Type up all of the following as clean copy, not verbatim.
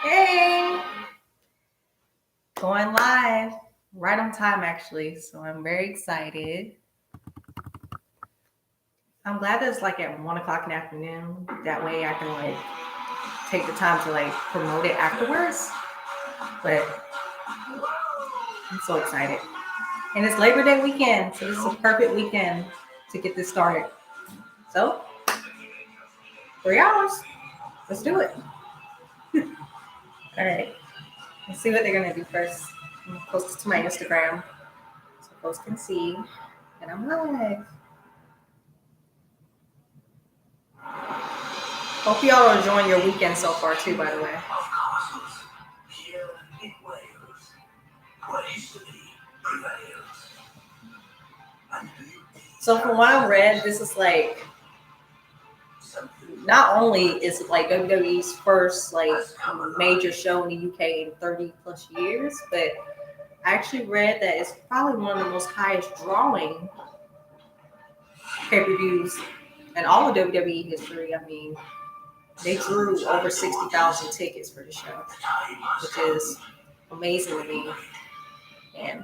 Hey, going live right on time actually, so I'm very excited. I'm glad that it's like at 1 o'clock in the afternoon. That way I can like take the time to like promote it afterwards. But I'm so excited. And it's Labor Day weekend, so this is a perfect weekend to get this started. So 3 hours. Let's do it. All right. Let's see what they're gonna do first. I'm gonna post it to my Instagram so folks can see. And I'm live. Hope y'all are enjoying your weekend so far too, by the way. So from what I read, this is like not only is it like WWE's first like major show in the UK in 30 plus years, but I actually read that it's probably one of the most highest drawing pay-per-views in all of WWE history. I mean, they drew over 60,000 tickets for the show, which is amazing to me. And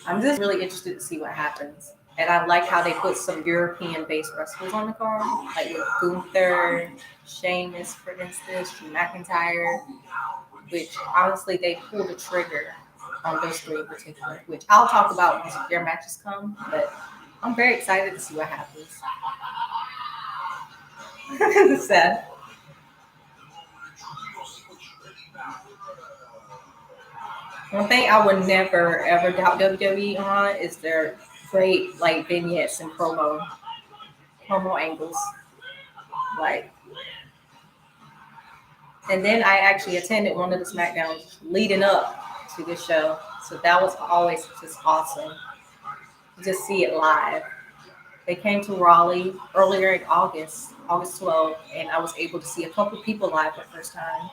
I'm just really interested to see what happens. And I like how they put some European-based wrestlers on the card, like with Gunther, Sheamus, for instance, Drew McIntyre, which honestly they pulled the trigger on those three in particular, which I'll talk about once their matches come. But I'm very excited to see what happens. Sad. One thing I would never ever doubt WWE on is their great like vignettes and promo angles. Like, and then I actually attended one of the SmackDowns leading up to this show, so that was always just awesome to just see it live. They came to Raleigh earlier in August 12th, and I was able to see a couple people live for the first time.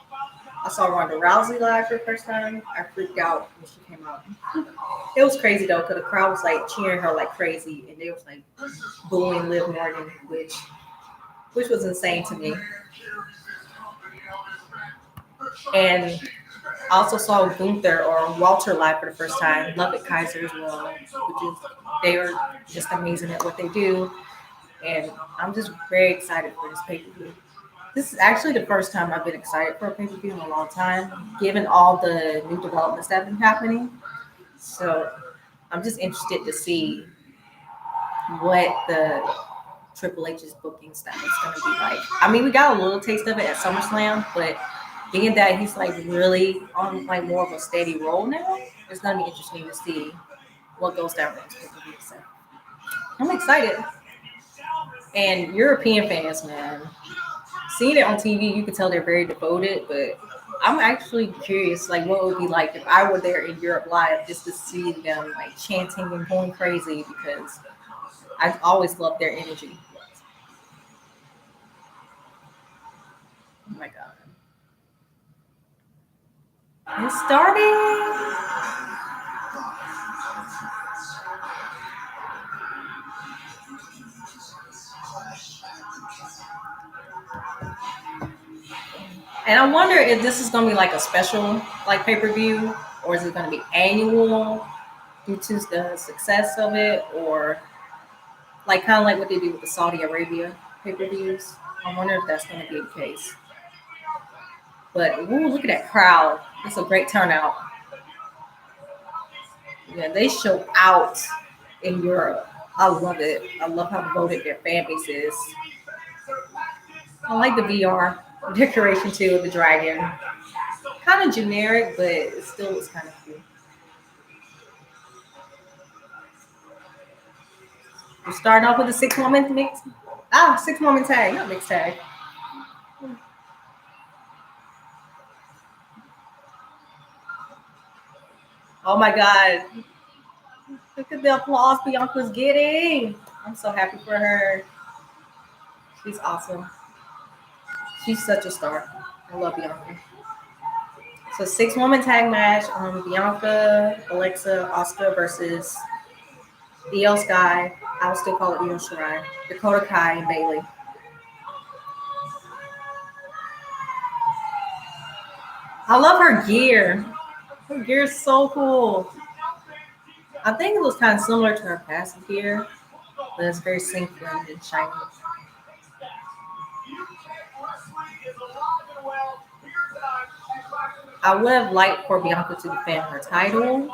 I saw Ronda Rousey live for the first time. I freaked out when she came out. It was crazy though, because the crowd was like cheering her like crazy, and they was like booing Liv Morgan, which was insane to me. And I also saw Gunther or Walter live for the first time. Lubbock Kaiser as well, which is they are just amazing at what they do, and I'm just very excited for this pay per view. This is actually the first time I've been excited for a pay per view in a long time, given all the new developments that have been happening. So I'm just interested to see what the Triple H's booking style is going to be like. I mean, we got a little taste of it at SummerSlam, but being that he's like really on like more of a steady roll now, it's going to be interesting to see what goes down with this pay-per-view. So I'm excited. And European fans, man, seeing it on TV, you can tell they're very devoted, but I'm actually curious, like, what it would be like if I were there in Europe live just to see them like chanting and going crazy because I always love their energy. Oh my god. It's starting. And I wonder if this is gonna be like a special like pay-per-view, or is it gonna be annual due to the success of it, or like kind of like what they do with the Saudi Arabia pay-per-views. I wonder if that's gonna be the case. But ooh, look at that crowd. It's a great turnout. Yeah, they show out in Europe. I love it. I love how devoted their fan base is. I like the VR decoration too of the dragon. Kind of generic, but it still looks kind of cool. We're starting off with a 6 woman mix. 6 woman tag, not mixed tag. Oh my god. Look at the applause Bianca's getting. I'm so happy for her. She's awesome. She's such a star. I love Bianca. So 6 woman tag match. Bianca, Alexa, Asuka versus Io Sky. I'll still call it Io Shirai. Dakota Kai and Bailey. I love her gear. Her gear is so cool. I think it was kind of similar to her past gear, but it's very synchronized and shiny. I would have liked for Bianca to defend her title,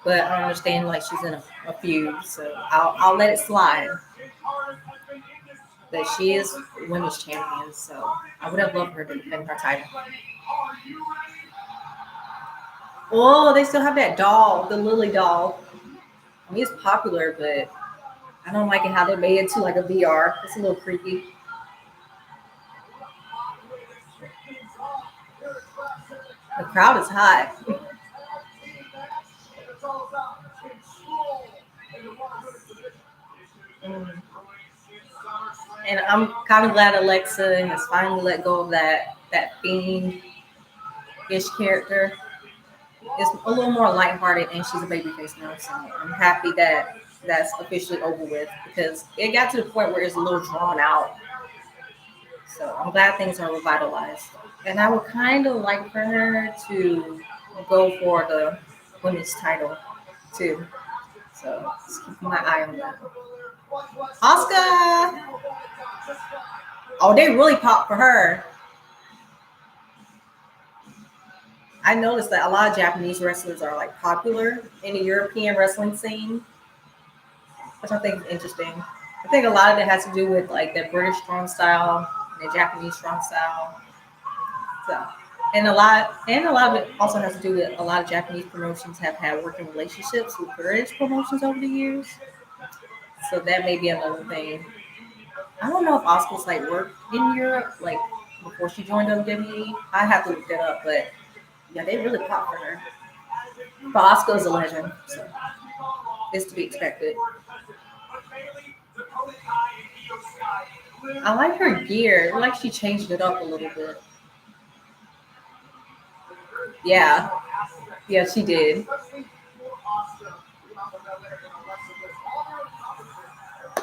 but I understand like she's in a feud, so I'll let it slide. But she is women's champion, so I would have loved her to defend her title. Oh, they still have that doll, the Lily doll. I mean, it's popular, but I don't like it how they made it to like a VR. It's a little creepy. The crowd is hot. Mm. And I'm kind of glad Alexa has finally let go of that fiend-ish character. It's a little more lighthearted, and she's a babyface now. So I'm happy that that's officially over with because it got to the point where it's a little drawn out. So I'm glad things are revitalized. And I would kind of like for her to go for the women's title too. So just keep my eye on that. Oscar! Oh, they really popped for her. I noticed that a lot of Japanese wrestlers are like popular in the European wrestling scene, which I think is interesting. I think a lot of it has to do with like the British strong style, and the Japanese strong style. So, and a lot of it also has to do with a lot of Japanese promotions have had working relationships with British promotions over the years. So that may be another thing. I don't know if Oscar's like worked in Europe, like before she joined WWE. I have to look that up, but yeah, they really popped for her. But Oscar's a legend, so it's to be expected. I like her gear. I like she changed it up a little bit. Yeah, yeah, she did.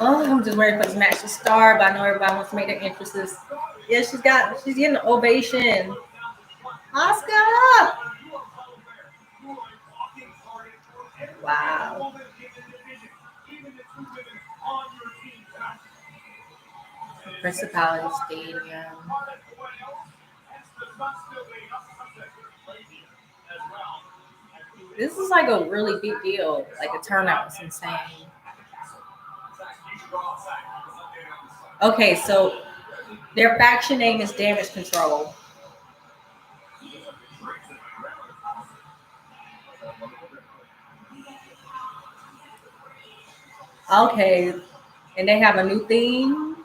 Oh, I'm just ready for this match to start, but I know everybody wants to make their entrances. Yeah, she's getting an ovation. Oscar! Wow. Principality Stadium. This is like a really big deal. Like the turnout was insane. Okay, so their faction name is Damage Control. Okay, and they have a new theme,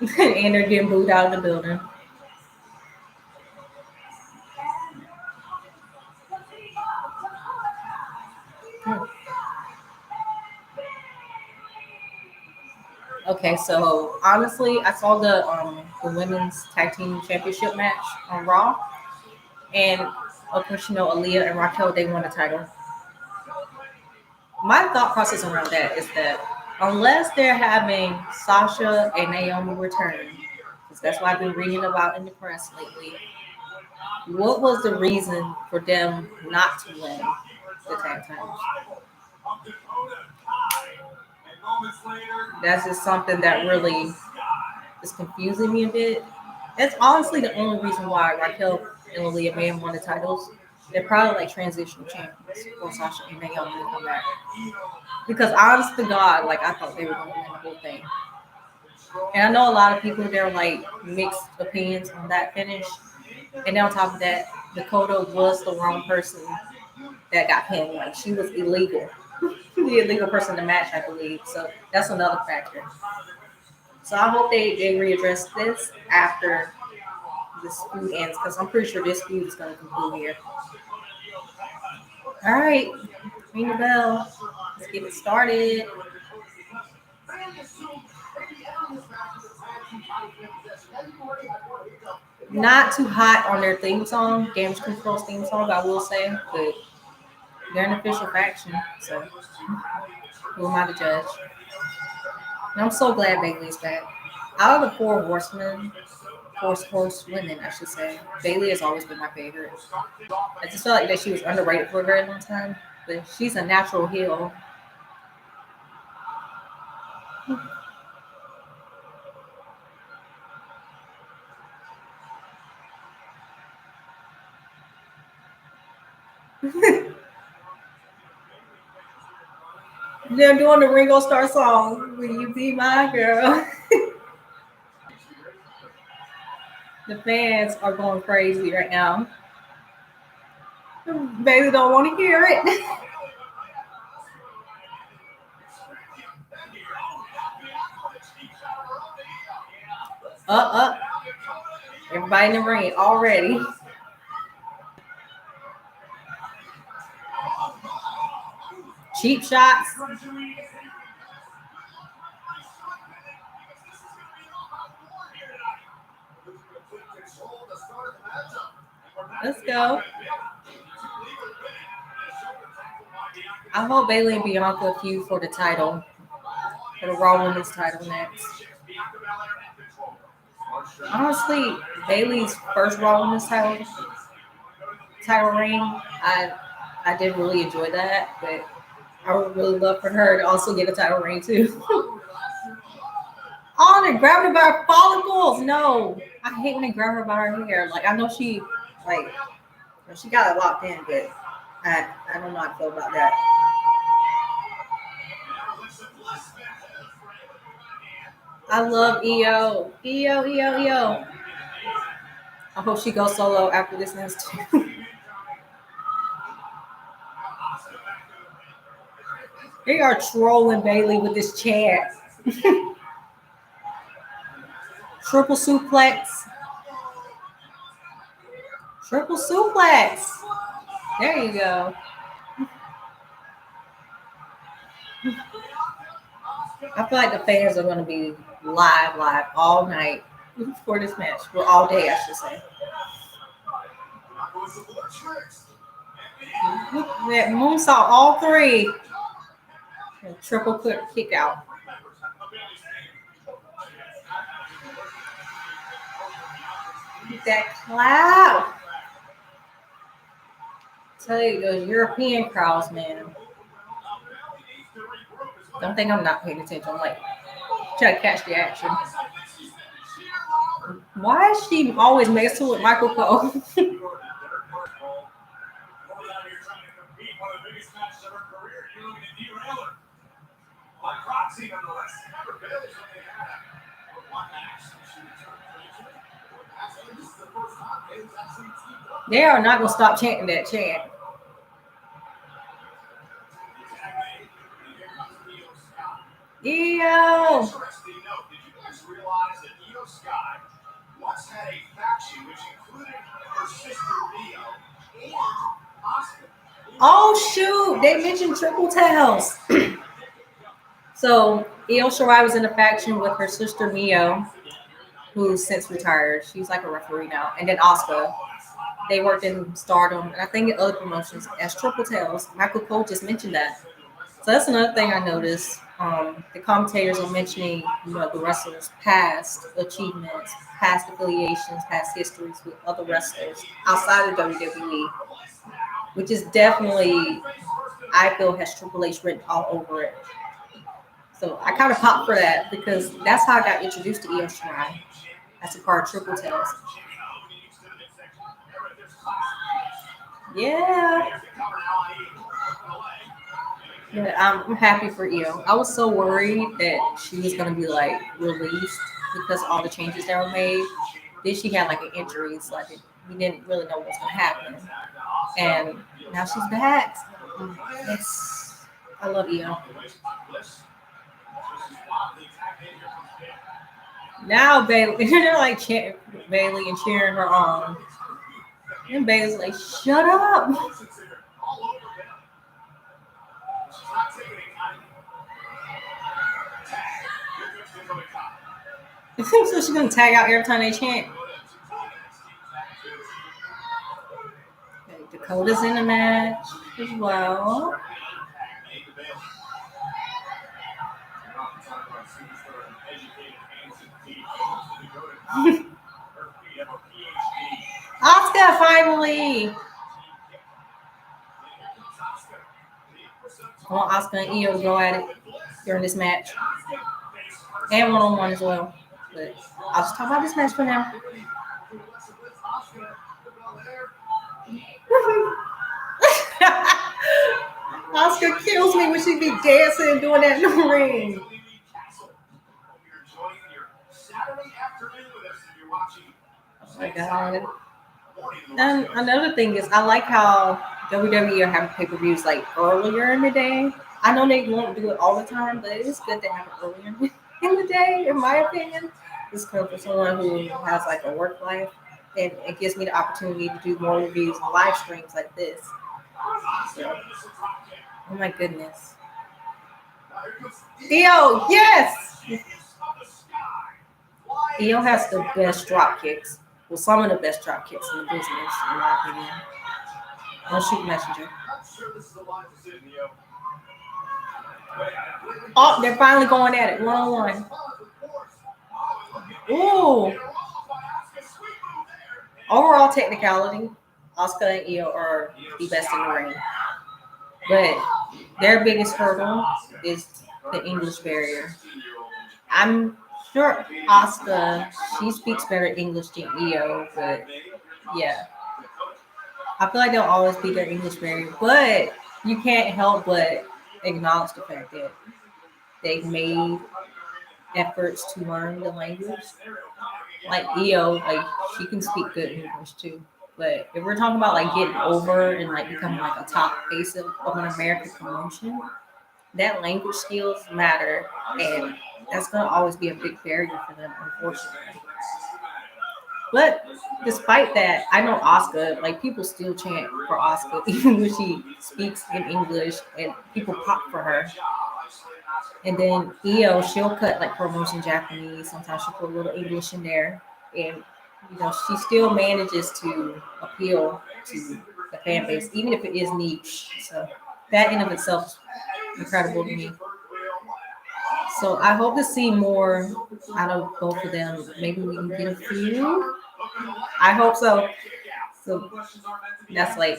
and they're getting booed out of the building. Okay, so honestly, I saw the women's tag team championship match on Raw, and of course, you know Aaliyah and Raquel they won the title. My thought process around that is that unless they're having Sasha and Naomi return, because that's what I've been reading about in the press lately, what was the reason for them not to win the tag titles? That's just something that really is confusing me a bit. That's honestly the only reason why Raquel and Aaliyah may have won the titles. They're probably like transitional champions for Sasha and Naomi to come back. Because honest to God, like I thought they were going to win the whole thing. And I know a lot of people they're like mixed opinions on that finish. And then on top of that, Dakota was the wrong person that got pinned. Like she was illegal, the illegal person to match, I believe. So that's another factor. So I hope they readdress this after this feud ends because I'm pretty sure this feud is going to conclude here. All right, ring the bell. Let's get it started. Not too hot on their theme song, Damage Control's theme song, I will say, but they're an official faction, so who am I to judge? And I'm so glad Bailey's back. Out of the four horsemen, horsewomen, I should say. Bailey has always been my favorite. I just felt like that she was underrated for a very long time, but she's a natural heel. They're doing the Ringo Starr song, "Will You Be My Girl?" The fans are going crazy right now. Bailey don't want to hear it. Up. Everybody in the ring already. Cheap shots. Let's go. I hope Bailey and Bianca feud for the title, for the Raw Women's title next. Honestly, Bailey's first Raw Women's title reign, I did really enjoy that, but I would really love for her to also get a title reign too. Oh, they grabbed her by her follicles. No, I hate when they grab her by her hair. Like I know like she got it locked in, but I don't know how to feel about that. I love EO. EO. I hope she goes solo after this next too. They are trolling Bailey with this chant. Triple suplex. Triple suplex. There you go. I feel like the fans are going to be live all night for this match. Well, all day, I should say. That moonsault, all three. And triple kick out. That clap. Tell you, those European crowds, man. Don't think I'm not paying attention. I'm like, trying to catch the action. Why is she always mixed with Michael Cole? They are not going to stop chanting that chant. EO! Once had a faction which included her sister Rio and Oscar. Oh shoot! They mentioned Triple Tails. So Io Shirai was in a faction with her sister Mio, who's since retired. She's like a referee now, and then Oscar. They worked in Stardom, and I think in other promotions as Triple Tails. Michael Cole just mentioned that. So that's another thing I noticed. The commentators are mentioning, the wrestlers' past achievements, past affiliations, past histories with other wrestlers outside of WWE, which is definitely, I feel, has Triple H written all over it. So I kind of popped for that because that's how I got introduced to Io Shirai as a part of Triple Tails. Yeah. Yeah, I'm happy for Io. I was so worried that she was gonna be like released because of all the changes that were made. Then she had like an injury, so we didn't really know what was gonna happen. And now she's back. I love Io. Now Bailey, they're like chanting Bailey and cheering her on. And Bailey's like, "Shut up." So she's gonna tag out every time they chant. Okay, Dakota's in the match as well. Yeah, finally. I want Asuka and Io to go at it during this match. And one-on-one as well. But I'll just talk about this match for now. Asuka kills me when she be dancing and doing that in the ring. Oh my god. And another thing is, I like how WWE are having pay-per-views like earlier in the day. I know they won't do it all the time, but it is good to have it earlier in the day, in my opinion. It's good for someone who has like a work life, and it gives me the opportunity to do more reviews and live streams like this. So, oh my goodness. Io, yes! Io has the best drop kicks. Well, some of the best drop kicks in the business, in my opinion. Don't shoot messenger. Oh, they're finally going at it one-on-one. Ooh. Overall technicality, Asuka and Io are the best in the ring. But their biggest hurdle is the English barrier. I'm sure Asuka, she speaks better English than Io, but yeah. I feel like they'll always be their English barrier, but you can't help but acknowledge the fact that they've made efforts to learn the language. Like Io, like she can speak good English too. But if we're talking about like getting over and like becoming like a top face of an American promotion, that language skills matter, and that's gonna always be a big barrier for them, unfortunately. But despite that, I know Asuka, like people still chant for Asuka, even when she speaks in English and people pop for her. And then Io, she'll cut like promos in Japanese. Sometimes she'll put a little English in there. And she still manages to appeal to the fan base, even if it is niche. So that in of itself is incredible to me. So I hope to see more out of both of them. Maybe we can get a few. I hope so. So that's like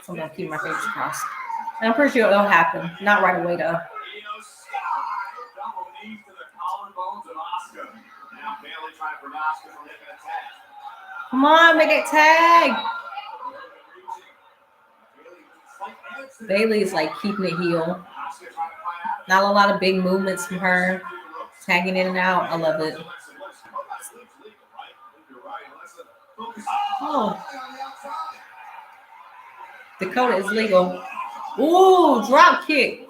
something to keep my fingers crossed. And I'm pretty sure it'll happen. Not right away though. Come on, make it tag. Bailey is like keeping it heel. Not a lot of big movements from her. Tagging in and out. I love it. Oh. Dakota is legal. Ooh, drop kick.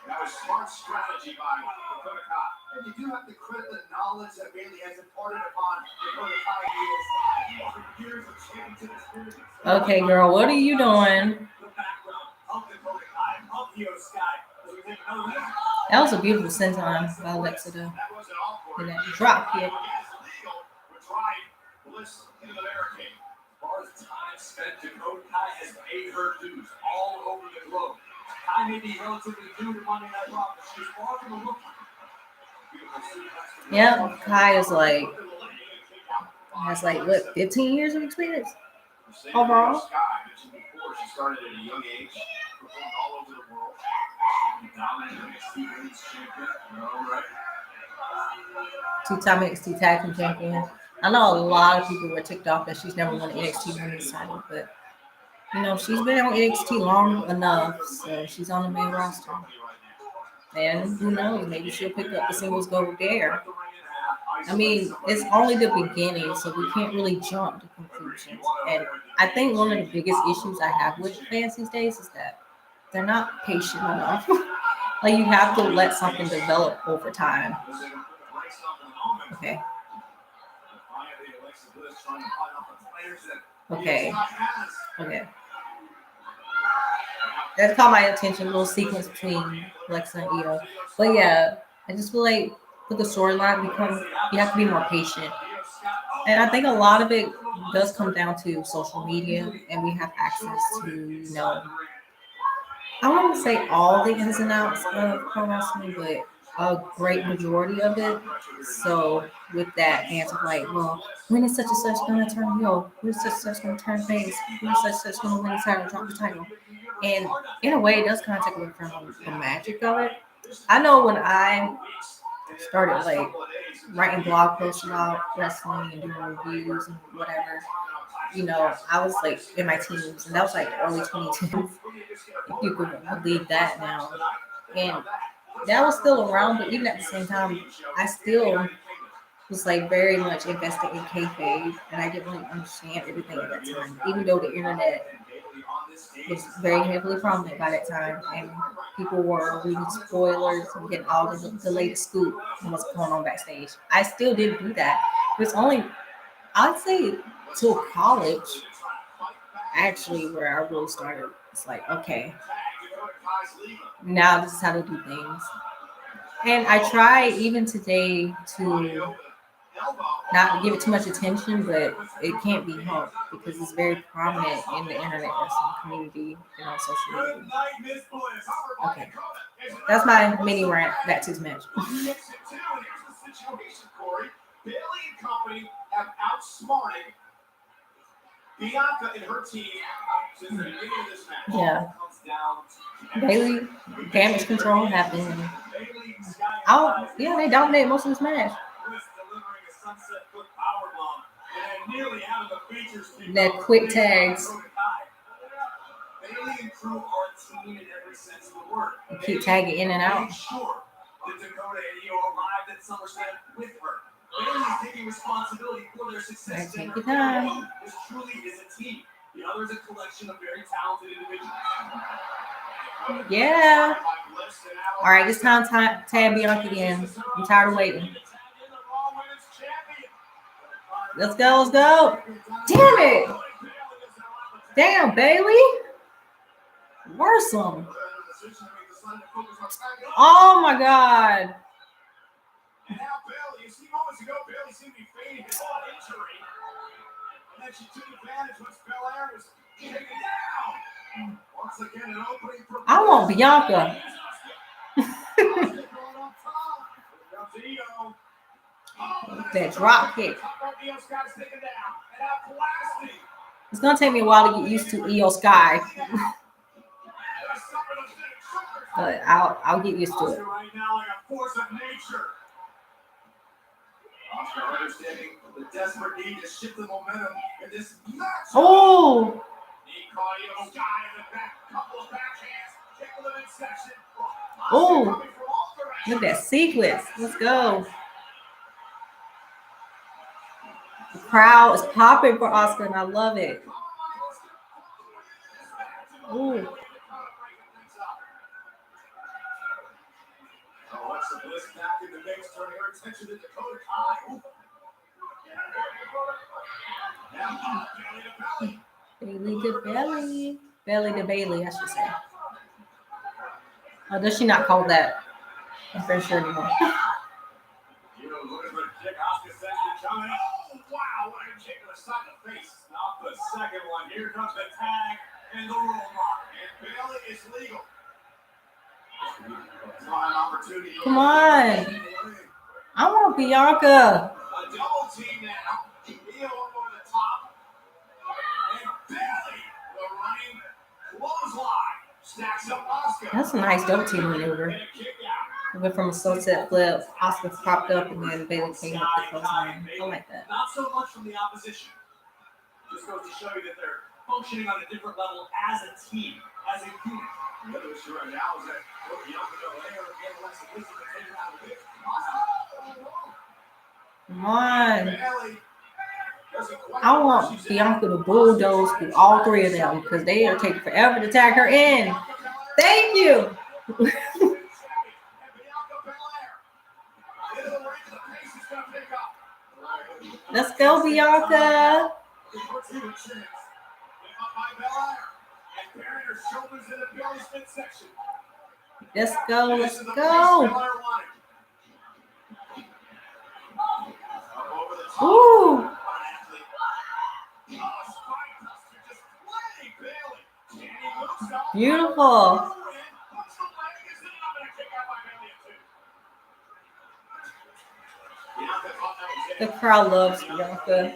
That was smart strategy by Dakota Kai. And you do have to credit the knowledge that Bailey has imparted upon Dakota Kai years of championship experience. Okay, girl, what are you doing? That was a beautiful senton by Alexa though. And that drop kick. Dakota Kai has paid her dues all over the globe. Kai may be relatively new to Monday Night Raw, but she's far from a rookie. Yeah, Kai is like has like what 15 years of experience overall. She started at a young age, performed all over the world. Two-time NXT Tag Team Champion. I know a lot of people were ticked off that she's never won an NXT Women's title, but she's been on NXT long enough, so she's on the main roster. And who knows, maybe she'll pick up the singles gold there. I mean, it's only the beginning, so we can't really jump to conclusions. And I think one of the biggest issues I have with fans these days is that they're not patient enough. Like, you have to let something develop over time. Okay. Okay. That caught my attention, a little sequence between Alexa and Io. But yeah, I just feel like with the storyline, you have to be more patient. And I think a lot of it does come down to social media, and we have access to, I wouldn't say all the ins and outs of pro wrestling, but a great majority of it. So with that, fans are like, well, when is such and such gonna turn heel? When is such and such gonna turn face? When is such and such gonna win the title, drop the title? And in a way, it does kind of take away from the magic of it. I know when I started like writing blog posts about wrestling and doing reviews and whatever, you know, I was like in my teens, and that was like early 2010s, if you could believe that now. And that was still around, but even at the same time, I still was like very much invested in kayfabe, and I didn't really understand everything at that time, even though the internet was very heavily prominent by that time, and people were reading spoilers and getting all the latest scoop on what's going on backstage. I still didn't do that. It was only, I'd say, till college, actually, where I really started. It's like, okay, now this is how to do things. And I try even today to not give it too much attention, but it can't be helped because it's very prominent in the internet wrestling community and on social media. Okay, that's my mini rant. Back to this match. Bailey and company have outsmarted Bianca and her team since the beginning of this match. Yeah. Bailey damage control happened. Oh, yeah, they dominated most of this match. That quick tags. Bailey and crew are a team in every sense of the word. Keep tagging in and out. Sure that Dakota and Io arrived at SummerSlam with her. Bailey's taking responsibility for their success. Take your time. This truly is a team. The other is a collection of very talented individuals. Yeah. All right, it's time to tag Bianca again. I'm tired of waiting. Let's go, let's go. Damn it. Damn, Bailey. Worrisome. Oh my God. And now Bailey, you see moments ago, Bailey seemed to be fading his own injury. And then she took advantage once Belair was taken down. Once again, an opening for I want Bianca. That drop kick. It's gonna take me a while to get used to Io Sky. But I'll get used to it. Right now, like a force of nature. Oscar understanding the desperate need to shift the momentum in this match. Oh! Oh! Look at that sequence. Let's go. The crowd is popping for Oscar, and I love it. Ooh. Alexa Bliss back in the mix, turning her attention to Dakota Kai. Bailey to Bailey. Bailey to Bailey, I should say. Oh, does she not call that? I'm pretty sure anymore. You know, looking for a kick, Oscar sends it coming. Oh, wow, what a kick to the side of the face. Not the second one. Here comes the tag and the roll lock. And Bailey is legal. Come on. I want Bianca. A double team now. Io up over the top. And Bailey, the running clothesline. Stacks up Oscar. That's a nice double team maneuver. We went from a sunset flip, Oscar popped up, and then Bailey came up the clothesline. I like that. Not so much from the opposition. Just goes to show you that they're functioning on a different level as a team, as a unit. The other issue right now is that Bianca Belair and Alexa Bliss have been taken out of the picture. Come on. I want Bianca to bulldoze through all three of them because they are taking forever to tag her in. Thank you. Let's go, Bianca. Let's go, let's go. Ooh. Beautiful. Bianca thought that was it. The crowd loves Bianca.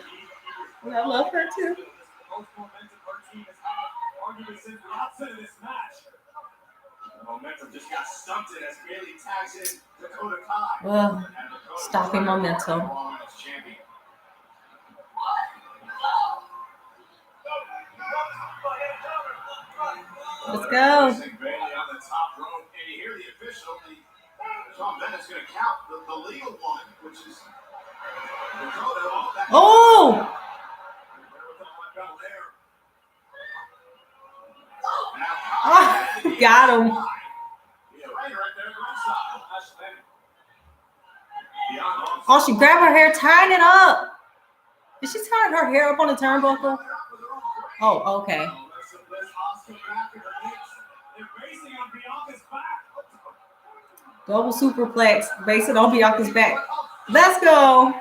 And I love her too. The most momentum her team has had, arguably since the outset of this match. The momentum just got stunted as Bayley tags in Dakota Kai. Well, And Dakota stopping momentum. Raw Women's Champion. Let's go. Placing Bayley on the top rope, and you hear the official. Tom Bennett's going to count the legal one, which is Dakota. Oh! Oh, got him. Oh, she grabbed her hair, tying it up. Did she tie her hair up on the turnbuckle? Oh, okay. Double superplex, base it on Bianca's back. Let's go.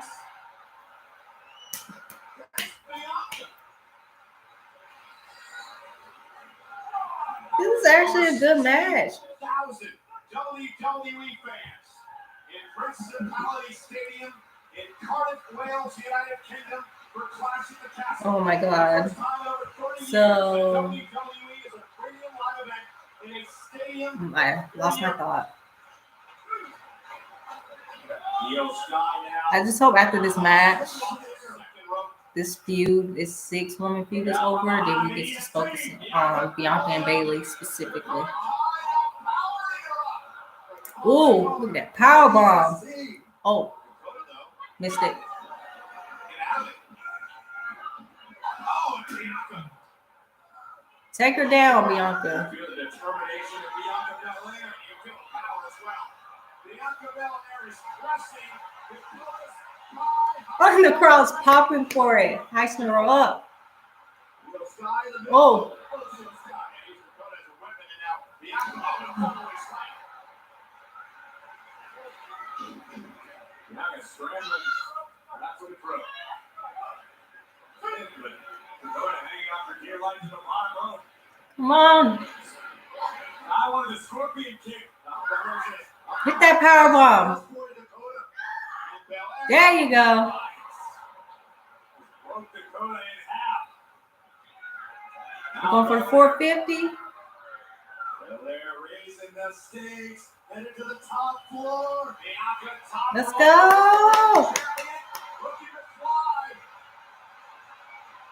This is actually a good match. WWE fans in Principality Stadium in Cardiff, Wales, United Kingdom for Clash at the Castle. Oh my God. So I lost my thought. I just hope after this match, this feud, this 6-woman feud is over, then we get to focus on Bianca and Bayley specifically. Ooh, look at that power bomb. Oh, missed it. Take her down, Bianca. Oh, the crowd's popping for it. Heisting her up. Oh. Come on. Hit that power bomb. There you go. We're going for the 450. They're raising the stakes. Headed to the top floor. Let's go.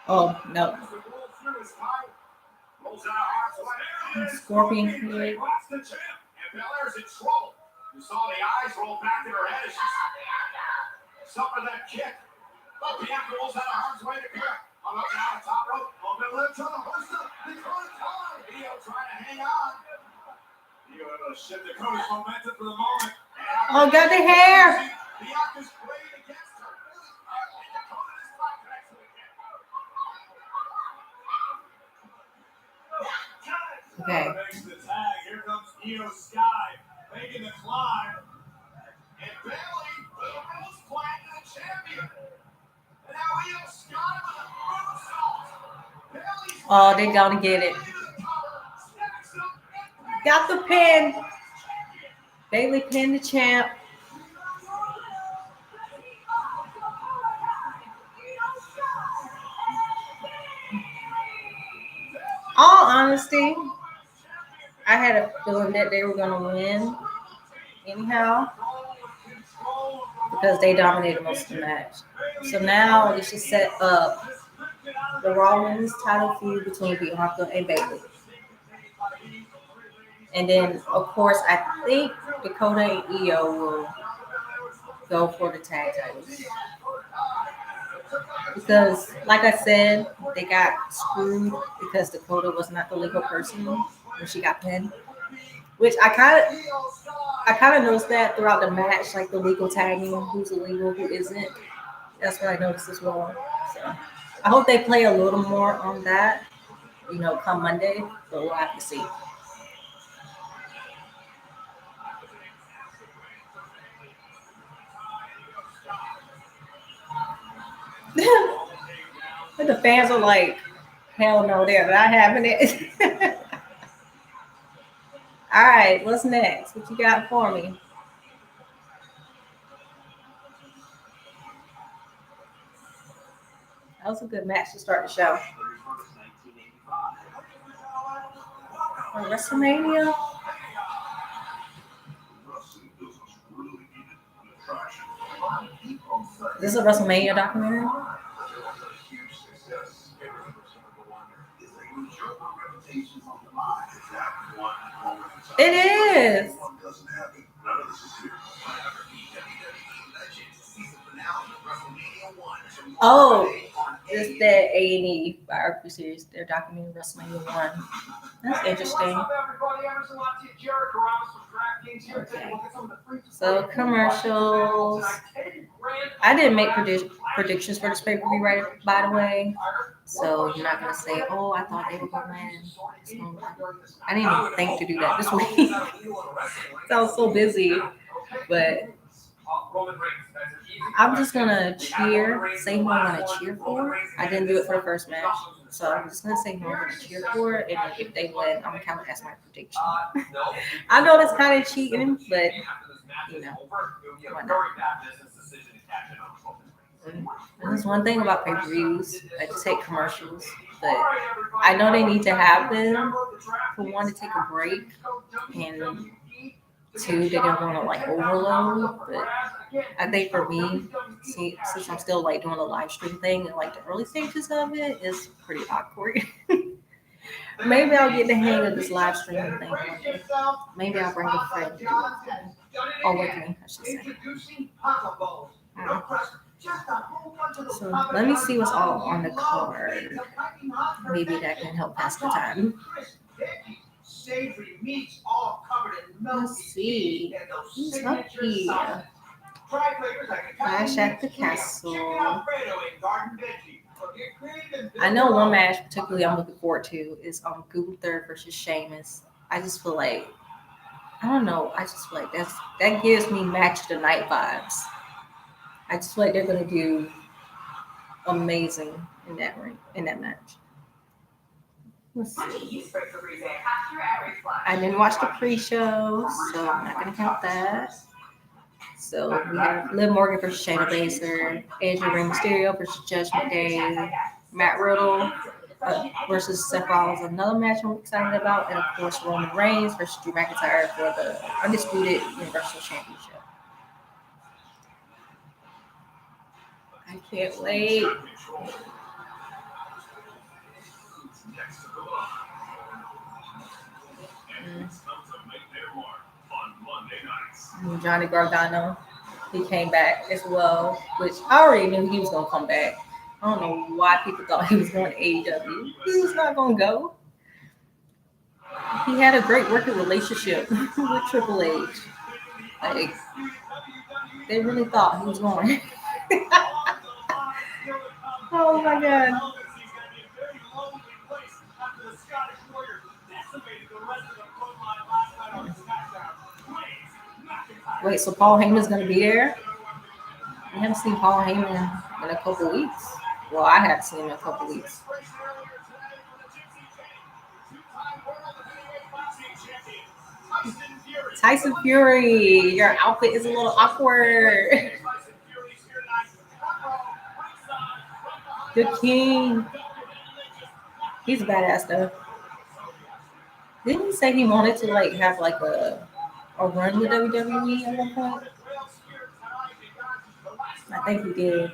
Oh, no. Scorpion kick. You saw the eyes roll back in her head as she suffered that kick. Bianca rolls out of harm's way to grab. On up now, top rope. Open lip, trying to hoist up. Dakota Kai. Io trying to hang on. Io able to shift Dakota's momentum for the moment. Oh, got the hair. Bianca's playing against her. And Dakota is back next to the kick. Okay. Makes the tag. Here comes Io Sky making the climb. And Bayley was flying to the champion. And now Io Sky with a moonsault. Oh, they gonna get it. Got the pin. Bayley pinned the champ. All honesty, I had a feeling that they were gonna win anyhow because they dominated most of the match. So now they should set up the Raw Women's title feud between Bianca and Bayley. And then, of course, I think Dakota and Io will go for the tag titles. Because, like I said, they got screwed because Dakota was not the legal person when she got pinned. Which I kind of noticed that throughout the match, like the legal tagging, who's illegal, who isn't. That's what I noticed as well. So I hope they play a little more on that, come Monday, but we'll have to see. And the fans are like, hell no, they're not having it. All right, what's next? What you got for me? That was a good match to start the show. For WrestleMania. This is a WrestleMania documentary. It is. Oh, it's that A&E biography series. They're documenting WrestleMania 1. That's interesting. Okay. So commercials. I didn't make predictions for this pay-per-view, right? By the way, so you're not gonna say, "Oh, I thought they were gonna win." So, I didn't even think to do that this week. So I was so busy, but I'm just gonna cheer. Say who I'm gonna cheer for. I didn't do it for the first match, so I'm just gonna say who I'm gonna cheer for, and if they win, I'm gonna count it as my prediction. I know that's kind of cheating, but you know, why not? There's one thing about pay-per-views. I just hate commercials, but I know they need to have them for one to take a break, and two, they don't want to like overload. But I think for me, since I'm still like doing the live stream thing and like the early stages of it, is pretty awkward. Maybe I'll get the hang of this live streaming thing one day. Maybe I'll bring a friend to do it. Or with me, I should say. So let me see what's all on the card. Maybe that can help pass the time. Let's see. Who's up here? Clash at the Castle. I know one match particularly I'm looking forward to is Gunther versus Sheamus. I just feel like, I don't know, I just feel like that gives me match of the night vibes. I just feel like they're gonna do amazing in that match. Let's see. I didn't watch the pre-show, so I'm not gonna count that. So we have Liv Morgan versus Shayna Baszler, AJ Rey Mysterio versus Judgment Day, Matt Riddle versus Seth Rollins, another match I'm excited about, and of course Roman Reigns versus Drew McIntyre for the Undisputed Universal Championship. I can't wait. Johnny Gargano, he came back as well, which I already knew he was going to come back. I don't know why people thought he was going to AEW. He was not going to go. He had a great working relationship with Triple H. Like, they really thought he was going. Oh my God. Wait, so Paul Heyman's going to be there? I haven't seen Paul Heyman in a couple weeks. Well, I haven't seen him in a couple weeks. Tyson Fury, your outfit is a little awkward. The King. He's a badass though. Didn't he say he wanted to like have like a run with WWE at one point? I think he did.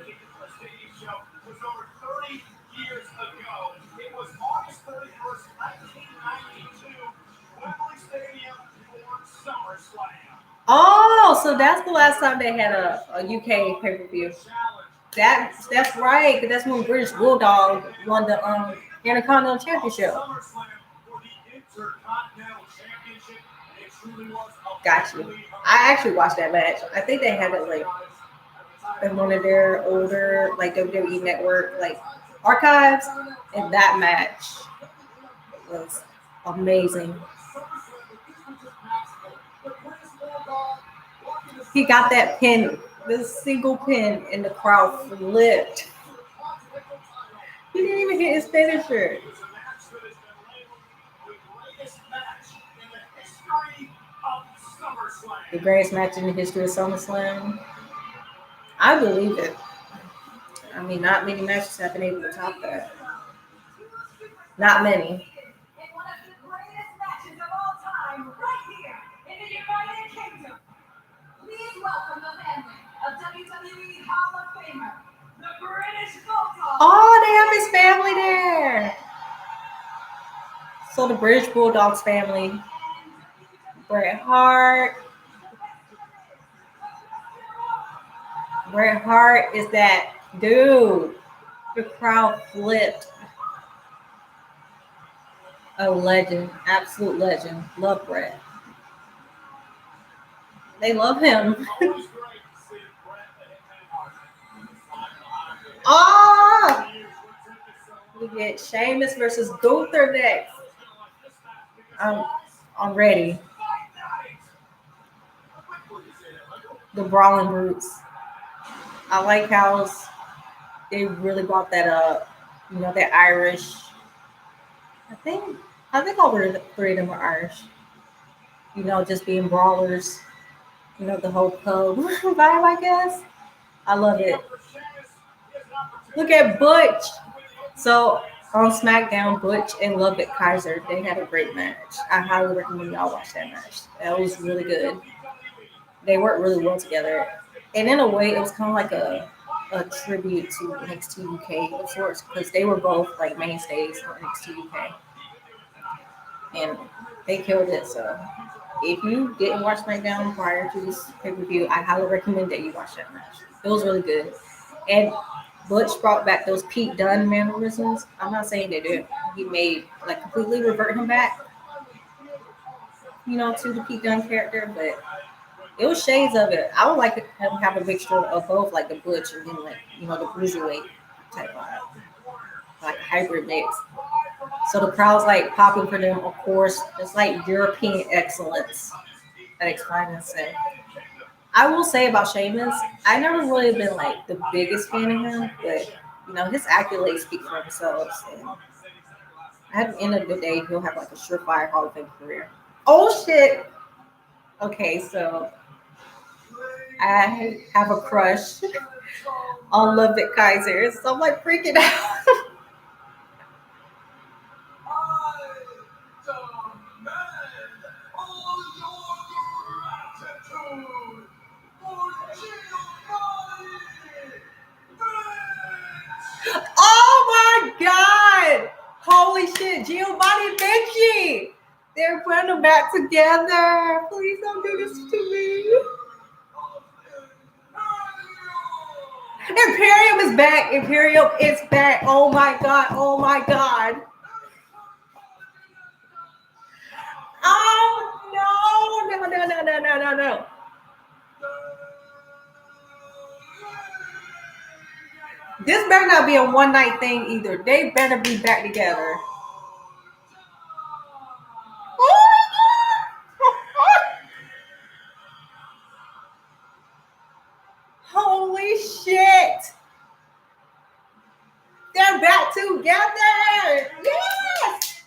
Oh, so that's the last time they had a UK pay-per-view. That's right. That's when British Bulldog won the Intercontinental Championship. Got you. I actually watched that match. I think they had it like in one of their older like WWE Network like archives, and that match was amazing. He got that pin, this single pin, and the crowd flipped. He didn't even hit his finisher. The greatest match in the history of SummerSlam. I believe it. I mean, not many matches have been able to top that. Not many. In one of the greatest matches of all time, right here in the United Kingdom. Please welcome the family of WWE Hall of Famer, the British Bulldog. Oh, they have his family there. So the British Bulldogs family. Bret Hart. Bret Hart is that dude. The crowd flipped. A legend. Absolute legend. Love Bret. They love him. Oh! We get Sheamus versus Gunther next. I'm ready. The Brawling Brutes. I like how they really brought that up. You know, that Irish. I think all three of them are Irish. You know, just being brawlers. You know, the whole pub vibe, I guess. I love it. Look at Butch. So on SmackDown, Butch and Love It Kaiser, they had a great match. I highly recommend y'all watch that match. That was really good. They worked really well together. And in a way, it was kind of like a tribute to NXT UK of sorts, because they were both like mainstays for NXT UK. And they killed it. So if you didn't watch SmackDown prior to this pay-per-view, I highly recommend that you watch that match. It was really good. And Butch brought back those Pete Dunne mannerisms. I'm not saying they did. He made, like, completely revert him back, you know, to the Pete Dunne character, but it was shades of it. I would like to have a mixture of both, like the Butch and then, like, you know, the cruiserweight type vibe, like hybrid mix. So the crowd's like popping for them, of course. It's like European excellence at its finest. And I will say about Sheamus, I never really been like the biggest fan of him, but you know, his accolades speak for themselves. And at the end of the day, he'll have like a surefire Hall of Fame career. Oh shit! Okay, so I have a crush on Love It Kaiser, so I'm like freaking out. Oh my god! Holy shit, Giovanni Vinci! They're putting them back together. Please don't do this to me. Imperium is back. Imperium is back. Oh my god. Oh my god. Oh no. No, no, no, no, no, no, no. This better not be a one night thing either. They better be back together. Holy shit! They're back together! Yes!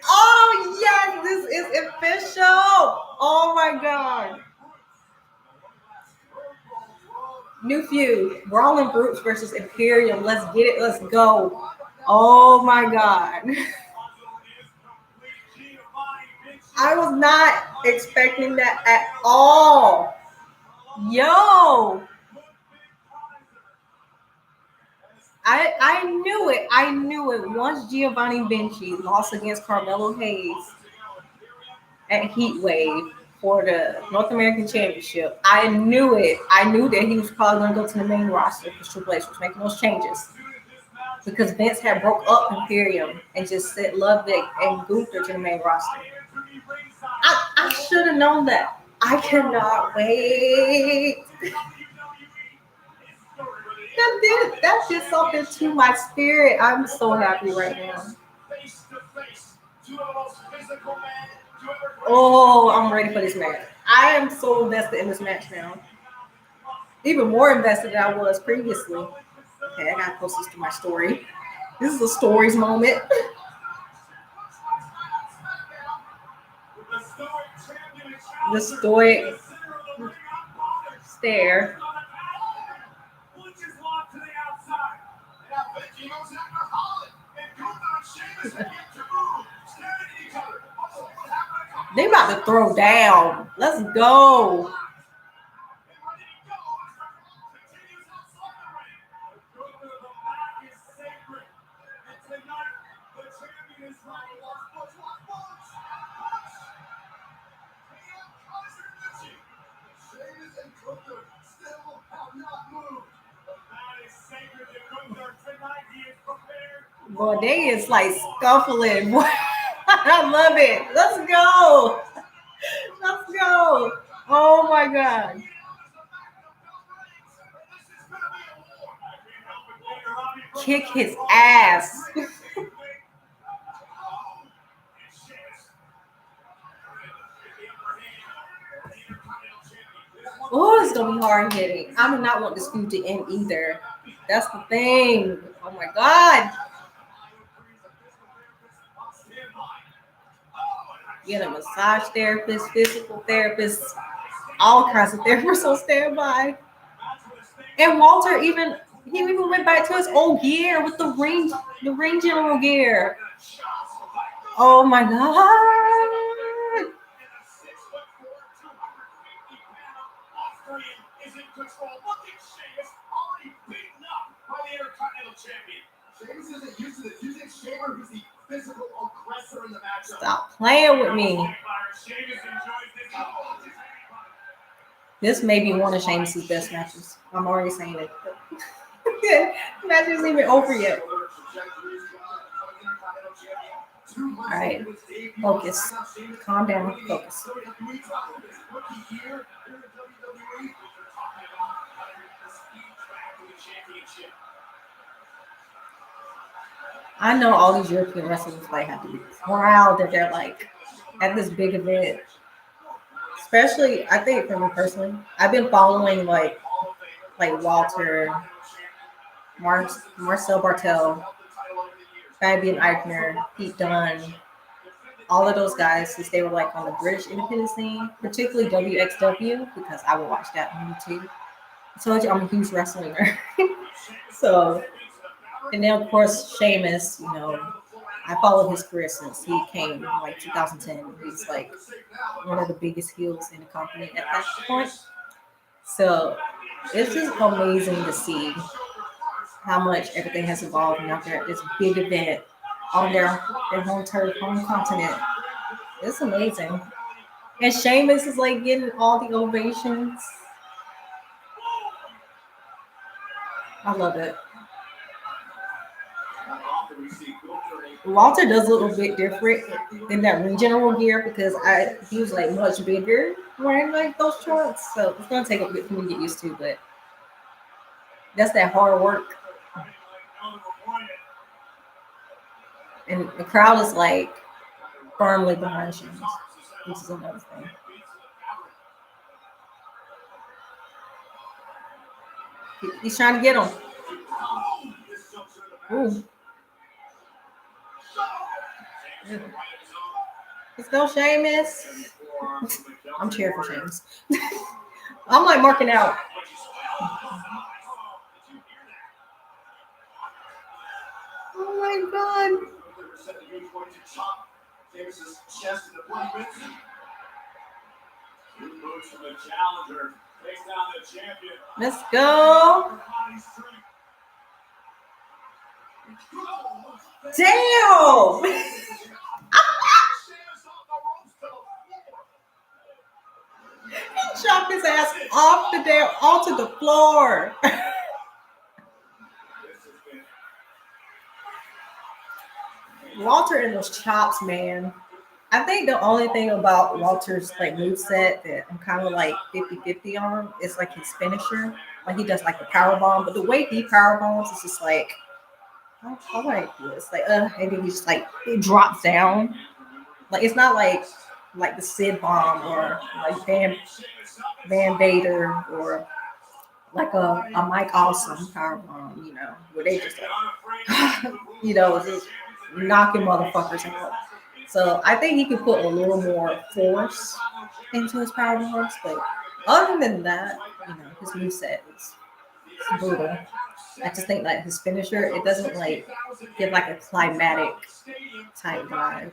Oh yes, this is official! Oh my god. New feud. Brawling Brutes versus Imperium. Let's get it. Let's go. Oh my god. I was not expecting that at all. Yo. I knew it. I knew it. Once Giovanni Vinci lost against Carmelo Hayes at Heatwave for the North American Championship, I knew it. I knew that he was probably going to go to the main roster because Triple H was making those changes. Because Vince had broke up Imperium and just sent Ludwig and Gunther to the main roster. I should have known that. I cannot wait. That did something to my spirit. I'm so happy right now. Oh, I'm ready for this match. I am so invested in this match now. Even more invested than I was previously. Okay, I gotta post this to my story. This is a stories moment. The stoic stare. They about to throw down. Let's go. Boy, they is like scuffling. I love it. Let's go. Let's go. Oh my God. Kick his ass. Oh, it's gonna be hard hitting. I do not want this feud to end either. That's the thing. Oh my God. Get a massage therapist, physical therapist, all kinds of therapists on standby. And Walter he even went back to his old gear with the ring general gear. Oh my God. Stop playing with me. This may be one of Sheamus' best matches. I'm already saying it. The match isn't even over yet. All right, focus. Calm down. Focus. I know all these European wrestlers like have to be proud that they're like at this big event. Especially, I think for me personally, I've been following like Walter, Marcel Bartel, Fabian Eichner, Pete Dunne, all of those guys since they were like on the British independent scene, particularly WXW, because I would watch that on YouTube. I told you I'm a huge wrestling nerd. So, and then of course Sheamus, you know, I followed his career since he came in like 2010. He's like one of the biggest heels in the company at that point. So it's just amazing to see how much everything has evolved now. They're at this big event on their home turf, home continent. It's amazing. And Sheamus is like getting all the ovations. I love it. Walter does look a bit different in that ring general gear because he was like much bigger wearing like those shorts. So it's gonna take a bit for me to get used to, but that's that hard work. And the crowd is like firmly behind Sheamus, which is another thing. He's trying to get him. Ooh. Let's go, Sheamus. I'm cheering for Sheamus. I'm like marking out. Oh my God. Let's go. Damn. He chopped his ass onto the floor. Walter and those chops, man. I think the only thing about Walter's like moveset that I'm kind of like 50-50 on is like his finisher. Like he does like the power bomb, but the way he power bombs is just like I like this. Like and then he just like it drops down. Like it's not like the Sid bomb or like Van Vader or like a Mike Awesome power bomb, you know, where they just like just knocking motherfuckers out. So I think he could put a little more force into his power moves, but other than that, his moveset is brutal. I just think like his finisher, it doesn't like give like a climatic type vibe.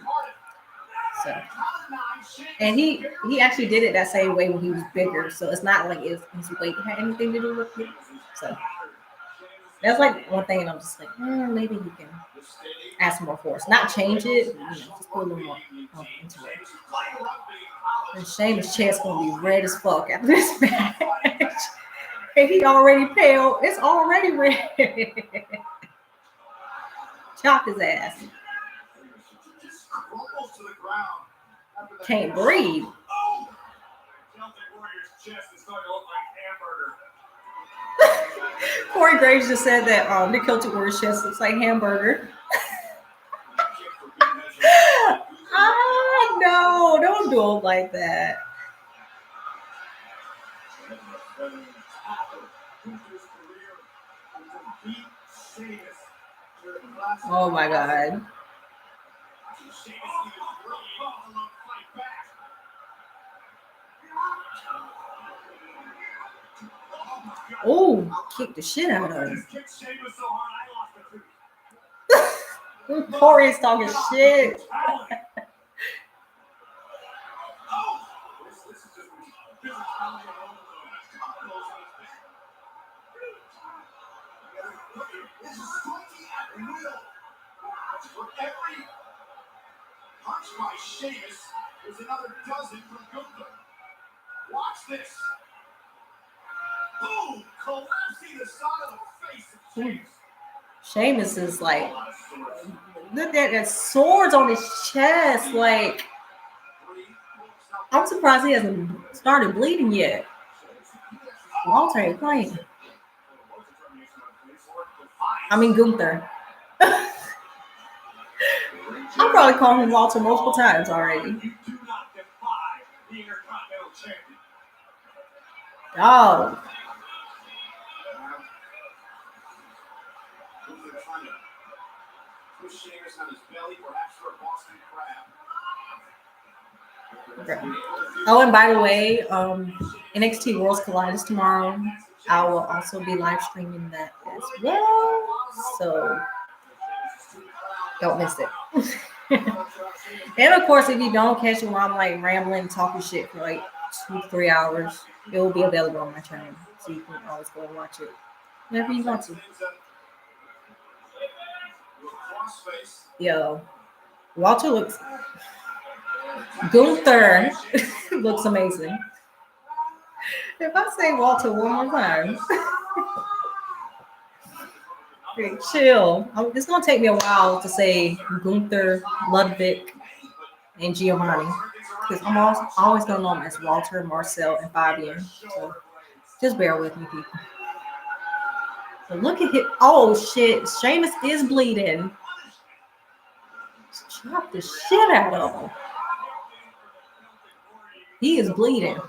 So, and he actually did it that same way when he was bigger. So it's not like his weight had anything to do with it. So that's like one thing, and I'm just like, maybe he can add some more force, not change it, just put a little more into it. And Sheamus' chest gonna be red as fuck after this match. And he already pale. It's already red. Chop his ass. Can't breathe. Corey Graves just said that the Celtic Warriors chest looks like hamburger. No, don't do it like that. Oh my God. Oh, kick the shit out of him. Corey's talking shit. For every punch by Sheamus, there's another dozen from Gunther. Watch this. Boom! Collapsing the side of the face of Sheamus. Sheamus is like, look at that swords on his chest. Like, I'm surprised he hasn't started bleeding yet. Walter ain't playing. I mean, Gunther. I'm probably calling him Walter multiple times already. Oh. Oh, and by the way, NXT Worlds Collide is tomorrow. I will also be live streaming that as well. So don't miss it. And of course, if you don't catch it while I'm like rambling, talking shit for like 2-3 hours, it will be available on my channel. So you can always go and watch it whenever you want to. Yo, Walter looks, Gunther looks amazing. If I say Walter one more time, okay, chill. It's gonna take me a while to say Gunther, Ludwig, and Giovanni, because I'm always gonna know them as Walter, Marcel, and Fabian. So just bear with me, people. So look at him. Oh shit, Sheamus is bleeding. Chop the shit out of him. He is bleeding.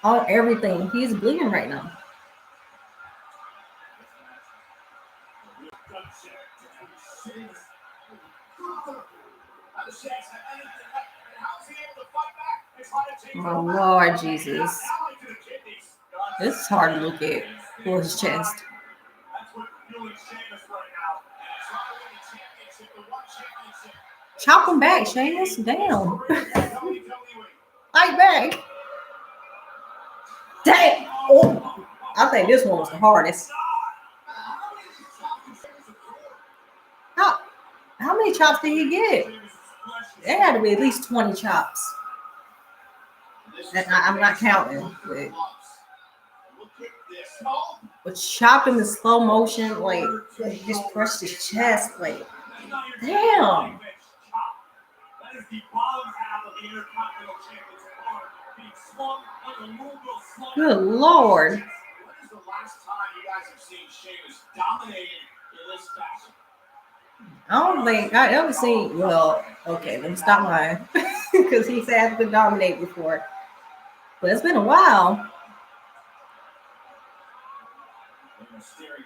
Oh, everything. He's bleeding right now. Oh Lord Jesus. This is hard to look at for his chest. Chop him back, Sheamus. Damn. Fight back. Dang. Oh, I think this one was the hardest. How many chops did he get? There had to be at least 20 chops. And I'm not counting. But chopping the slow motion, like, just crushed his chest, like, damn. Good Lord. When is the last time you guys have seen Sheamus dominated in this fashion? I don't think I ever seen. Well, okay, let me stop lying because he's had to dominate before, but it's been a while.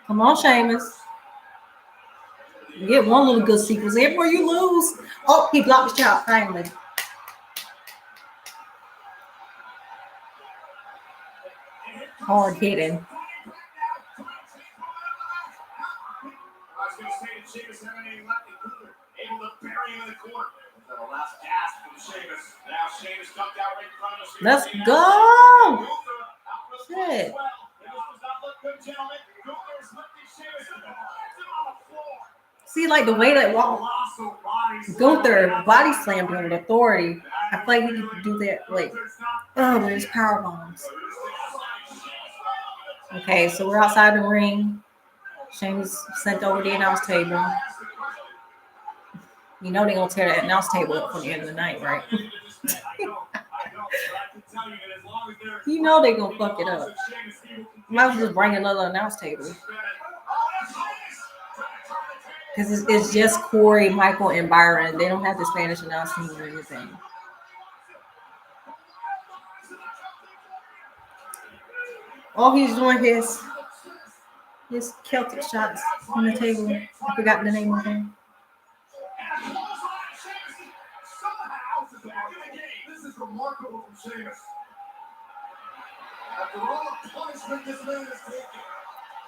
Come on, Sheamus. You get one little good sequence in before you lose. Oh, he blocked the shot finally. Hard hitting. Let's go. Shit. See, like the way that Gunther body slammed him with authority. I feel like he could do that. Like, oh, there's power bombs. Okay, so we're outside the ring. Sheamus sent over the announce table. You know they're gonna tear that announce table up for the end of the night, right? You know they're gonna fuck it up. Might as well just bring another announce table. Because it's just Corey, Michael, and Byron. They don't have the Spanish announce team or anything. Oh, he's doing his Celtic shots on the table. I forgot the name of him. This is remarkable from Sheamus. After all the punishment this man has taken.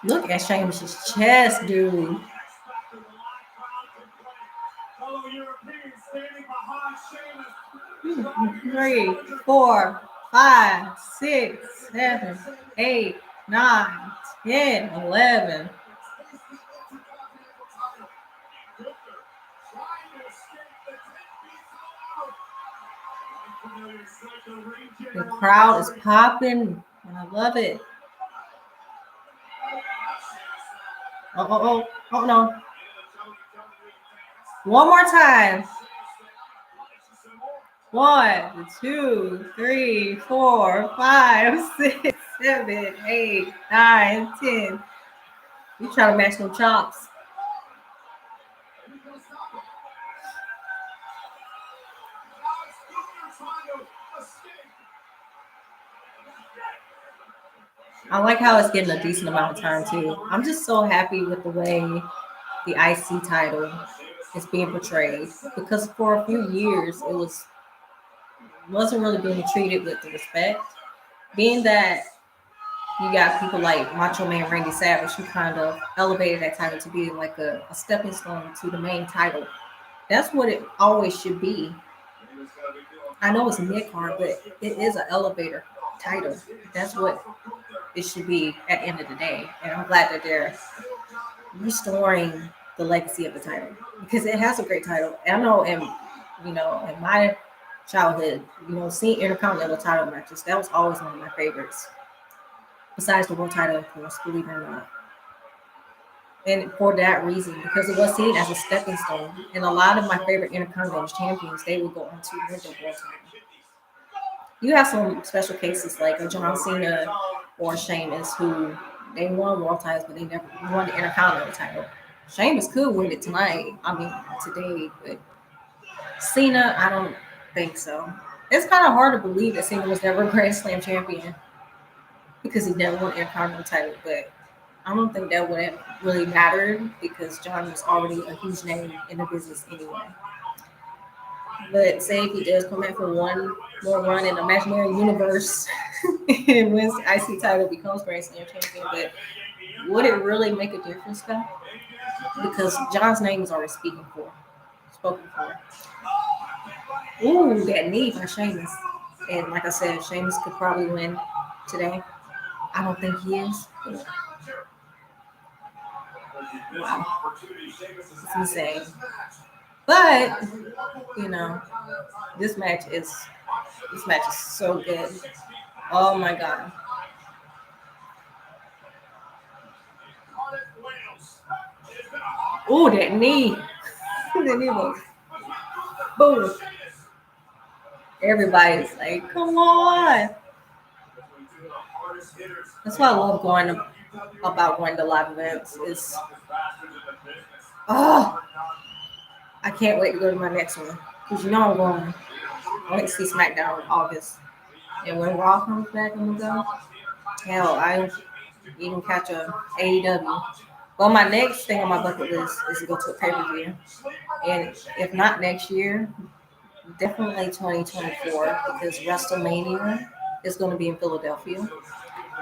Look at Sheamus' chest, dude. Fellow Europeans standing behind Sheamus. 3, 4, 5, 6, 7, 8, 9, 10, 11. The crowd is popping, and I love it. Oh no. One more time. 1, 2, 3, 4, 5, 6, 7, 8, 9, 10. You try to match them chops. I like how it's getting a decent amount of time too. I'm just so happy with the way the IC title is being portrayed, because for a few years it wasn't really being treated with the respect. Being that you got people like Macho Man Randy Savage who kind of elevated that title to be like a stepping stone to the main title. That's what it always should be. I know it's a mid-card, but it is an elevator title. That's what it should be at the end of the day. And I'm glad that they're restoring the legacy of the title, because it has a great title. And I know in my childhood, seeing Intercontinental title matches, that was always one of my favorites. Besides the world title, of course, believe it or not. And for that reason, because it was seen as a stepping stone. And a lot of my favorite Intercontinental champions, they would go on to win the world title. You have some special cases like a John Cena or Sheamus who they won world titles, but they never won the Intercontinental title. Sheamus could win it today, but Cena, I don't think so. It's kind of hard to believe that Cena was never a Grand Slam champion because he never won the Intercontinental title, but I don't think that would have really mattered because John was already a huge name in the business anyway. But say if he does come back for one more run in the imaginary universe and wins the IC title, becomes Grand Slam champion, but would it really make a difference though? Because John's name is already spoken for. Ooh, that knee by Sheamus. And like I said, Sheamus could probably win today. I don't think he is. Wow. It's insane. But, this match is so good. Oh my God. Ooh, that knee. That knee was boom. Everybody's like, come on. That's why I love going to live events. I can't wait to go to my next one. Because I'm going. I went to see SmackDown in August. And when Raw comes back, I'm going to go. Hell, even catch a AEW. Well, my next thing on my bucket list is to go to a pay-per-view. And if not next year, definitely 2024, because WrestleMania is going to be in Philadelphia.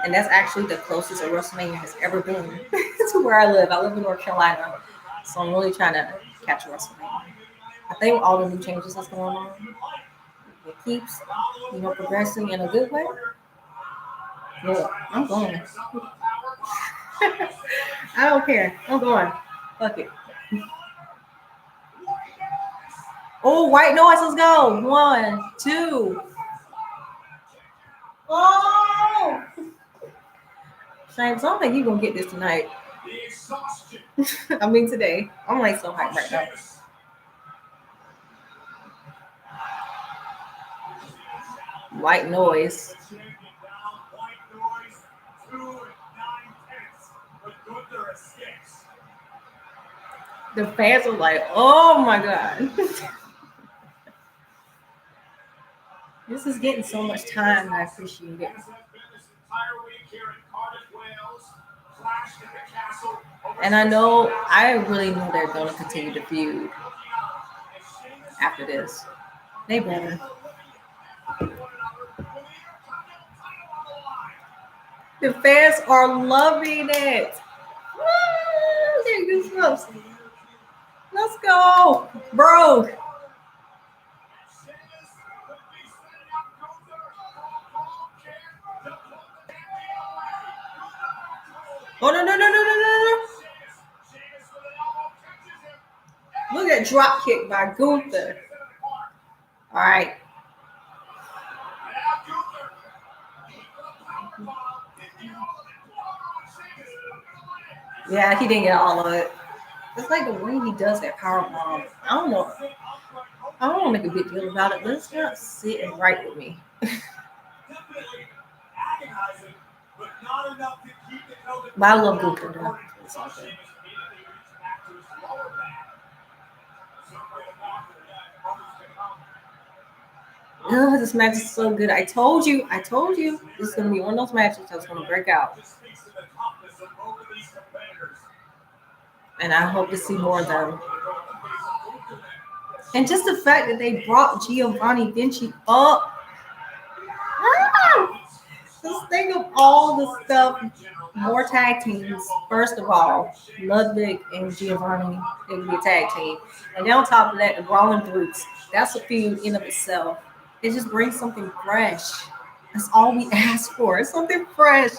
And that's actually the closest a WrestleMania has ever been to where I live. I live in North Carolina. So I'm really trying to catch WrestleMania. I think all the new changes that's going on, it keeps, progressing in a good way. Yeah, I'm going. I don't care. I'm going. Fuck it. Oh, white noise. Let's go. 1, 2. Oh! James, I don't think you're going to get this tonight. I mean, today. I'm like so hyped right now. White noise. The fans are like, oh my God. This is getting so much time, and I appreciate it. And I know, I really know they're going to continue to feud after this. They better. The fans are loving it. Let's go, bro. Oh, no. Look at drop kick by Gunther. All right. Yeah, he didn't get all of it. It's like the way he does that power bomb. I don't know. I don't want to make a big deal about it, but it's not sitting right with me. But I love Gunther though. Oh, this match is so good. I told you. This is going to be one of those matches that's going to break out. And I hope to see more of them. And just the fact that they brought Giovanni Vinci up. Just think of all the stuff, more tag teams. First of all, Ludwig and Giovanni, they would be a tag team. And then on top of that, the Brawling Brutes. That's a feud in of itself. It just brings something fresh. That's all we ask for. It's something fresh.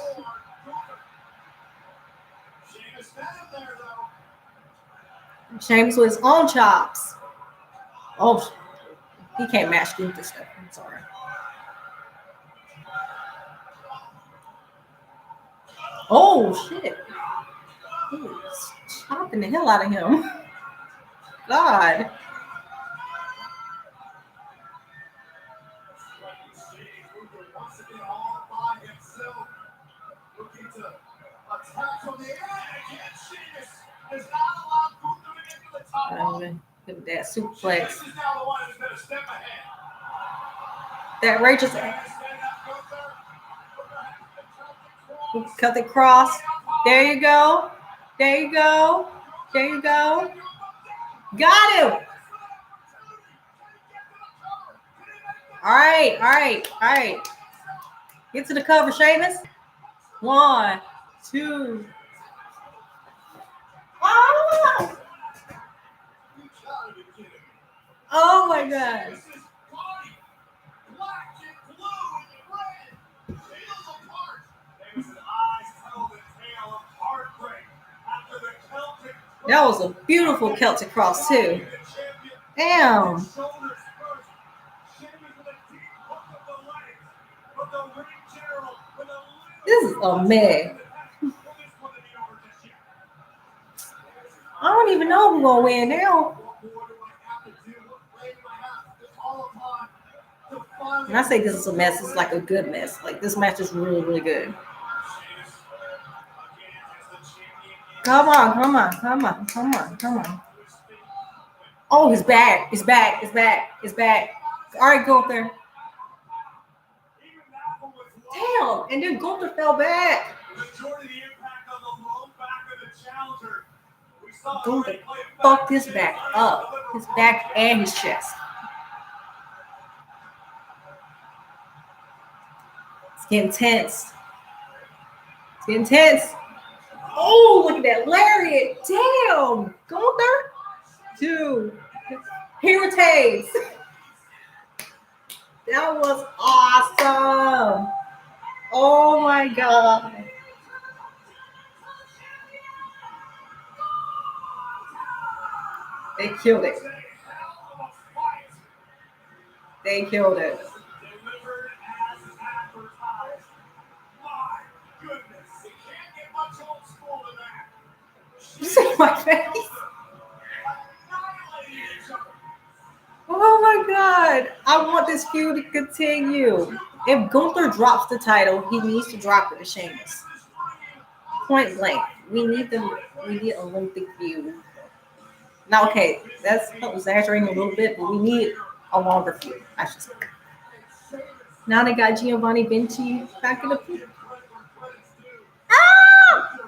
Sheamus with his own chops. Oh, he can't match Gunther stuff. I'm sorry. Oh, shit. He's chopping the hell out of him. God. Look at that suplex. That Rachel's cut the cross. There you go. Got him. All right. Get to the cover, Sheamus. 1, 2. Oh my God. That was a beautiful Celtic cross too. Damn. This is a mess. I don't even know who's gonna win now. When I say this is a mess, it's like a good mess. Like this match is really, really good. Come on. Oh, he's back. All right, Gunther. Damn, and then Gunther fell back. Majority of the impact on the low back of the challenger. We saw Gunther fucked his back up. His back and his chest. It's getting tense. It's getting tense. Oh, look at that lariat. Damn. Gunther. Dude. He retains. That was awesome. Oh my God. They killed it. They killed it. Delivered as advertised. My goodness, it can't get much old school than that. You see my face? Oh my God. I want this feud to continue. If Gunther drops the title, he needs to drop it to Sheamus. Point blank. We need a lengthy feud. Now, okay, that's exaggerating a little bit, but we need a longer feud, I should say. Now they got Giovanni Vinci back in the feud. Ah!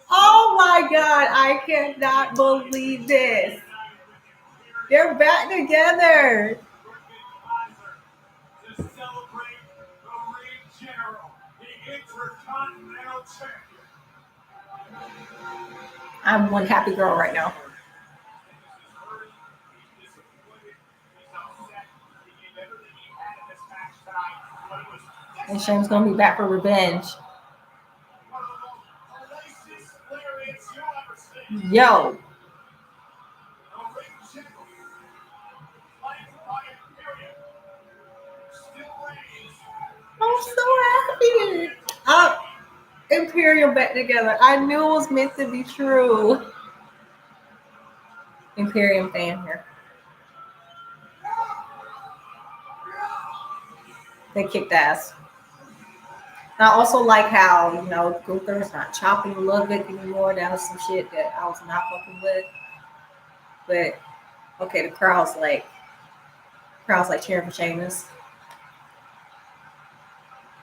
Oh my God, I cannot believe this. They're back together. To celebrate the reigning general, the Intercontinental Champion. I'm one happy girl right now. And Shane's gonna be back for revenge. Yo. I'm so happy. Imperium back together. I knew it was meant to be true. Imperium fan here. They kicked ass. And I also like how, Gunther's not chopping Ludwig anymore. That was some shit that I was not fucking with. But okay, the crowd's like cheering for Sheamus.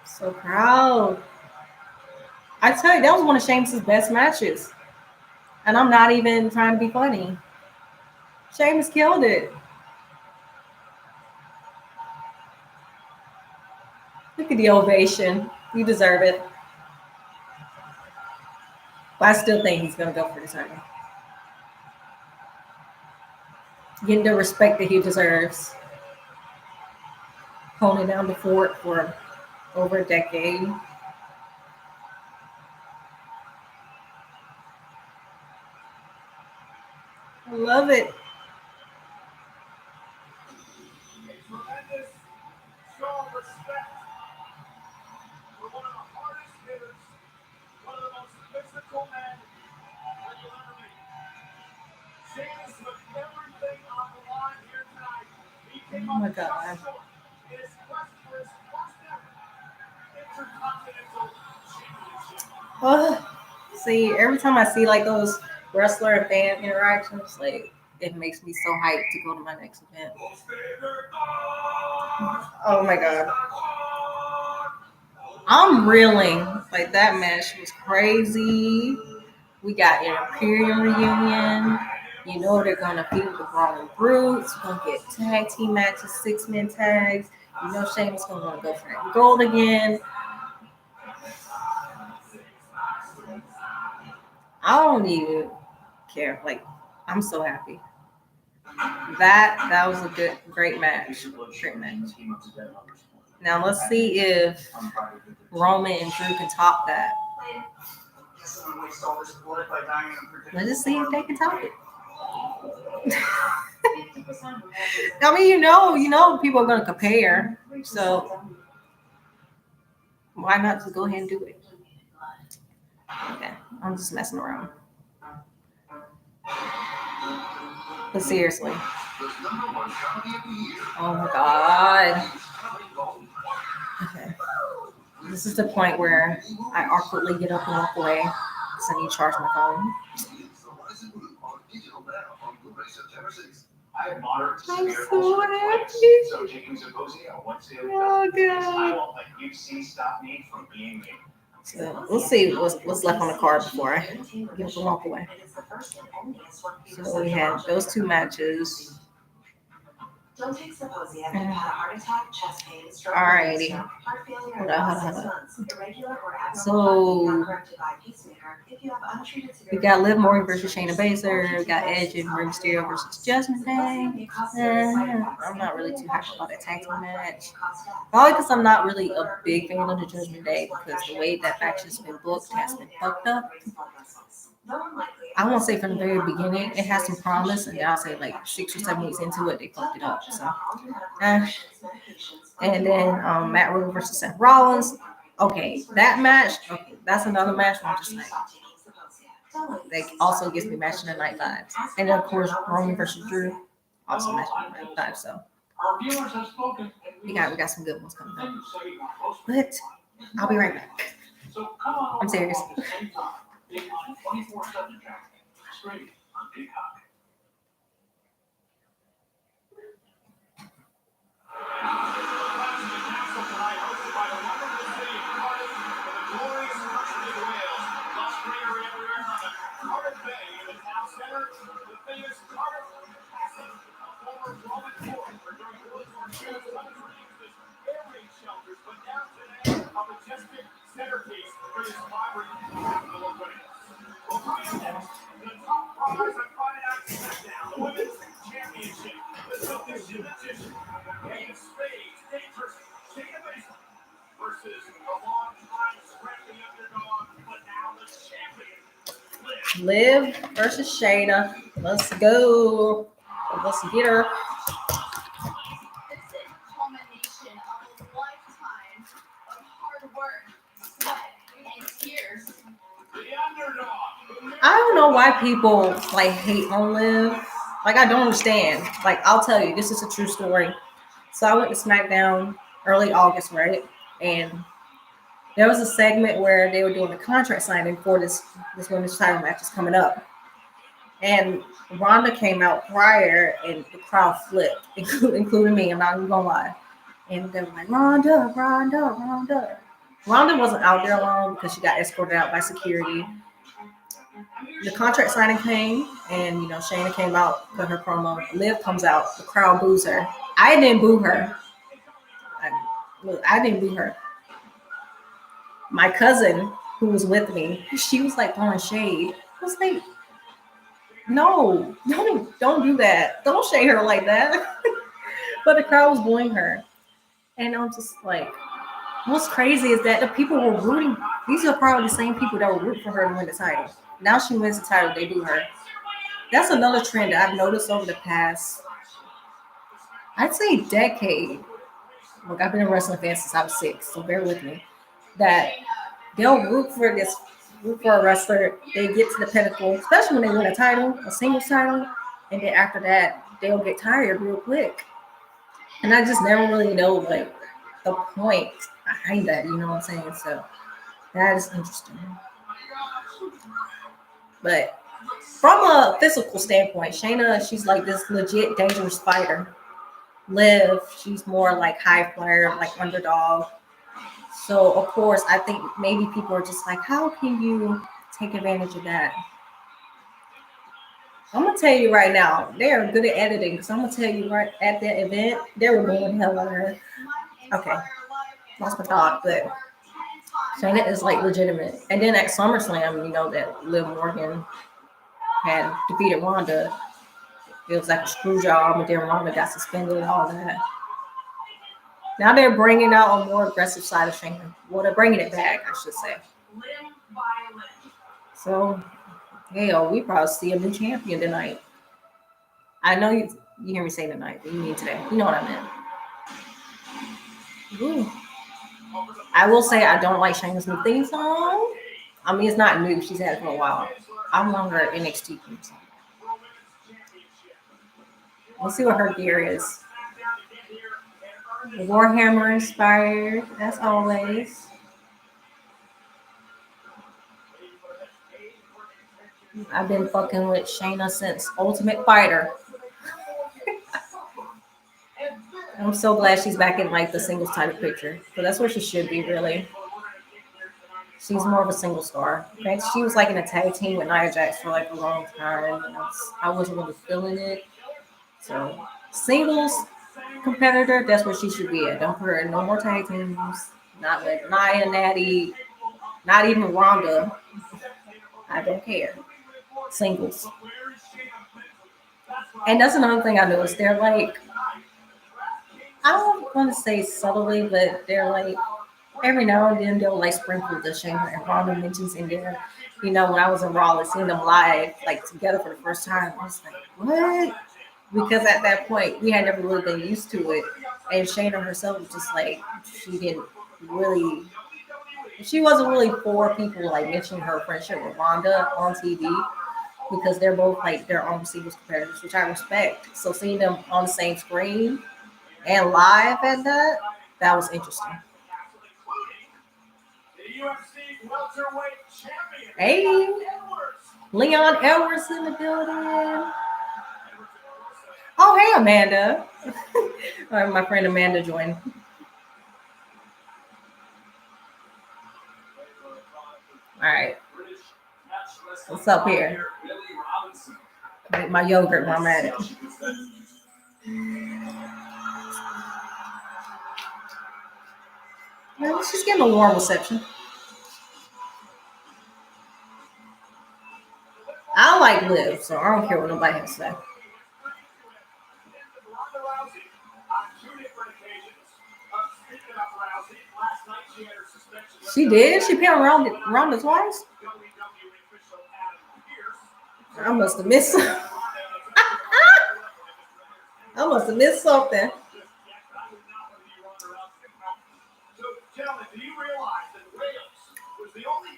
So proud. I tell you, that was one of Sheamus' best matches. And I'm not even trying to be funny. Sheamus killed it. Look at the ovation. You deserve it. But I still think he's going to go for the title. Getting the respect that he deserves. Holding down the fort for over a decade. I love it. Tremendous show of respect for one of the hardest hitters, one of the most physical men that you'll ever meet. Sheamus with everything on the line here tonight. He came Oh my up God. just short in his quest for his first ever Intercontinental Championship. See, every time I see like those wrestler and fan interactions, like it makes me so hyped to go to my next event. Oh my God. I'm reeling. Like that match was crazy. We got an Imperium reunion. You know they're gonna feud the Brawling Brutes. We're gonna get tag team matches, 6-man tags. You know Shane's gonna want to go for that gold again. I don't even care. Like, I'm so happy. That was a great match. Great match. Now let's see if Roman and Drew can top that. Let's just see if they can top it. I mean, you know, people are gonna compare. So why not just go ahead and do it? Okay, I'm just messing around. But seriously. Oh my God. Okay. This is the point where I awkwardly get up and walk away because I need to charge my phone. I'm so happy. Oh God. I won't let UC stop me from being me. So we'll see what's left on the card before I give up and walk away. So we had those two matches. Don't take Zeposia if you've had a heart attack, chest pain, stroke, Alrighty. heart failure in Hold the on, last hold 6 on. months, irregular or So, abnormal heartbeat not corrected by a pacemaker, if you have untreated severe we got Liv Morgan versus Shayna Baszler. We got Edge and Rey Mysterio versus Judgment Day. I'm not really too hyped about that tag team match. Probably because I'm not really a big fan of the Judgment Day because the way that faction's been booked has been fucked up. I won't say from the very beginning it has some promise, and then I'll say like 6 or 7 weeks into it they fucked it up. So, and then Matt Riddle versus Seth Rollins. Okay, that match. Okay, that's another match where I'm just like, that also gives me match in the night vibes. And then of course Roman versus Drew, also match in the night vibes. So we got some good ones coming up. But I'll be right back. I'm serious. Liv versus Shayna. Let's go. Let's get her. Culmination of a lifetime of hard work, sweat, and tears. I don't know why people like hate on Liv. Like I don't understand. Like I'll tell you, this is a true story. So I went to SmackDown early August, right? And there was a segment where they were doing a contract signing for this women's title match is coming up. And Ronda came out prior and the crowd flipped, including me. I'm not even gonna lie. And they were like, Ronda, Ronda, Ronda. Ronda wasn't out there alone because she got escorted out by security. The contract signing came, and Shayna came out, put her promo. Liv comes out, the crowd boos her. I didn't boo her. I didn't boo her. My cousin, who was with me, she was like throwing shade. I was like, no, don't do that. Don't shade her like that. But the crowd was booing her, and I'm just like, what's crazy is that the people were rooting. These are probably the same people that were rooting for her to win the title. Now she wins the title, they boo her. That's another trend that I've noticed over the past, I'd say, decade. Look, I've been a wrestling fan since I was 6, so bear with me. That they'll root for a wrestler. They get to the pinnacle, especially when they win a title, a singles title, and then after that, they'll get tired real quick. And I just never really know like the point behind that. You know what I'm saying? So that is interesting. But from a physical standpoint, Shayna, she's like this legit dangerous fighter. Liv, she's more like high flyer, like underdog. So of course, I think maybe people are just like, how can you take advantage of that? I'm gonna tell you right now, they are good at editing. Because I'm gonna tell you right at that event, they were going hell on her. Okay, lost my thought, but Shayna is like legitimate. And then at SummerSlam, that Liv Morgan had defeated Ronda. It was like a screw job, and then Ronda got suspended and all that. Now they're bringing out a more aggressive side of Shayna. Well, they're bringing it back, I should say. So, we probably see a new champion tonight. I know you hear me say tonight, but you mean today. You know what I meant. Ooh. I will say I don't like Shayna's new theme song. I mean, it's not new. She's had it for a while. I'm on her NXT theme song. We'll see what her gear is. Warhammer inspired, as always. I've been fucking with Shayna since Ultimate Fighter. I'm so glad she's back in like the singles title picture. So that's where she should be, really. She's more of a single star. Granted, she was like in a tag team with Nia Jax for like a long time, and I wasn't really feeling it. So singles competitor, that's where she should be at. Don't put her in no more tag teams. Not with Nia, Natty, not even Ronda. I don't care. Singles. And that's another thing I noticed. They're like, I don't want to say subtly, but they're like, every now and then they'll like sprinkle the Shayna and Ronda mentions in there. You know, when I was in Raleigh, seeing them live, like together for the first time, I was like, what? Because at that point, we had never really been used to it. And Shayna herself was just like, she didn't really, she wasn't really for people like mentioning her friendship with Ronda on TV because they're both like their own singles competitors, which I respect. So seeing them on the same screen and live at that, that was interesting. Hey, Leon Edwards in the building. Oh, hey, Amanda. My friend Amanda joined. All right. What's up here? My yogurt where I'm at it. Man, let's just give him a warm reception. I like Liv, so I don't care what nobody has to say. She did? She pinned Ronda twice? I must have missed something. I must have missed something.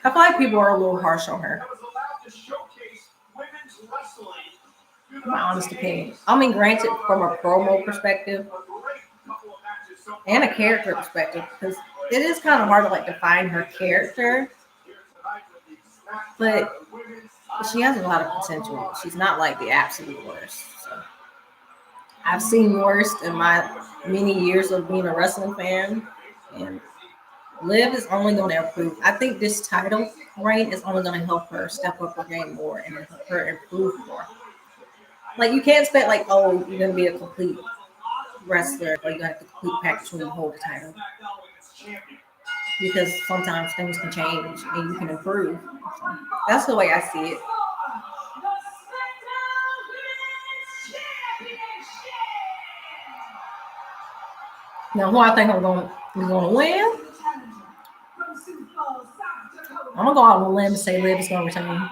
I feel like people are a little harsh on her. My honest opinion. I mean, granted, from a promo perspective and a character perspective, because it is kind of hard to like define her character, but she has a lot of potential. She's not like the absolute worst. So I've seen worse in my many years of being a wrestling fan, and Liv is only going to improve. I think this title reign is only going to help her step up her game more and help her improve more. Like, you can't expect, like, oh, you're going to be a complete wrestler or you got the complete package when you hold the title. Because sometimes things can change and you can improve. So that's the way I see it. Now, who I think is going to win? I'm going to go out on a limb and say Liv is going to retain.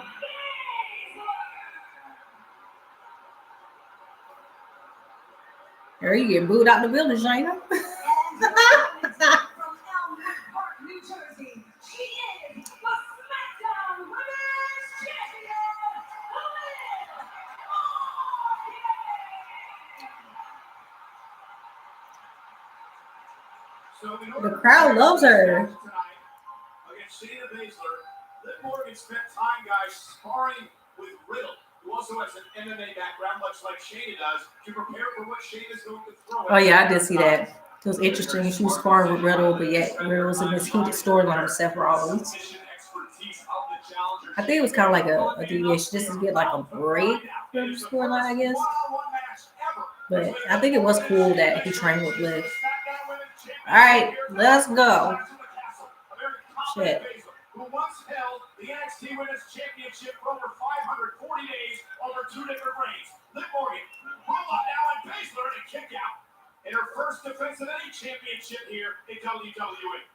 There you get booed out the building, Shayna. The crowd loves her. Against Shayna Baszler, Liv Morgan spent time, guys, sparring with Riddle, who also has an MMA background, much like Shayna does, to prepare for what Shayna's going to throw. Oh yeah, I did see that. It was interesting. She was sparring with Riddle, but yet Riddle was in this heated storyline with Seth Rollins. I think it was kind of like a deviation just to get like a break from the storyline, I guess. But I think it was cool that he trained with Liv. All right, let's go. Shit. Who once held the NXT Women's Championship for over 540 days over 2 different reigns. Liv Morgan, roll up now and Baszler and a kick out in her first defense of any championship here in WWE.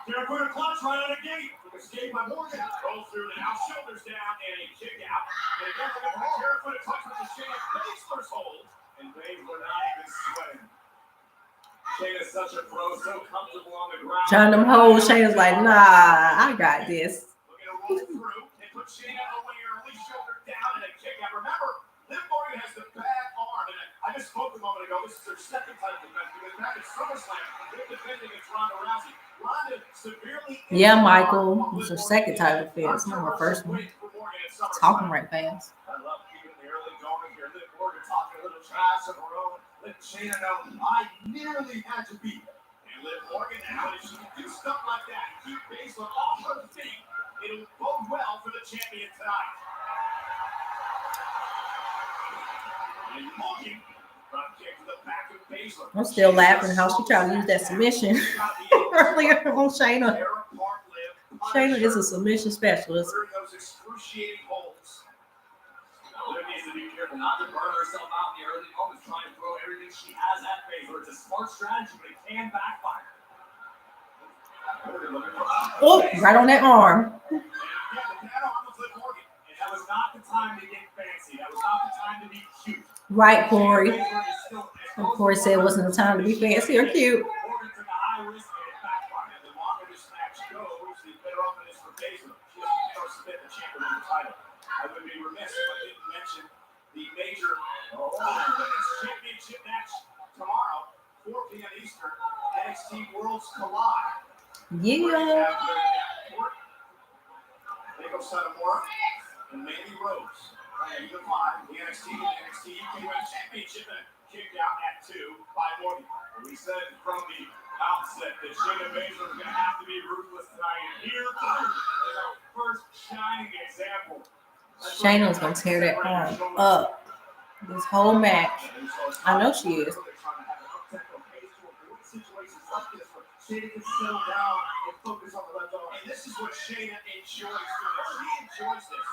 They're going to clutch right out of the gate. Escape by Morgan. Roll through the now shoulders down and a kick out. And again, looking for a careful touch with the Shayna Baszler's hold. And Baszler not even sweating. Shayna's such a pro, so comfortable on the ground. Trying them hoes, Shayna's like, nah, I got this. We're going to roll through and put Shayna away early, shoulder down, and a kick out. Remember, Liv Morgan has the bad arm, and I just spoke a moment ago. This is her second time defense because back at SummerSlam, they're defending against Ronda Rousey. Ronda severely. Yeah, Michael, it's her second time defense, not her first one. Talking right fast. I love keeping the early going here. Liv Morgan talking a little trash of her own. Let Shayna know I nearly had to beat her. And Liv Morgan now, if she can do stuff like that and keep Baszler off her feet, it'll bode well for the champion tonight. And Morgan, front kick to the back of Baszler. I'm still laughing how she tried to use that submission earlier on Shayna. Shayna is a submission specialist. Those excruciating holds. Liv needs to be careful not to burn herself out in the early moments, trying to throw everything she has at Baszler. It's a smart strategy, but it can backfire. Oh, right on that arm. And that arm was Liv Morgan. And that was not the time to get fancy. That was not the time to be cute. Right, Corey. And Corey said it wasn't the time to be fancy or cute. Morgan took a high risk and it backfired. And the longer this match goes, the better off it is for Baszler. She has to submit the champion in the title. I would be remiss if I didn't mention the major women's championship match tomorrow, 4 p.m. Eastern, NXT Worlds Collide. Yeah. Nico Satomura and Mandy Rose. Unified the NXT UK Women's Championship and kicked out at 2 by Morgan. We said from the outset that Shayna Baszler was going to have to be ruthless tonight. And here is our first shining example. Shayna's going to tear that arm up this whole match. I know she is. Shayna can settle down and focus on the left arm. And this is what Shayna enjoys doing. She enjoys this.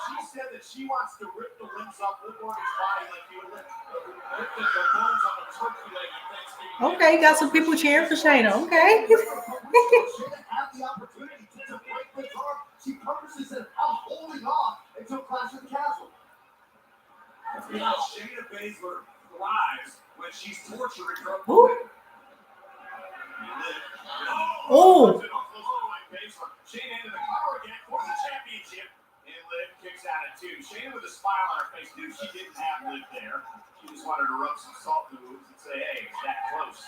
She said that she wants to rip the limbs off Liv Morgan's body like you would rip the bones on a turkey leg at Thanksgiving. Okay, got some people cheering for Shayna. Okay. Shayna had the opportunity to break Liv's arm. She purposely said, I'm holding off until Clash of the Castle. Shayna Baszler thrives when she's torturing her opponent. Oh. Shayna into the cover again for the championship. And Liv kicks out at 2. Shayna with a smile on her face knew she didn't have Liv there. She just wanted to rub some salt in the wounds and say, hey, it's that close.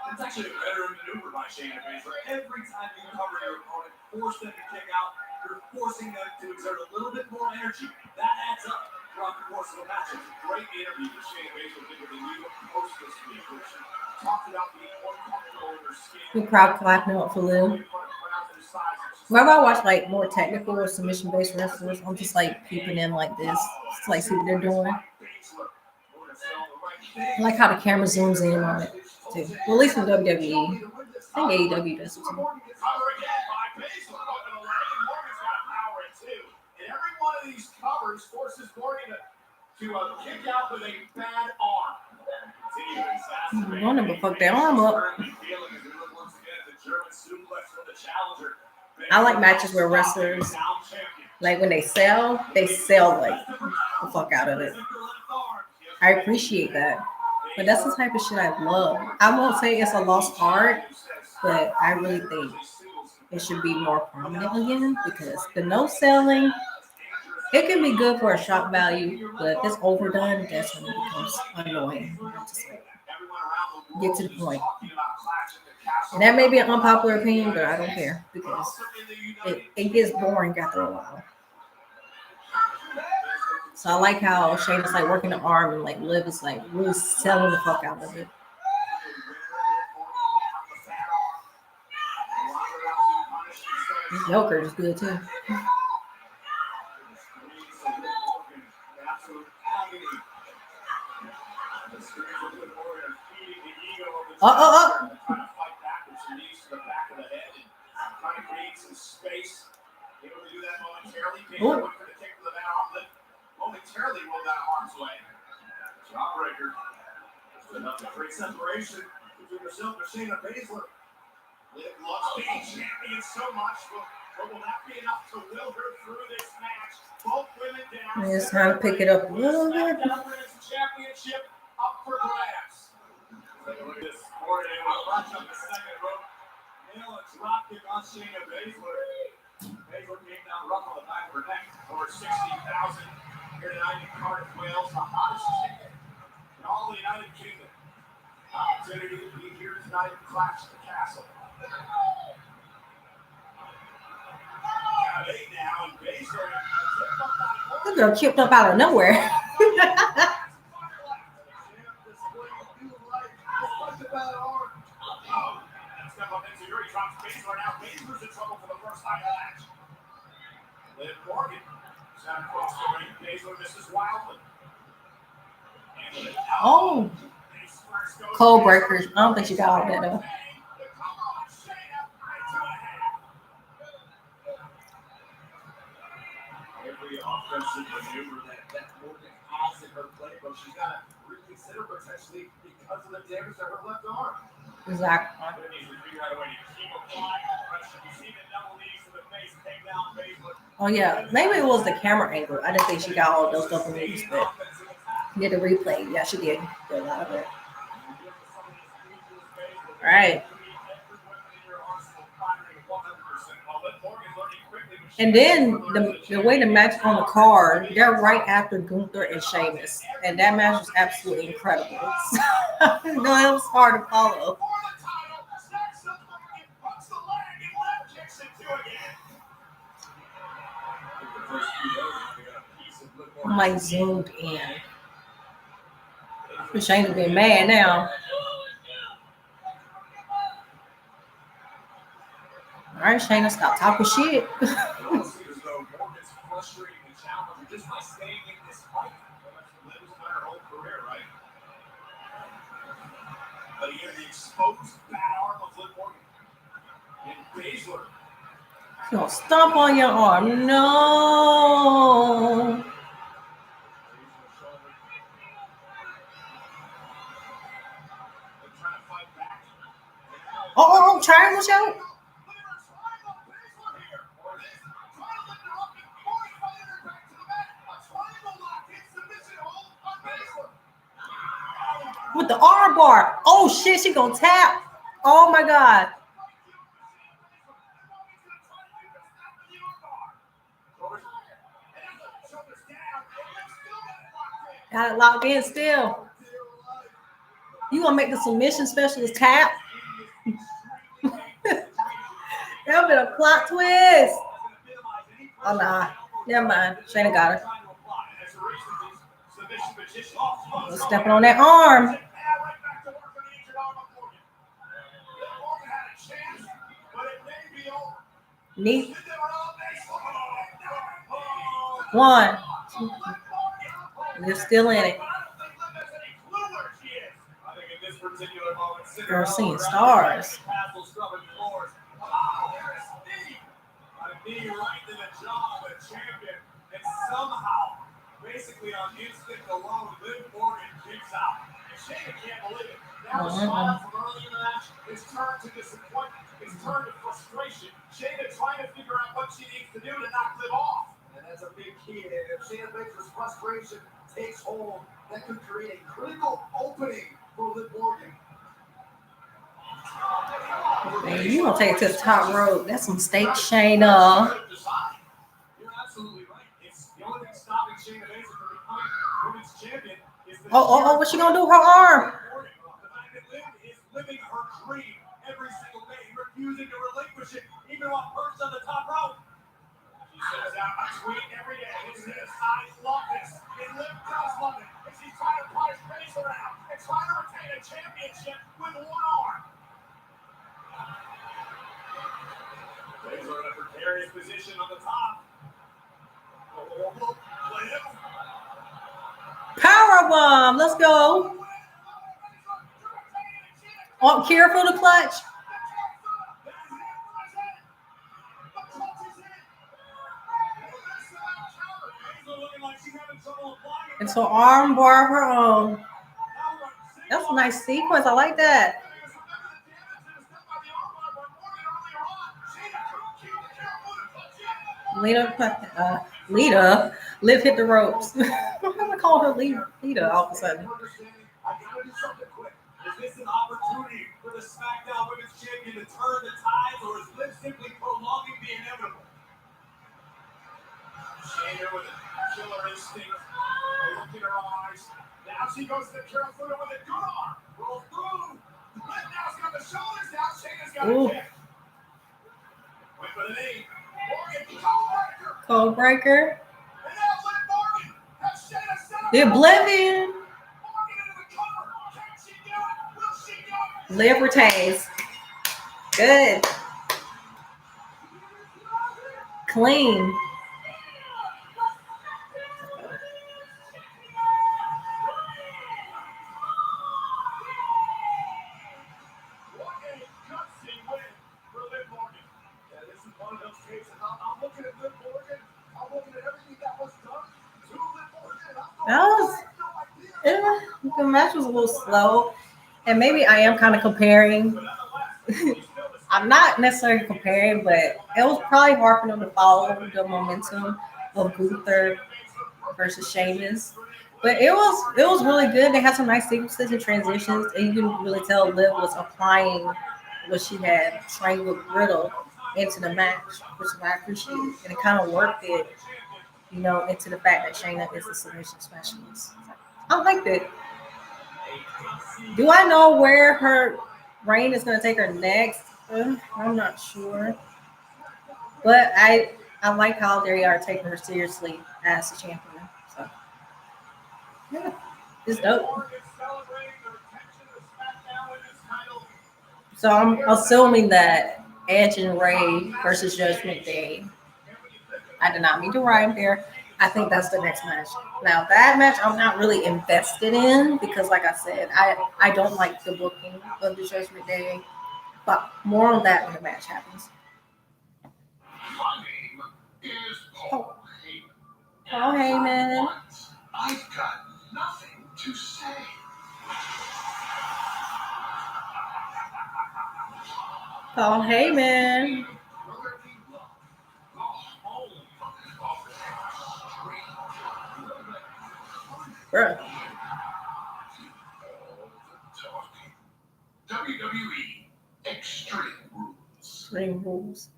It's actually a veteran maneuver by Shayna Baszler. Every time you cover your opponent, force them to kick out, you're forcing them to exert a little bit more energy. That adds up throughout the course of the match. It's a great interview that Shayna Baszler did with the New York Post this week, where she talked about being more comfortable in her skin. The crowd clapping up for Liv. Whenever I watch like more technical or submission based wrestlers, I'm just like peeping in like this. It's like see what they're doing. I like how the camera zooms in on it too. Well, at least in WWE. I think AEW does it too. And every one of these covers forces Morgan to kick out with a bad arm. One of them fuck their arm up. I like matches where wrestlers, like when they sell like the fuck out of it. I appreciate that. But that's the type of shit I love. I won't say it's a lost art, but I really think it should be more prominent again because the no selling, it can be good for a shock value, but if it's overdone, that's when it becomes annoying. Just like, get to the point. And that may be an unpopular opinion, but I don't care because it gets boring after a while. So I like how Shayna's like working the arm and like Liv is like really selling the fuck out of it. Joker is good too. Oh. Momentarily rolled that arm's way. Jawbreaker. Enough to create separation between herself and Shayna Baszler. Liv loves being champion so much, but will that be enough to will her through this match? Both women down. It's time to pick it up a little bit. Championship up for grabs. Take a look at this. Morgan will rush up the second rope. Nail a drop kick on Shayna Baszler. Baszler came down rough on the back of her neck. Over 60,000 here tonight in Cardiff, Wales, the hottest ticket in all the United Kingdom. Opportunity to be here tonight and Clash the Castle. Now, and Baszler That girl kicked up out of nowhere. Baszler now. Baszler's in trouble for the first time in the match. Liv Morgan sat across the ring. Baszler misses wildly. Oh, cold breakers. I don't think she got all that though. Every offensive maneuver that Morgan has in her playbook, she's got to reconsider potentially because of the damage to her left arm. Exactly. Oh yeah, maybe it was the camera angle. I didn't think she got all those double moves, but did a replay. Yeah, she did. Did a lot of it. All right. And then the way the match on the card, they're right after Gunther and Sheamus, and that match was absolutely incredible. No, it was hard to follow. I'm like zoomed in. Shayna been mad now. All right, Shayna, stop talking shit. Just by staying in this fight. Liv's done her whole career, right? But again, the exposed bad arm of Liv Morgan. And Baszler. You'll stomp on your arm. No. Oh, triangle choke. With the arm bar. Oh shit, she gonna tap. Oh my god. Got it locked in still. You gonna make the submission specialist tap? That'll be a plot twist. Oh nah, never mind. Shayna got her. Stepping on that arm. Neat. One. They're still in it. Girl, seeing stars. Knee right to the jaw of the champion, and somehow, basically on instinct alone, Liv Morgan kicks out. And Shayna can't believe it. Now the smile from early in the match, it's turned to disappointment. It's turned to frustration. Shayna trying to figure out what she needs to do to knock Liv off. And that's a big key. If Shayna Baszler's frustration takes hold, that could create a critical opening for Liv Morgan. Man, you gonna take it to the top rope. That's some steak, Shayna. You're absolutely right. It's the only thing stopping Shayna Baszler from becoming women's champion is the what's she gonna do with her arm? The fact that Liv is living her dream every single day, refusing to relinquish it, even while perched on the top rope. She sends out a tweet every day. It says, I love this. And Liv does love it. And she's trying to punish Baszler out and trying to retain a championship with one arm. Baszler in a precarious position on the top. Powerbomb. Let's go. Oh, careful the clutch. And so arm bar of her own. That's a nice sequence. I like that. Lita, Liv hit the ropes. I'm gonna call her Lita all of a sudden. I gotta do something quick. Is this an opportunity for the SmackDown Women's Champion to turn the tides, or is Liv simply prolonging the inevitable? Shayna with a killer instinct, a look in her eyes. Now she goes to the careful footer with a good arm. Rolls through. Liv now's got the shoulders down. Shayna's got a kick. Wait for the knee. Morgan, Cold breaker. and now Liv Morgan. Has Shayna set up The Oblivion. Morgan into the cover. Can she do it? Will she do it? Liv retains. Good. clean. What a gutsy win for Liv Morgan. Yeah, this is one of those cases. I'm looking at Liv Morgan. I'm looking at everything that was done to Liv Morgan. The match was a little slow, and maybe I am kind of comparing. I'm not necessarily comparing, but it was probably hard for them to follow the momentum of Gunther versus Sheamus. But it was really good. They had some nice sequences and transitions, and you can really tell Liv was applying what she had trained with Riddle into the match, which I appreciate. And it kind of worked it, into the fact that Shayna is a submission specialist. I like that. Do I know where her reign is going to take her next? I'm not sure. But I like how they are taking her seriously as a champion. So, yeah, it's dope. So I'm assuming that Edge and Ray versus Judgment Day. I did not mean to rhyme there. I think that's the next match. Now that match I'm not really invested in because, like I said, I don't like the booking of the Judgment Day. But more on that when the match happens. My name is Paul Heyman. Paul Heyman. I've got nothing to say. Paul Heyman. Bruh. WWE Extreme Rules. Extreme Rules.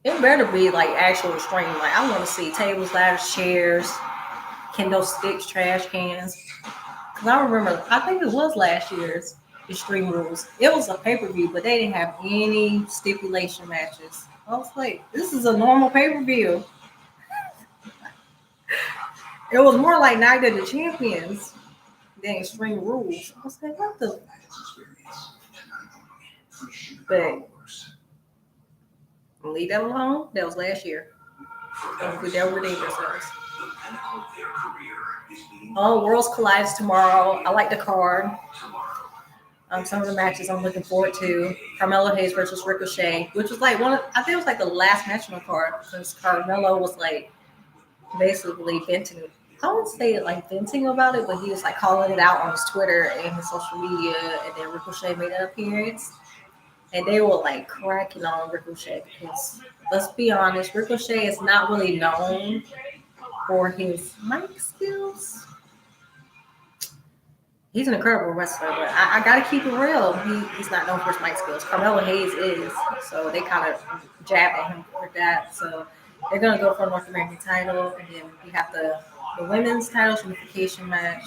It better be like actual extreme. Like I want to see tables, ladders, chairs, kendo sticks, trash cans. Cause I remember, I think it was last year's Extreme Rules. It was a pay-per-view, but they didn't have any stipulation matches. I was like, this is a normal pay-per-view. It was more like Night of the Champions than Extreme Rules. I was like, what the? But leave that alone. That was last year. They'll redeem themselves. Oh, Worlds Collides tomorrow. I like the card. Some of the matches I'm looking forward to. Carmelo Hayes versus Ricochet, which was like I think it was like the last match on the card since Carmelo was like basically venting. I wouldn't say it like venting about it, but he was like calling it out on his Twitter and his social media, and then Ricochet made an appearance. And they were like cracking on Ricochet because let's be honest, Ricochet is not really known for his mic skills. He's an incredible wrestler, but I gotta keep it real. He's not known for his mic skills. Carmelo Hayes is, so they kind of jab at him for that. So they're gonna go for a North American title, and then we have the women's title unification match.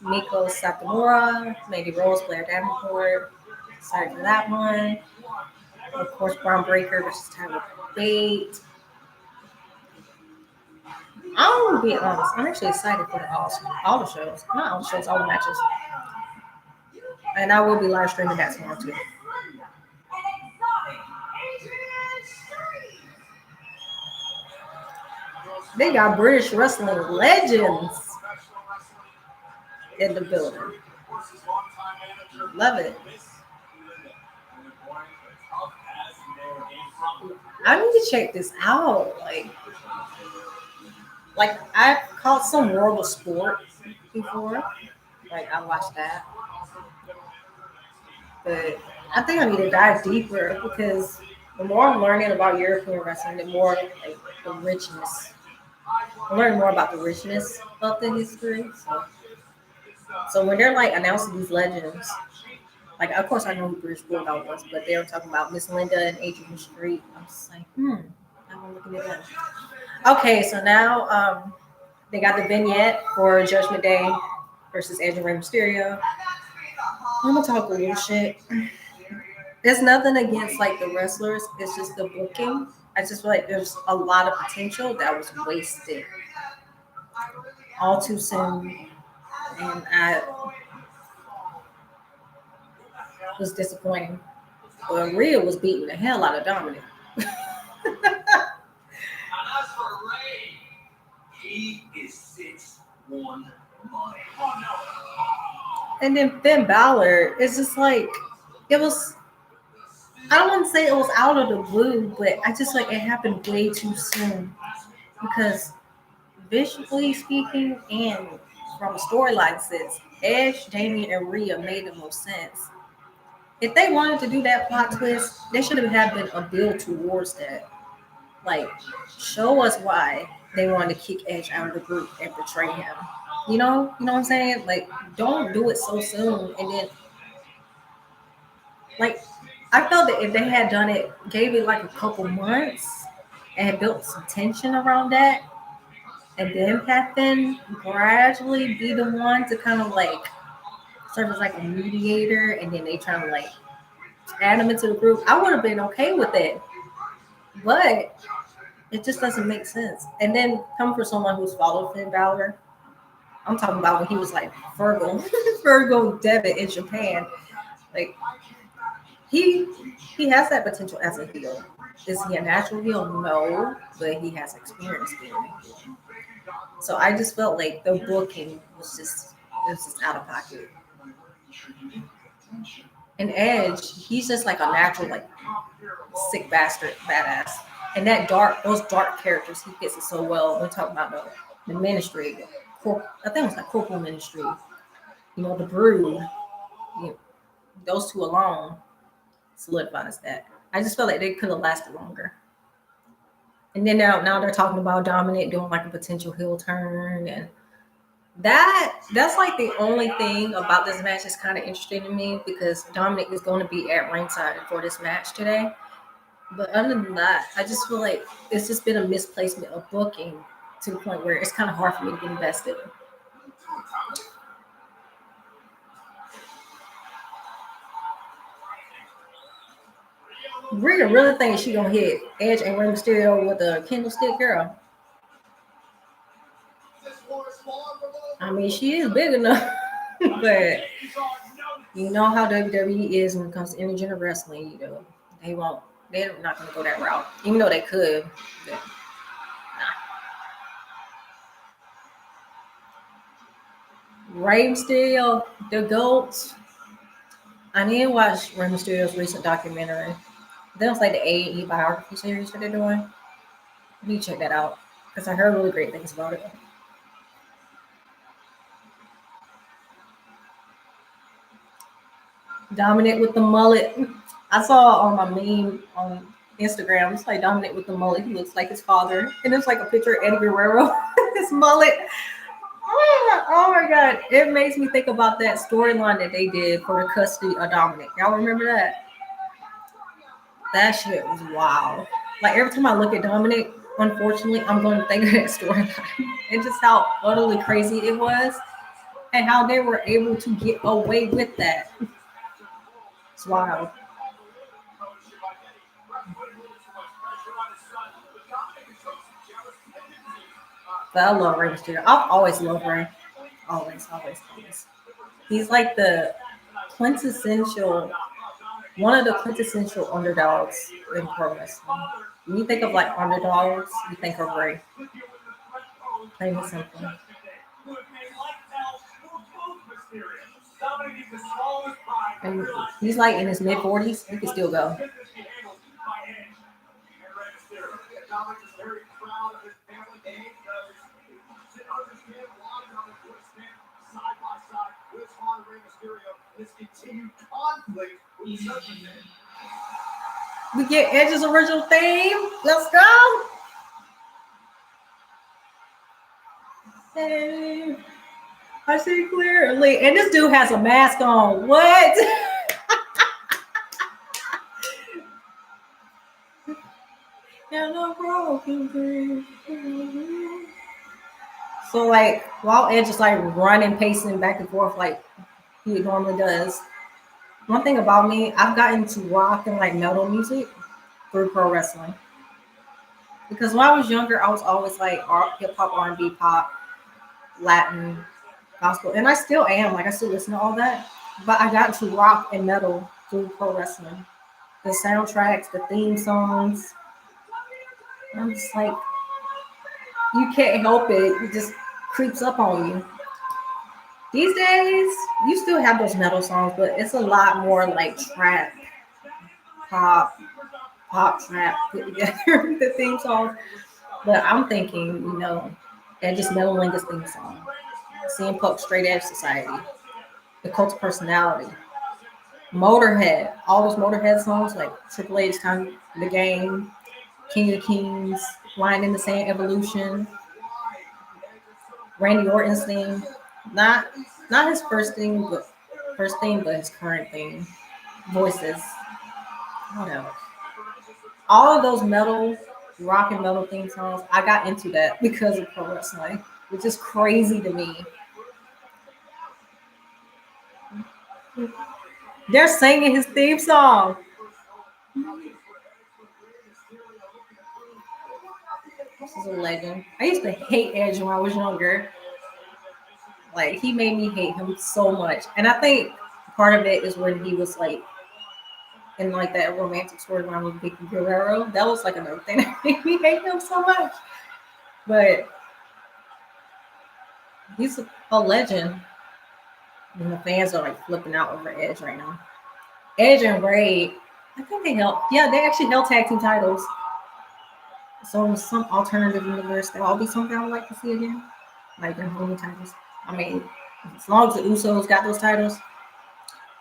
Miko Satomura, Mandy Rose, Blair Davenport. Excited for that one. Of course, Braun Breaker versus Tyler Bate. I'm gonna be honest. I'm actually excited for all the shows. Not all the shows, all the matches. And I will be live streaming that tomorrow too. They got British wrestling legends in the building. Love it. I need to check this out. Like I've caught some World of Sport before. Like I watched that. But I think I need to dive deeper because the more I'm learning about European wrestling, the more like the richness. I'm learning more about the richness of the history. So when they're like announcing these legends, like of course I know who British Bulldog was, but they were talking about Miss Linda and Adrian Street. I was like, I'm looking at that. Okay, so now they got the vignette for Judgment Day versus Edge and Rey Mysterio. I'm gonna talk a little shit. There's nothing against like the wrestlers. It's just the booking. I just feel like there's a lot of potential that was wasted all too soon, and I was disappointing. But Rhea was beating the hell out of Dominic. And as for Ray, he is 6'1" money. Oh no. And then Finn Balor, it's just like, it was, I don't want to say it was out of the blue, but I just like it happened way too soon. Because visually speaking and from a storyline sense, Edge, Damien, and Rhea made the most sense. If they wanted to do that plot twist, they should have had been a build towards that. Like, show us why they wanted to kick Edge out of the group and betray him. You know what I'm saying? Like, don't do it so soon. And then, like, I felt that if they had done it, gave it like a couple months, and had built some tension around that, and then have Finn gradually be the one to kind of like serve as like a mediator, and then they try to like add him into the group, I would have been okay with it. But it just doesn't make sense. And then come for someone who's followed Finn Balor. I'm talking about when he was like Virgo, Virgo Devitt in Japan. Like he has that potential as a heel. Is he a natural heel? No, but he has experience being a heel. So I just felt like the booking was just out of pocket. And Edge, he's just like a natural, like sick bastard, badass. And those dark characters, he fits it so well. We're talking about the ministry, I think it was like corporal ministry. You know, the Brood. You know, those two alone solidifies that. I just felt like they could have lasted longer. And then now they're talking about Dominic doing like a potential heel turn, and that's like the only thing about this match that's kind of interesting to me, because Dominic is going to be at ringside for this match today. But other than that, I just feel like it's just been a misplacement of booking to the point where it's kind of hard for me to get invested. Rhea really thinks she gonna hit Edge and Rey Mysterio with a candlestick, girl. I mean, she is big enough, but you know how WWE is when it comes to intergender wrestling. You know, they're not gonna go that route, even though they could. But, nah. Rey Mysterio, the GOAT. I need to watch Rey Mysterio's recent documentary. That was like the AE biography series that they're doing. I need to check that out because I heard really great things about it. Dominic with the mullet. I saw on my meme on Instagram, it's like Dominic with the mullet. He looks like his father. And it's like a picture of Eddie Guerrero, his mullet. Oh my God. It makes me think about that storyline that they did for the custody of Dominic. Y'all remember that? That shit was wild. Like every time I look at Dominic, unfortunately, I'm going to think of that storyline and just how utterly crazy it was and how they were able to get away with that. It's wild. But I love Rey Mysterio. I've always loved Rey. Always. He's like the quintessential, one of the quintessential underdogs in pro wrestling. When you think of like underdogs, you think of Rey. Plain and simple. And he's like in his mid-40s. He can still go. We get Edge's original theme. Let's go. Hey, I see clearly. And this dude has a mask on. What? And a broken dream. So like while Edge is like running, pacing back and forth like he normally does. One thing about me, I've gotten to rock and like metal music through pro wrestling. Because when I was younger, I was always like hip hop, R&B, pop, Latin, gospel, and I still am. Like I still listen to all that. But I got to rock and metal through pro wrestling. The soundtracks, the theme songs, I'm just like, you can't help it. It just creeps up on you. These days, you still have those metal songs, but it's a lot more like trap, pop, pop trap put together the theme song. But I'm thinking, that just meddling this theme song. CM Punk Straight Edge Society, The Cult of Personality, Motorhead, all those Motorhead songs like Triple H Time, The Game, King of Kings, Flying in the Sand Evolution, Randy Orton's theme. Not not his first theme, but his current theme. Voices. What else? All of those metal, rock and metal theme songs, I got into that because of pro wrestling, which is crazy to me. They're singing his theme song. This is a legend. I used to hate Edge when I was younger. Like he made me hate him so much, and I think part of it is when he was like in like that romantic storyline with Vicky Guerrero. That was like another thing that made me hate him so much. But he's a legend, and the fans are like flipping out over Edge right now. Edge and Ray, I think they held. Yeah, they actually held tag team titles. So in some alternative universe, that'll be something I would like to see again, like them holding titles. I mean, as long as the Usos got those titles,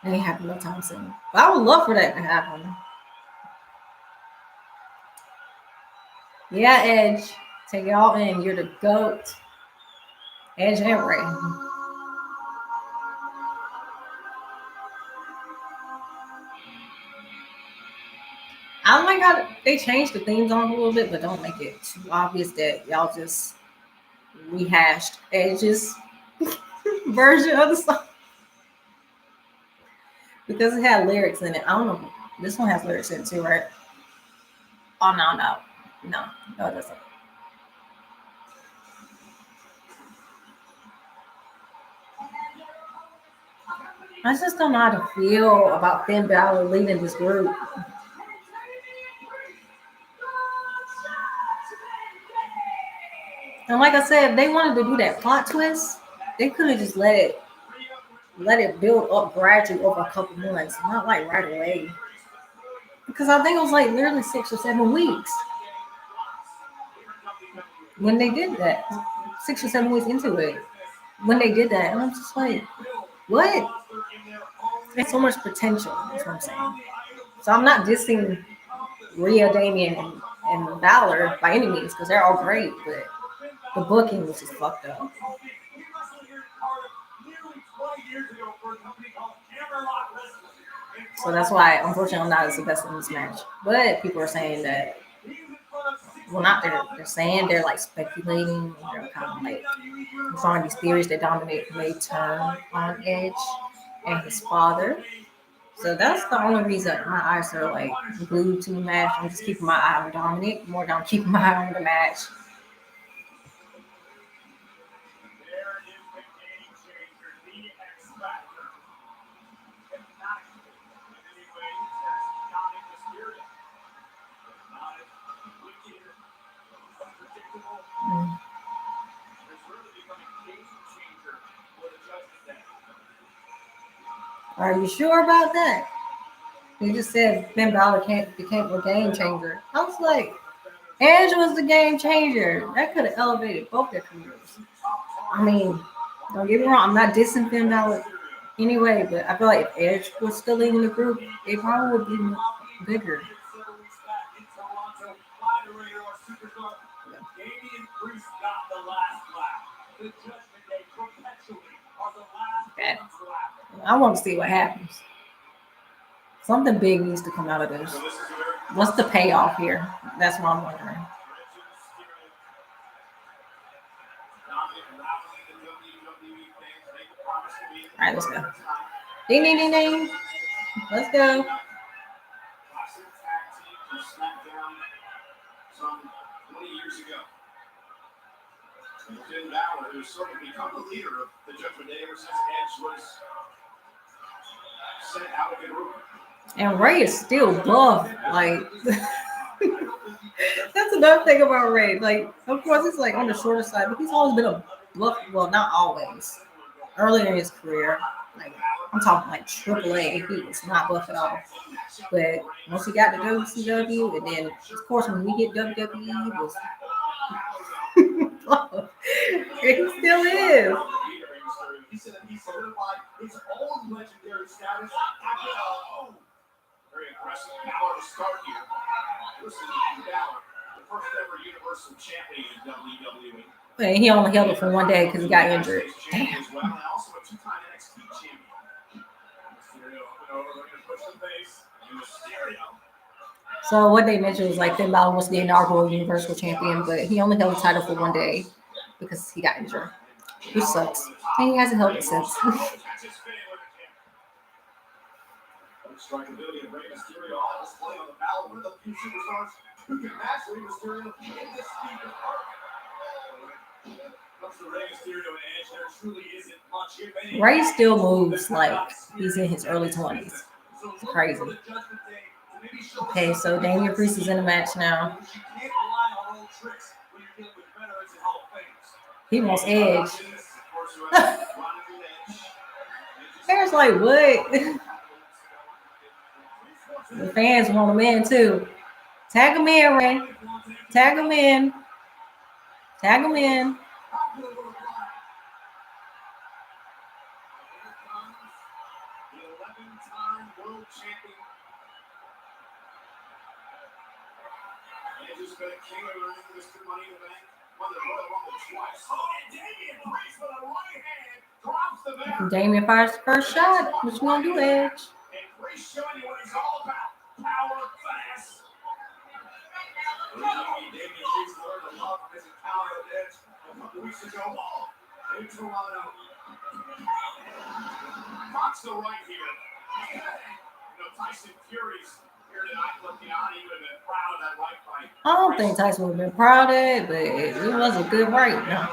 they ain't happen no time soon. But I would love for that to happen. Yeah, Edge, take it all in. You're the GOAT. Edge and Ray. I like how they changed the themes on a little bit, but don't make it too obvious that y'all just rehashed Edge's version of the song because it had lyrics in it. I don't know. This one has lyrics in it too, right? Oh no, it doesn't. I just don't know how to feel about Finn Balor leading this group. And like I said, if they wanted to do that plot twist, they could have just let it build up gradually over a couple months, not like right away. Because I think it was like literally 6 or 7 weeks when they did that. 6 or 7 weeks into it when they did that, and I'm just like, what? There's so much potential. That's what I'm saying. So I'm not dissing Rhea, Damien, and Balor by any means because they're all great, but the booking was just fucked up. So that's why, unfortunately, I'm not as invested in this match. But people are saying that, well, not they're saying they're like speculating. They're kind of like drawing these theories that Dominic may turn on Edge and his father. So that's the only reason my eyes are like glued to the match. I'm just keeping my eye on Dominic more than I'm keeping my eye on the match. Mm. Are you sure about that? You just said Finn Balor can't became a game changer. I was like, Edge was the game changer. That could have elevated both their careers. I mean, don't get me wrong, I'm not dissing Finn Balor anyway, but I feel like if Edge was still leading the group, it probably would be bigger. Okay. I want to see what happens. Something big needs to come out of this. What's the payoff here? That's what I'm wondering. All right, let's go. Ding, ding, ding, ding. Let's go. Finn Balor, who's sort of become the leader of the Judgment Day ever since Edge was sent out of the group. And Ray is still buff. Like, That's another thing about Ray. Like, of course, he's like on the shorter side, but he's always been a buff. Well, not always. Earlier in his career, like I'm talking like AAA, he was not buff at all. But once he got to WCW, and then of course when we hit WWE, he was he still is. He said that he solidified his own legendary status. Very impressive power to start here. Listen to Balor, the first ever Universal Champion in WWE. And he only held it for one day because he got injured. Damn. Well, and also a two-time NXT champion. Mysterio up and over, looking to push the face. Mysterio. So what they mentioned was like Finn Balor was the inaugural Universal Champion, but he only held the title for one day because he got injured, which sucks. And he hasn't held it since. Strikeability of Rey Mysterio on display on the ballot. One of the few superstars who can match Rey Mysterio in this speed of art. Comes to Rey Mysterio and Edge, there truly isn't much if any. Ray still moves like he's in his early 20s. It's crazy. Okay, so Damian Priest is in the match now. He wants Edge. There's like what? The fans want him in too. Tag him in, Ray. Tag him in. Tag him in. Damian fires the first shot. What you gonna do, Edge? Showing you what he's all about. Power, fast. Damian Priest learned to love his encounter with Edge a couple weeks ago. In Toronto. Fox the right here. Tyson Fury's here tonight looking on. He would have been proud of that right fight. I don't think Tyson would have been proud of it, but it was a good right. No.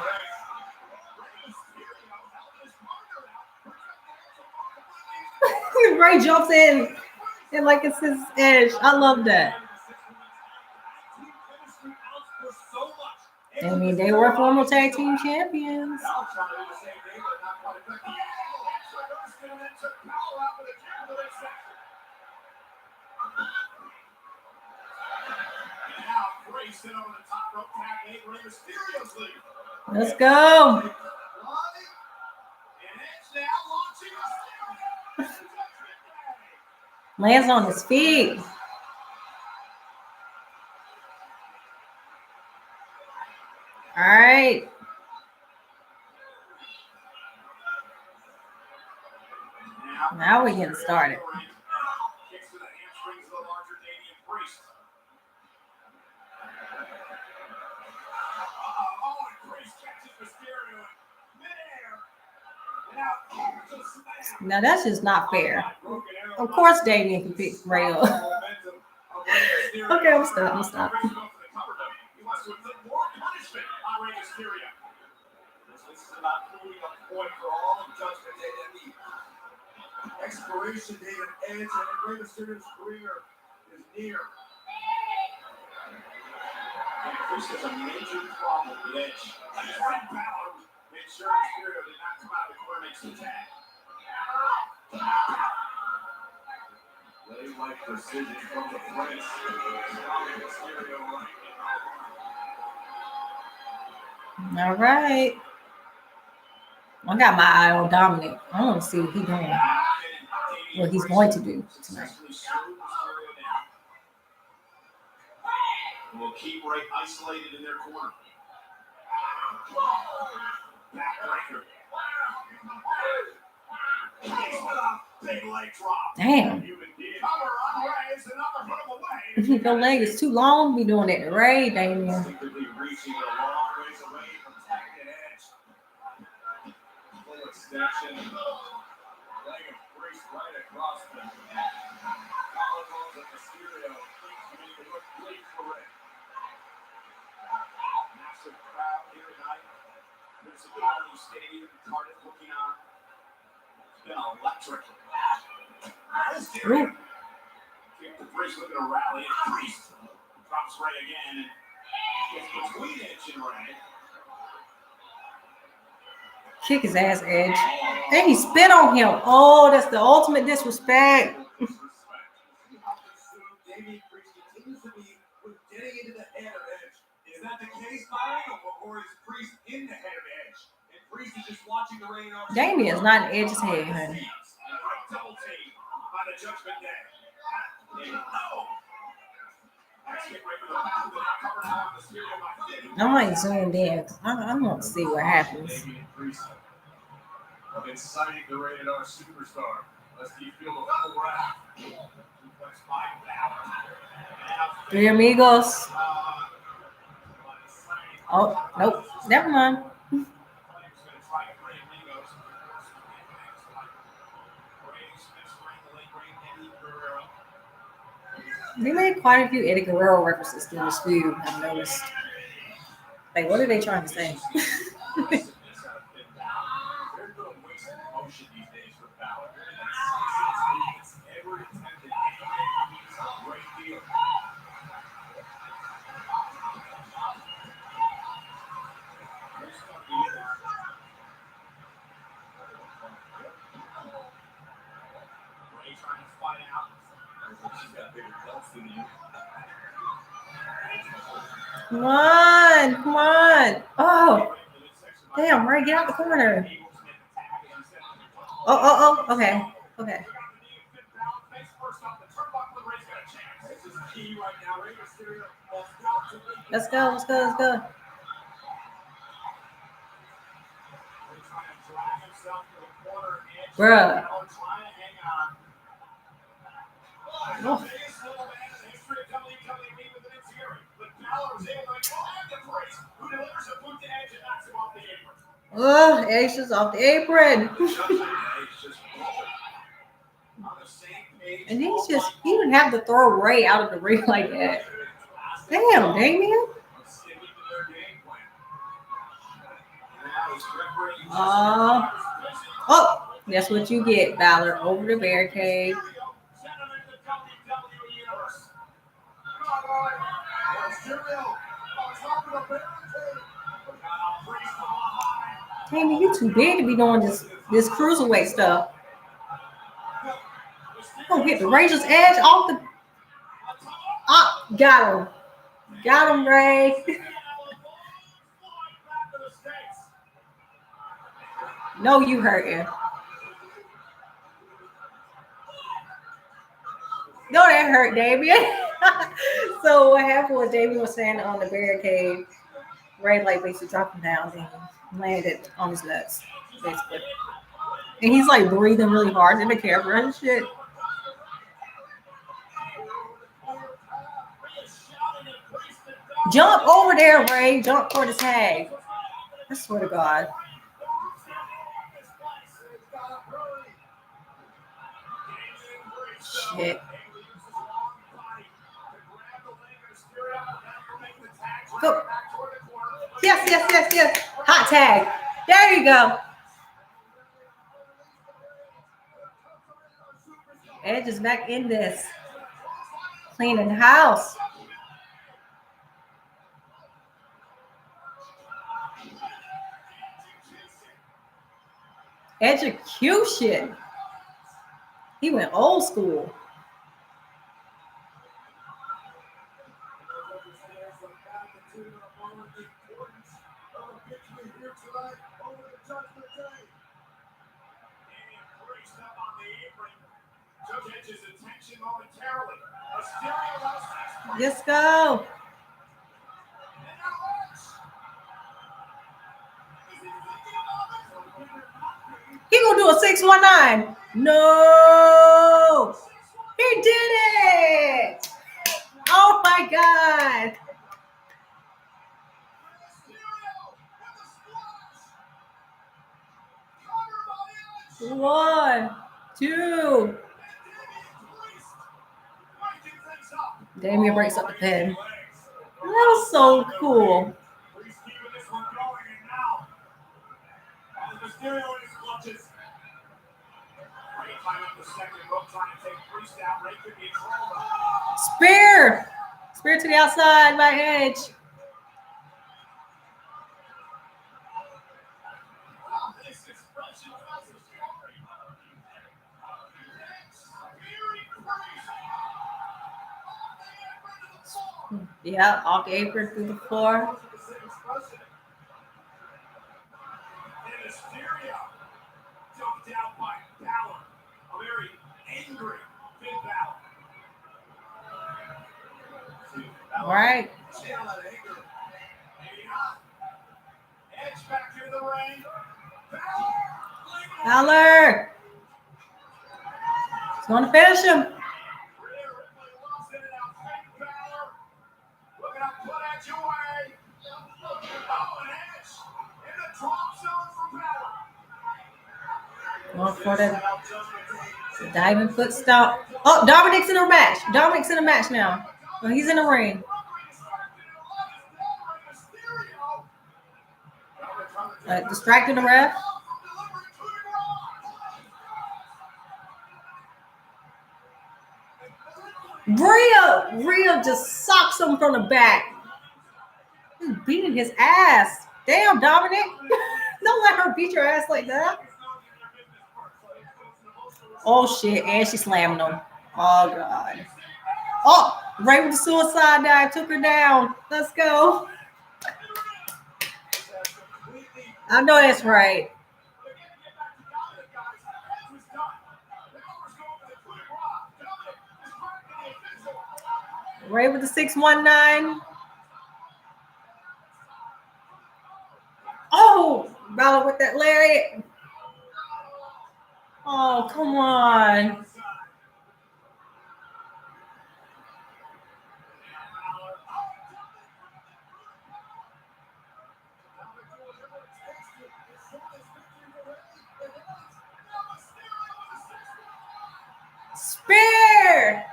Ray jumps in and like it's his Edge. I love that. I mean, they were former tag team champions. Let's go. Lands on his feet. All right. Now we're getting started. Now that's just not fair. Of course Damian can pick Ray up. Okay, I'm stop. Expiration date of Edge and Rey Mysterio's career is near. This is a major problem with Edge. Red Balor made sure Mysterio did not come out before he makes the tag. Lay-like precision from the Prince. Mysterio right All right. I got my eye on Dominic. I want to see what he's doing. What he's going to do tonight. Will keep Ray isolated in their corner. Big leg drop. Damn. Your leg is too long to be doing that to Ray, Damian. Extension. Leg of Priest right across the collarbones of Mysterio. Things beginning to look bleak for Ray. Massive crowd here tonight. There's a new stadium in Cardiff looking on. It's been electric. Mysterio. The Priest looking to rally. Priest drops Ray again. Gets between Edge and Ray. Kick his ass, Edge. And he spit on him. Oh, that's the ultimate disrespect. Damien Priest continues to be getting into the head of Edge. Is that the case, Byron, or is Priest in the head of Edge? And Priest is just watching the Reign of Damien is not in Edge's head, honey. Double team by the Judgment Day. I'm like zoomed in. I want to see what happens. Inciting the Rated R Superstar. Lest he feel the full wrath. Three amigos. Oh, nope. Never mind. They made quite a few Eddie Guerrero references through this feud, I've noticed. Like, what are they trying to say? Come on, come on. Oh, damn, Ray, get out the corner. Oh, okay. Let's go. Bruh. Oh. Oh, Edge is off the apron. And he didn't have to throw Ray out of the ring like that. Damn, Damien. Oh, that's what you get, Balor, over the barricade. Damien, you too big to be doing this cruiserweight stuff. Oh, get the Rachel's Edge off the... Oh, got him, Ray. No, you hurting. No, that hurt, Damien. So what happened was Damien was standing on the barricade. Ray like basically dropped him down and landed on his nuts, basically. And he's like breathing really hard in the camera and shit. Jump over there, Ray. Jump for the tag. I swear to God. Shit. Go. Yes. Hot tag. There you go. Edge is back in this. Cleaning the house. Execution. He went old school. Let's go. He gonna do a 619. No, he did it. Oh my God. 1, 2. Damien breaks up the pin. That was so cool. Spear. Spirit to the outside by Edge. Yeah, off the apron through the floor. Jumped out by Balor. A very angry Finn Balor. All right. Edge back to the ring. Balor. He's going to finish him. Looking to put Edge away. Oh, and Edge in the drop zone for Balor. Going for the diving foot stomp. Oh, Dominic's in a match. Dominic's in a match now. Oh, he's in the ring. Distracting the ref. Rhea just socks him from the back. He's beating his ass. Damn, Dominic. Don't let her beat your ass like that. Oh, shit. And she slammed him. Oh, God. Oh, right with the suicide dive. Took her down. Let's go. I know that's right. Right with the 619. Oh, Balor with that lariat. Oh, come on. Spear.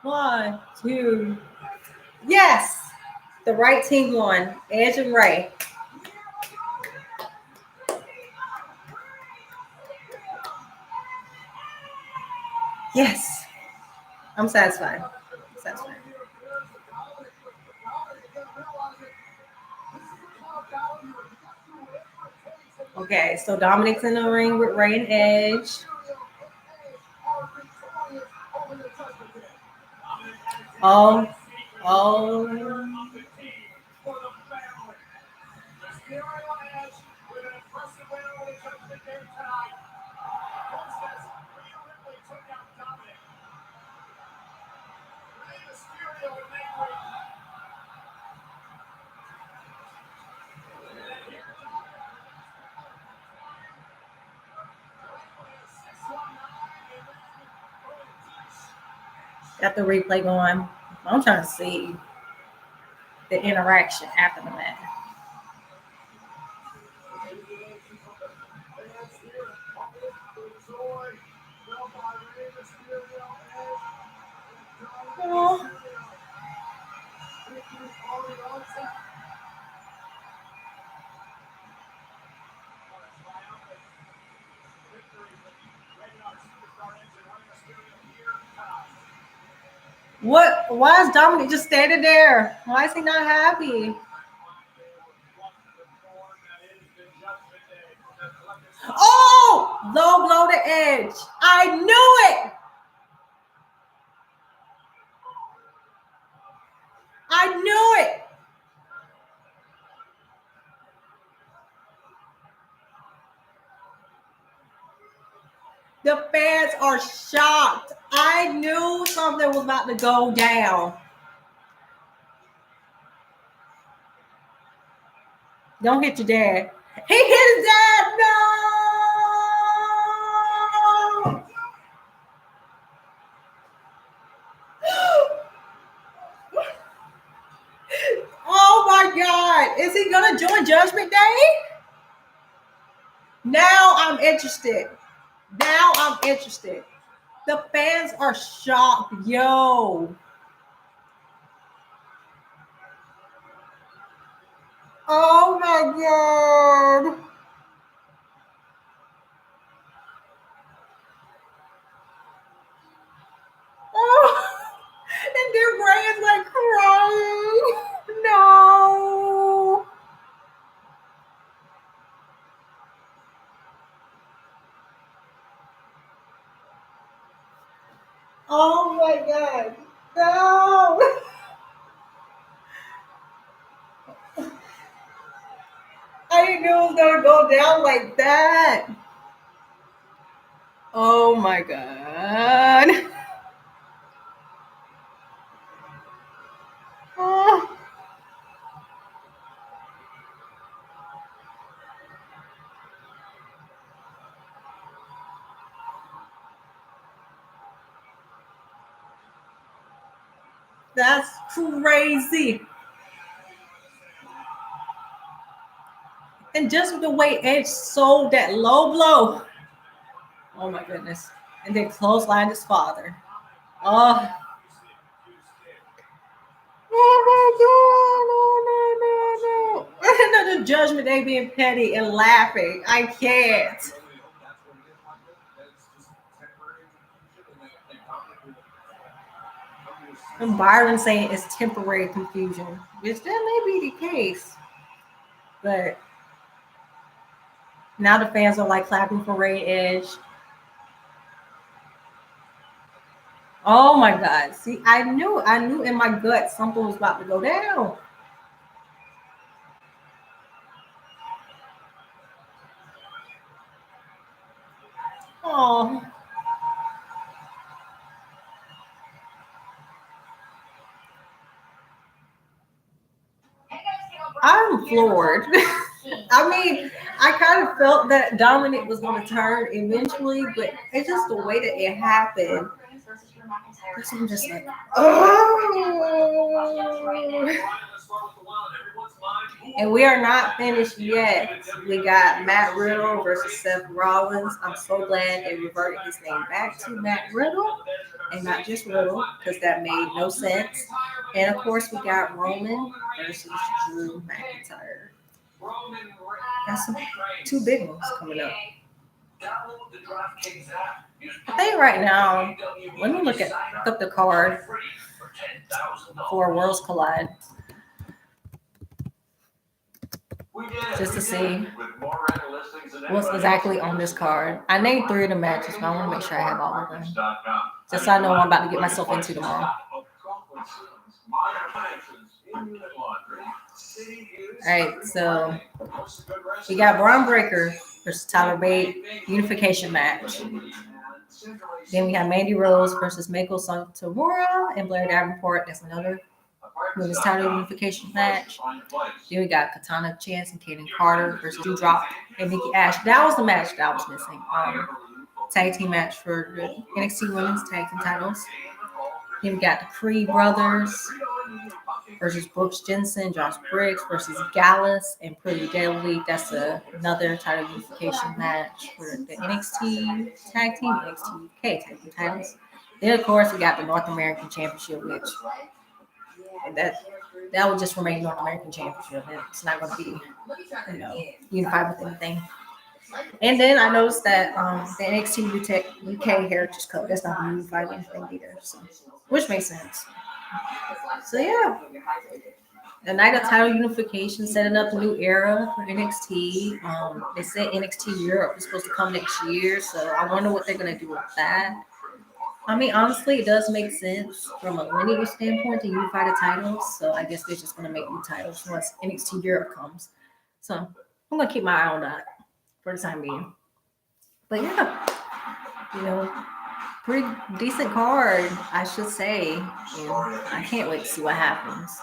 1, 2. Yes. The right team won. Edge and Ray. Yes. I'm satisfied. Okay, so Dominic's in the ring with Ray and Edge. Oh. Got the replay going. I'm trying to see the interaction after the match. Oh. What? Why is Dominic just standing there? Why is he not happy? Oh! Low blow to Edge. I knew it! I knew it! The fans are shocked. I knew something was about to go down. Don't hit your dad. He hit his dad. No! Oh my God. Is he going to join Judgment Day? Now I'm interested. The fans are shocked. Yo. Oh my God. Oh. And Oh my God. No. I didn't know it was gonna go down like that. Oh my God. Oh, that's crazy. And just the way Edge sold that low blow. Oh my goodness. And then clotheslined his father. Oh. Oh my God. No, no, no, no. Another judgment day being petty and laughing. I can't. And Byron saying it's temporary confusion, which that may be the case. But now the fans are like clapping for Ray Edge. Oh my God. See, I knew in my gut something was about to go down. Oh, I'm floored. I mean, I kind of felt that Dominic was going to turn eventually, but it's just the way that it happened. So I'm just like, oh. And we are not finished yet. We got Matt Riddle versus Seth Rollins. I'm so glad they reverted his name back to Matt Riddle and not just Riddle, because that made no sense. And of course, we got Roman versus Drew McIntyre. That's some, two big ones coming up. I think right now, let me look up the card for Worlds Collide. Just to see what's exactly on this card. I named 3 of the matches, but I want to make sure I have all of them. Just so I know what I'm about to get myself into tomorrow. Alright, so we got Braun Breaker versus Tyler Bate unification match. Then we have Mandy Rose versus Mako Satomura and Blair Davenport. That's another women's title unification match. Then we got Katana Chance and Kaden Carter versus Doudrop and Nikki Ash. That was the match that I was missing. Tag team match for the NXT Women's Tag Team titles. Then we got the Creed Brothers versus Brooks Jensen, Josh Briggs versus Gallus and Pretty Deadly. That's another title unification match for the NXT Tag Team, NXT UK Tag Team titles. Then, of course, we got the North American Championship, which that will just remain North American Championship. It's not going to be, unified with anything. And then I noticed that the NXT UK Heritage Cup, that's not unified with anything either, so, which makes sense. So yeah, the night of title unification, setting up a new era for NXT. They said NXT Europe is supposed to come next year, so I wonder what they're gonna do with that. I mean, honestly, it does make sense from a lineage standpoint to unify the titles. So I guess they're just gonna make new titles once NXT Europe comes. So I'm gonna keep my eye on that for the time being. But yeah, pretty decent card, I should say. And I can't wait to see what happens.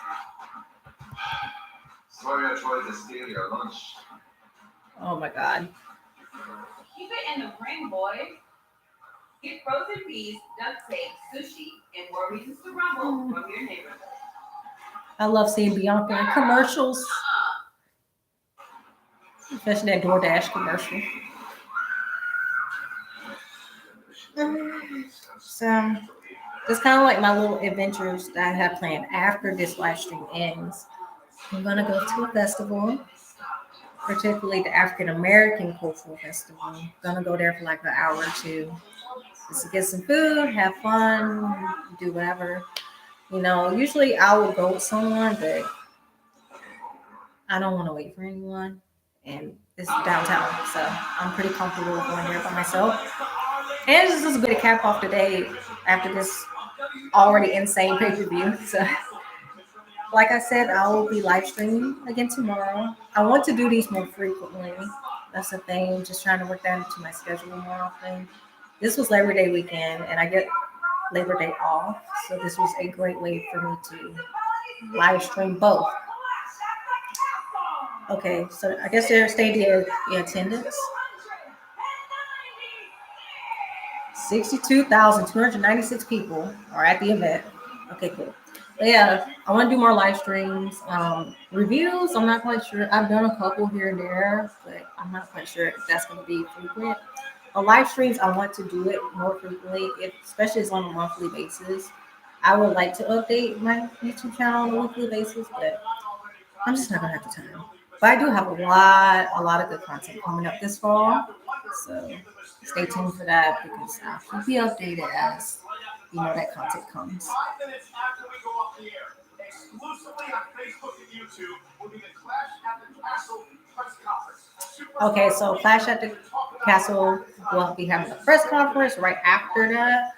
Sorry, I tried to steal your lunch. Oh my God. Keep it in the ring, boys. Get frozen peas, duct tape, sushi, and more reasons to rumble from your neighborhood. I love seeing Bianca in commercials. Especially that DoorDash commercial. So it's kind of like my little adventures that I have planned after this live stream ends. I'm gonna go to a festival, particularly the African American Cultural Festival. I'm gonna go there for like an hour or two, just to get some food, have fun, do whatever. Usually I will go with someone, but I don't want to wait for anyone. And it's downtown, so I'm pretty comfortable going there by myself. And it's just a good cap off the day after this already insane pay-per-view. So, like I said, I will be live streaming again tomorrow. I want to do these more frequently. That's the thing. Just trying to work that into my schedule more often. This was Labor Day weekend, and I get Labor Day off. So this was a great way for me to live stream both. Okay, so I guess they're staying the attendance. 62,296 people are at the event. Okay, cool. But yeah, I want to do more live streams. Reviews, I'm not quite sure. I've done a couple here and there, but I'm not quite sure if that's going to be frequent. Live streams, I want to do it more frequently, especially as on a monthly basis. I would like to update my YouTube channel on a weekly basis, but I'm just not gonna have the time. But I do have a lot of good content coming up this fall. So stay tuned for that because I'll keep you updated as that content comes. 5 minutes after we go off the air, exclusively on Facebook and YouTube, will be the Clash at the Castle press conference. Okay, so Clash at the Castle will be having a press conference right after that.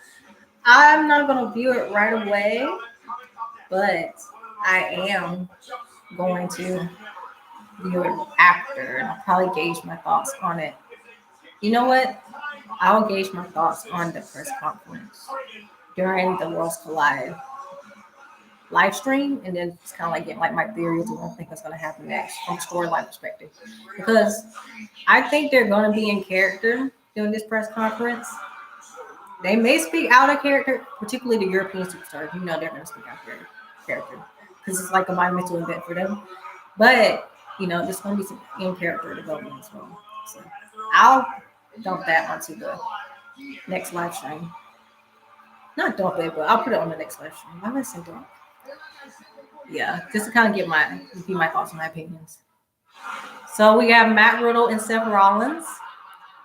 I'm not gonna view it right away, but I am going to view it after, and I'll probably gauge my thoughts on it. You know what? I'll gauge my thoughts on the press conference during the Worlds Collide live stream, and then it's kind of like get like my theories of what I think is going to happen next from a storyline perspective. Because I think they're going to be in character during this press conference. They may speak out of character, particularly the European superstars. They're going to speak out of character because it's like a monumental event for them. But there's going to be some in character development as well. So I'll dump that onto the next live stream. Not dump it, but I'll put it on the next live stream. Why am I saying dump? Yeah, just to kind of give my thoughts and my opinions. So we got Matt Riddle and Seth Rollins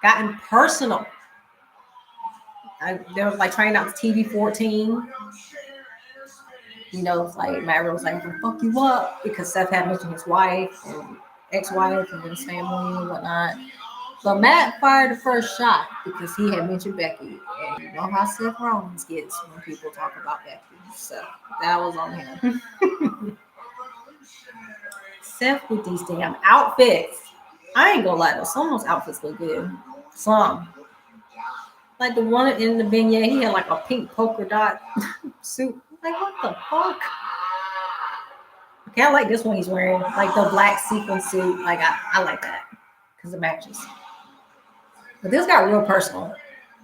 gotten personal. They were like trying out TV 14. It's like Matt Riddle was like, I'm gonna fuck you up because Seth had mentioned his wife and ex-wife and his family and whatnot. But Matt fired the first shot because he had mentioned Becky. And you know how Seth Rollins gets when people talk about Becky. So that was on him. Seth with these damn outfits. I ain't gonna lie though, some of those outfits look good. Some. Like the one in the vignette, he had like a pink polka dot suit. Like, what the fuck? Okay, I like this one he's wearing. Like the black sequin suit. Like, I like that. Because it matches. But this got real personal.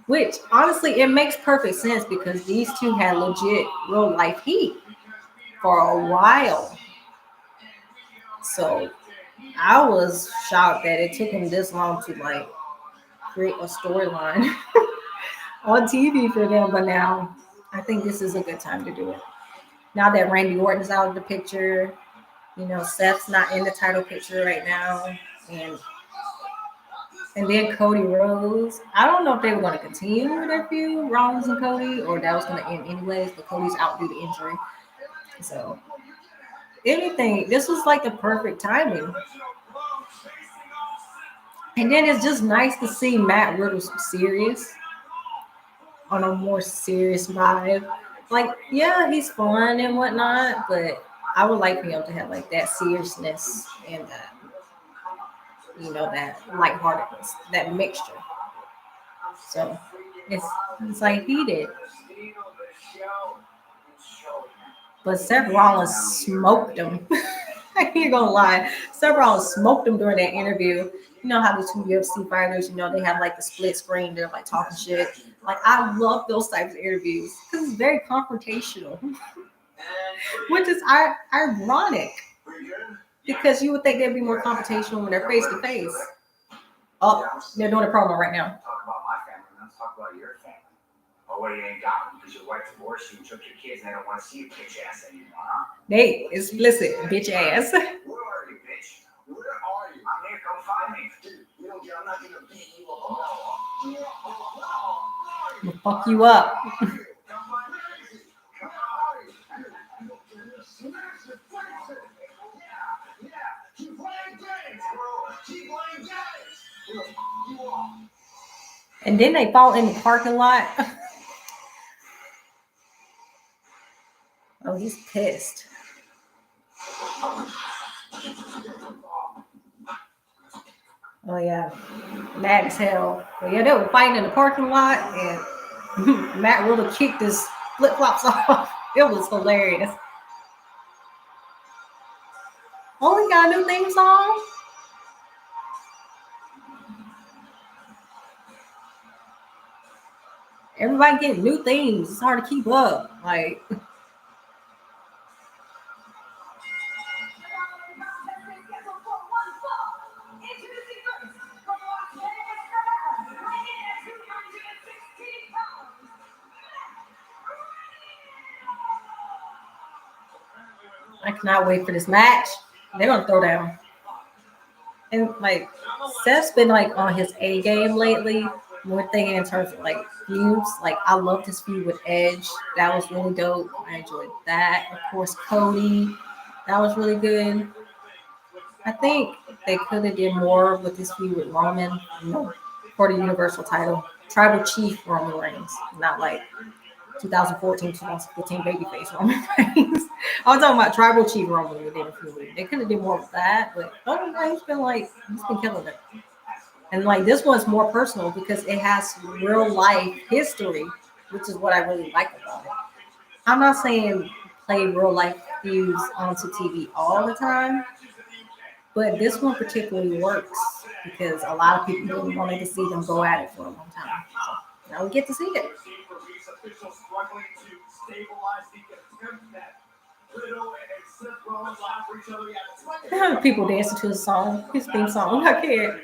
Which, honestly, it makes perfect sense because these two had legit real life heat for a while. So, I was shocked that it took him this long to, like, create a storyline on TV for them. But now, I think this is a good time to do it. Now that Randy Orton's out of the picture, Seth's not in the title picture right now. And then Cody Rhodes. I don't know if they were going to continue their feud, Rollins and Cody, or that was going to end anyways, but Cody's out due to injury. So, anything, this was like the perfect timing. And then it's just nice to see Matt Riddle serious, on a more serious vibe. Like, yeah, he's fun and whatnot, but I would like for him to have like that seriousness and that lightheartedness, that mixture. So it's like he did. But Seth Rollins smoked him. I ain't gonna lie. Seth Rollins smoked him during that interview. You know how the two UFC fighters, they have like the split screen, they're like talking shit. Like, I love those types of interviews because it's very confrontational, which is ironic because you would think they'd be more confrontational when they're face to face. Oh, they're doing a promo right now. Talk about my family, let's talk about your family. Oh, what, you ain't got them because your wife divorced you and took your kids and they don't want to see you bitch ass anymore, huh? They explicit bitch ass. Where are you, bitch? Where are you? I'm here, come find me. Dude, I'm not gonna beat you up. I'm gonna fuck you up. And then they fought in the parking lot. Oh, he's pissed. Oh yeah, mad as hell. But yeah, they were fighting in the parking lot, and Matt Riddle kicked his flip flops off. It was hilarious. Oh, he got a new theme song. Everybody getting new themes. It's hard to keep up. Like, I cannot wait for this match. They're gonna throw down. And like Seth's been like on his A game lately. More thinking in terms of like feuds. Like I loved his feud with Edge. That was really dope. I enjoyed that. Of course, Cody. That was really good. I think they could have did more with this feud with Roman, for the Universal title. Tribal Chief Roman Reigns, not like 2014, 2015 babyface Roman Reigns. I'm talking about Tribal Chief Roman Reigns. They could have did more of that, but other than that, he's been killing it. And like this one's more personal because it has real life history, which is what I really like about it. I'm not saying play real life feuds onto TV all the time, but this one particularly works because a lot of people really wanted to see them go at it for a long time. So now we get to see it. People dancing to the song, his theme song. I can't.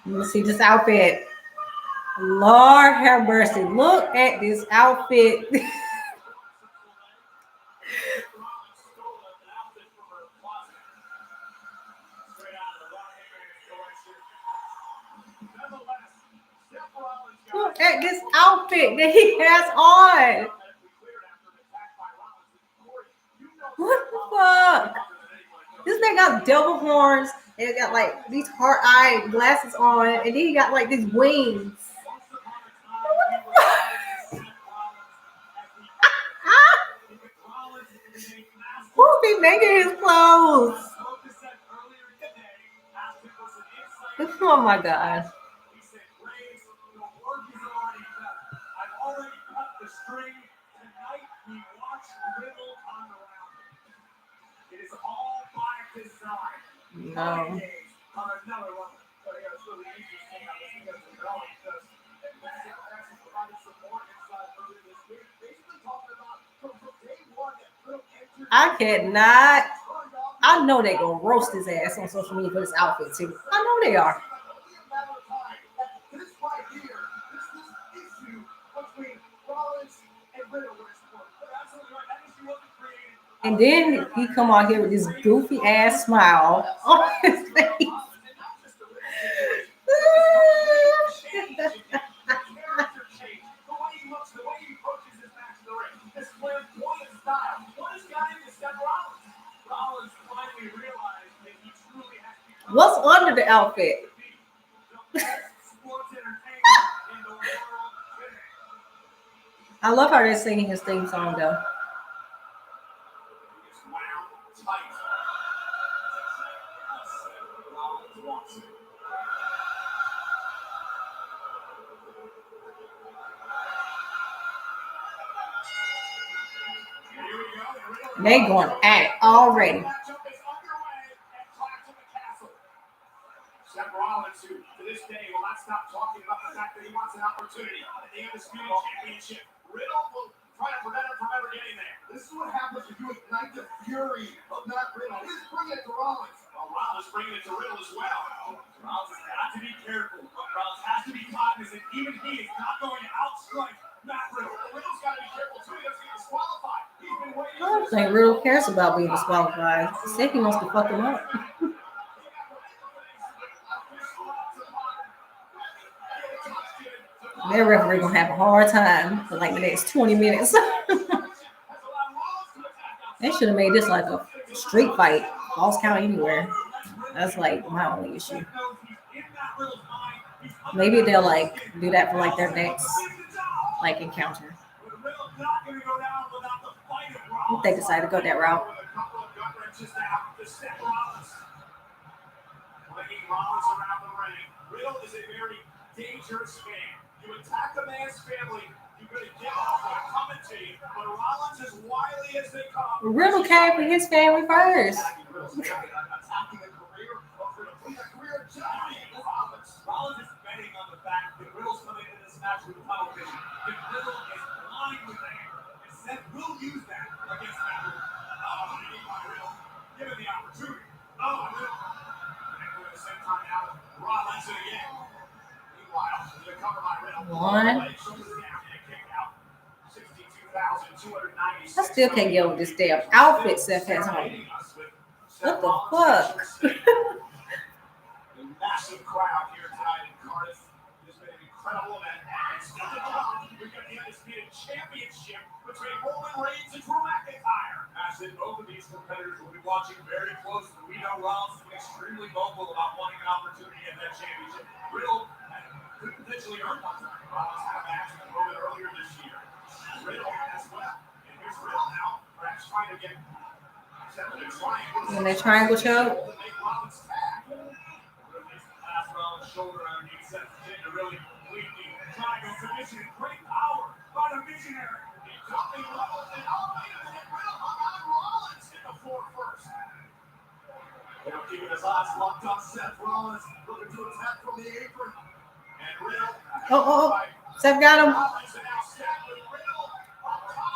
Let me see this outfit. Lord have mercy. Look at this outfit. Look at this outfit that he has on. What the fuck? This thing got devil horns. And it got like these heart-eye glasses on. And then he got like these wings. Who be making his clothes? Oh my god. No. I cannot. I know they're gonna roast his ass on social media for this outfit too. I know they are. And then he come out here with this goofy ass smile on his face. What's under the outfit? I love how they're singing his theme song though. They going at it already. Seth Rollins, who to this day will not stop talking about the fact that he wants an opportunity at the Undisputed Championship. Riddle will try to prevent him from ever getting there. This is what happens if you ignite the fury of Matt Riddle. He's bringing it to Rollins. Well, Rollins bringing it to Riddle as well. Rollins has got to be careful. Rollins has to be cognizant. Even he is not going to outstrike Matt Riddle. Riddle's got to be careful too. He doesn't get disqualified. He's been waiting. don't think Riddle cares about being disqualified. He said he wants to fuck him up. Their referee gonna have a hard time for like the next 20 minutes. They should have made this like a street fight, false count anywhere. That's like my only issue. Maybe they'll like do that for like their next like encounter. If they decide to go that route. Riddle is a very dangerous man. You attack a man's family, you're going to get off on commentating. But Rollins, as wily as they come, Riddle came for his family first. attacking a career of Rollins is betting on the fact that Riddle's coming into this match with tunnel vision. If Riddle is blind with anger, and Seth will use that against that Riddle. Riddle, given the opportunity. Riddle. And at the same time now, Rollins again. Meanwhile, the cover by Riddle. One. I still can't get over this damn outfit Seth has on. What the fuck? The massive crowd here tonight in Cardiff has been an incredible event. And still to come, we've got the Undisputed Championship between Roman Reigns and Drew McIntyre. As in both of these competitors will be watching very closely. We know Rollins is extremely vocal about wanting an opportunity at that championship. Riddle could potentially earn one. Rollins had a match with Roman earlier this year. Riddle as well. And here's Riddle now, perhaps trying to get When they triangle choke. Shoulder underneath Seth to really lead the triangle submission. Great power by the visionary. Dropping Rollins and Riddle on Rollins hit the floor first. Riddle keeping his eyes locked on Seth Rollins, looking to attack from the apron. And Riddle. Oh. Seth got him.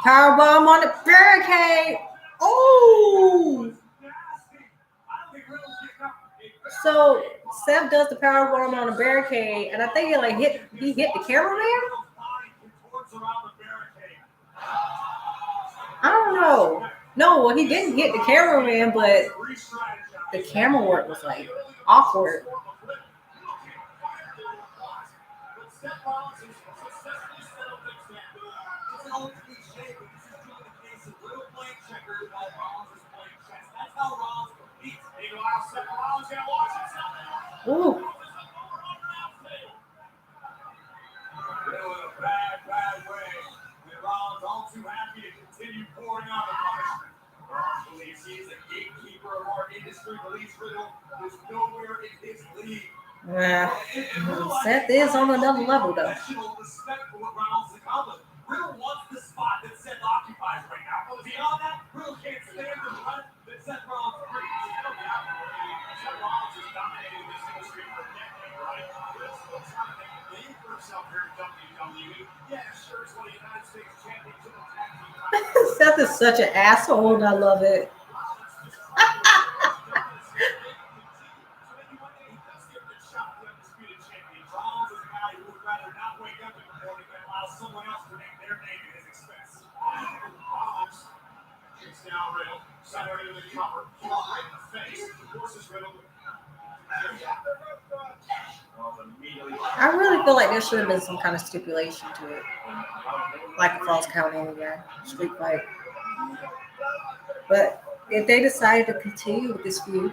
Powerbomb on the barricade. Oh. So Seth does the powerbomb on the barricade, and I think he hit the cameraman. I don't know. No, well, he didn't hit the cameraman, but the camera work was like awkward. Ooh. Bad way. And Rollins all too happy to continue pouring out the punishment. Rollins believes he is a gatekeeper of our industry, believes Riddle is nowhere in his league. Seth is on another level, though. Respect for what Rollins accomplished. Riddle wants the spot that Seth occupies right now. Beyond that, Riddle can't stand the run that Seth Rollins brings. Seth Rollins has dominated this industry for a decade, right? Riddle's still trying to make a name for himself here in WWE. Yeah, sure, it's one of the United States Championship tag team. Seth is such an asshole, and I love it. I really feel like there should have been some kind of stipulation to it, like a false count anywhere, street fight. But if they decide to continue with this feud,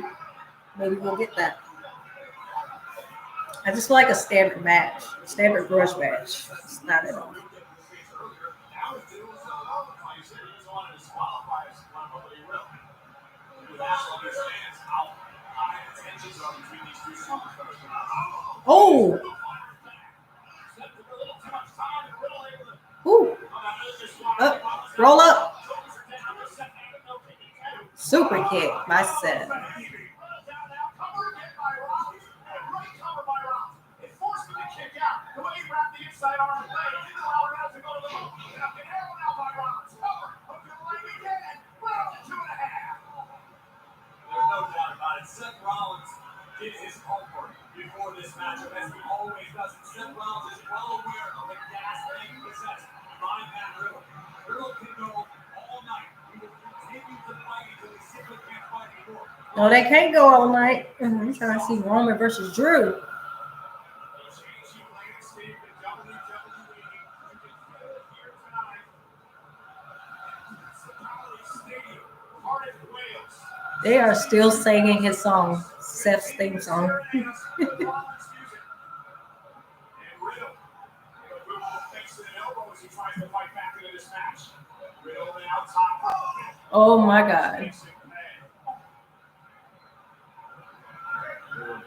maybe we'll get that. I just feel like a standard match, standard grudge match. It's not at all. Oh! Ooh! Up, roll up. Super kick by Seth. Seth Rollins did his homework before this matchup, as he always does. And Seth Rollins is well aware of the gas that he possesses by that Riddle. Riddle can go all night. He will continue No, they can't go all night. I'm trying to see Roman versus Drew. They are still singing his song, Seth's theme song. Oh my God.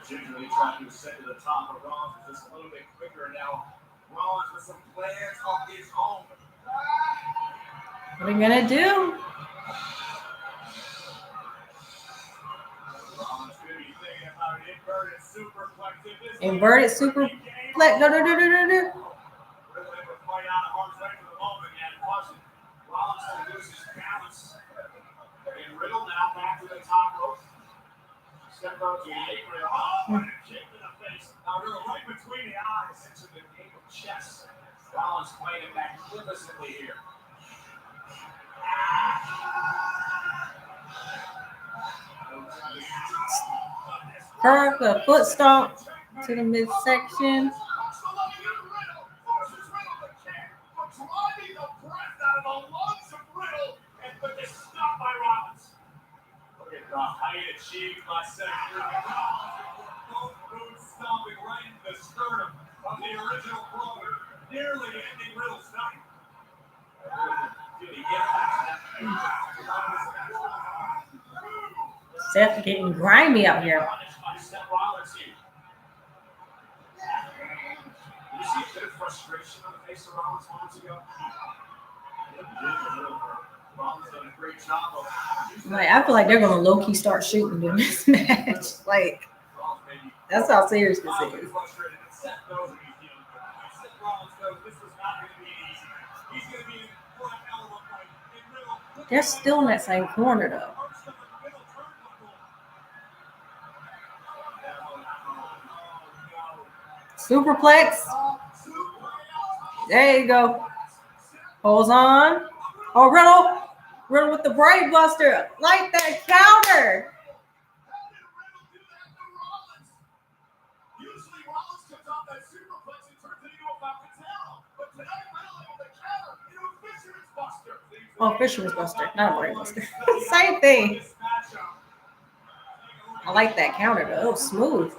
Gingerly trying to set to the top of Rollins was just a little bit quicker now. Rollins with some plans of his own. What are you gonna do? Rollins could be thinking about an inverted superplex. Inverted superplex. No. Fight out of harm's way for the moment and Rollins will lose his balance. And Riddle now back to the top rope. Step up to the apron. Oh, what a kick to the face. Now Riddle right between the eyes into the game of chess. Rollins playing it magnificently here. Curve the foot stomp to the midsection. Achieved by Seth both boots stomping right into the sternum of the original Broner, nearly ending Riddle's night. Did he get past that? Seth getting grimy out here. Seth Rollins here. Did you see a bit of frustration on the face of Rollins moments ago? Rollins done a great job of. Like, I feel like they're gonna low key start shooting in this match. Like, that's how serious this is. They're still in that same corner though. Superplex. There you go. Holds on. Oh, Riddle with the Brave Buster. Like that counter. Usually Rollins comes off that superplex and turns it into a Falcatero. But tonight Riddle able to counter into a Fisherman's Buster. Oh, Fisherman's Buster, not a Brave Buster. Same thing. I like that counter though. It was smooth.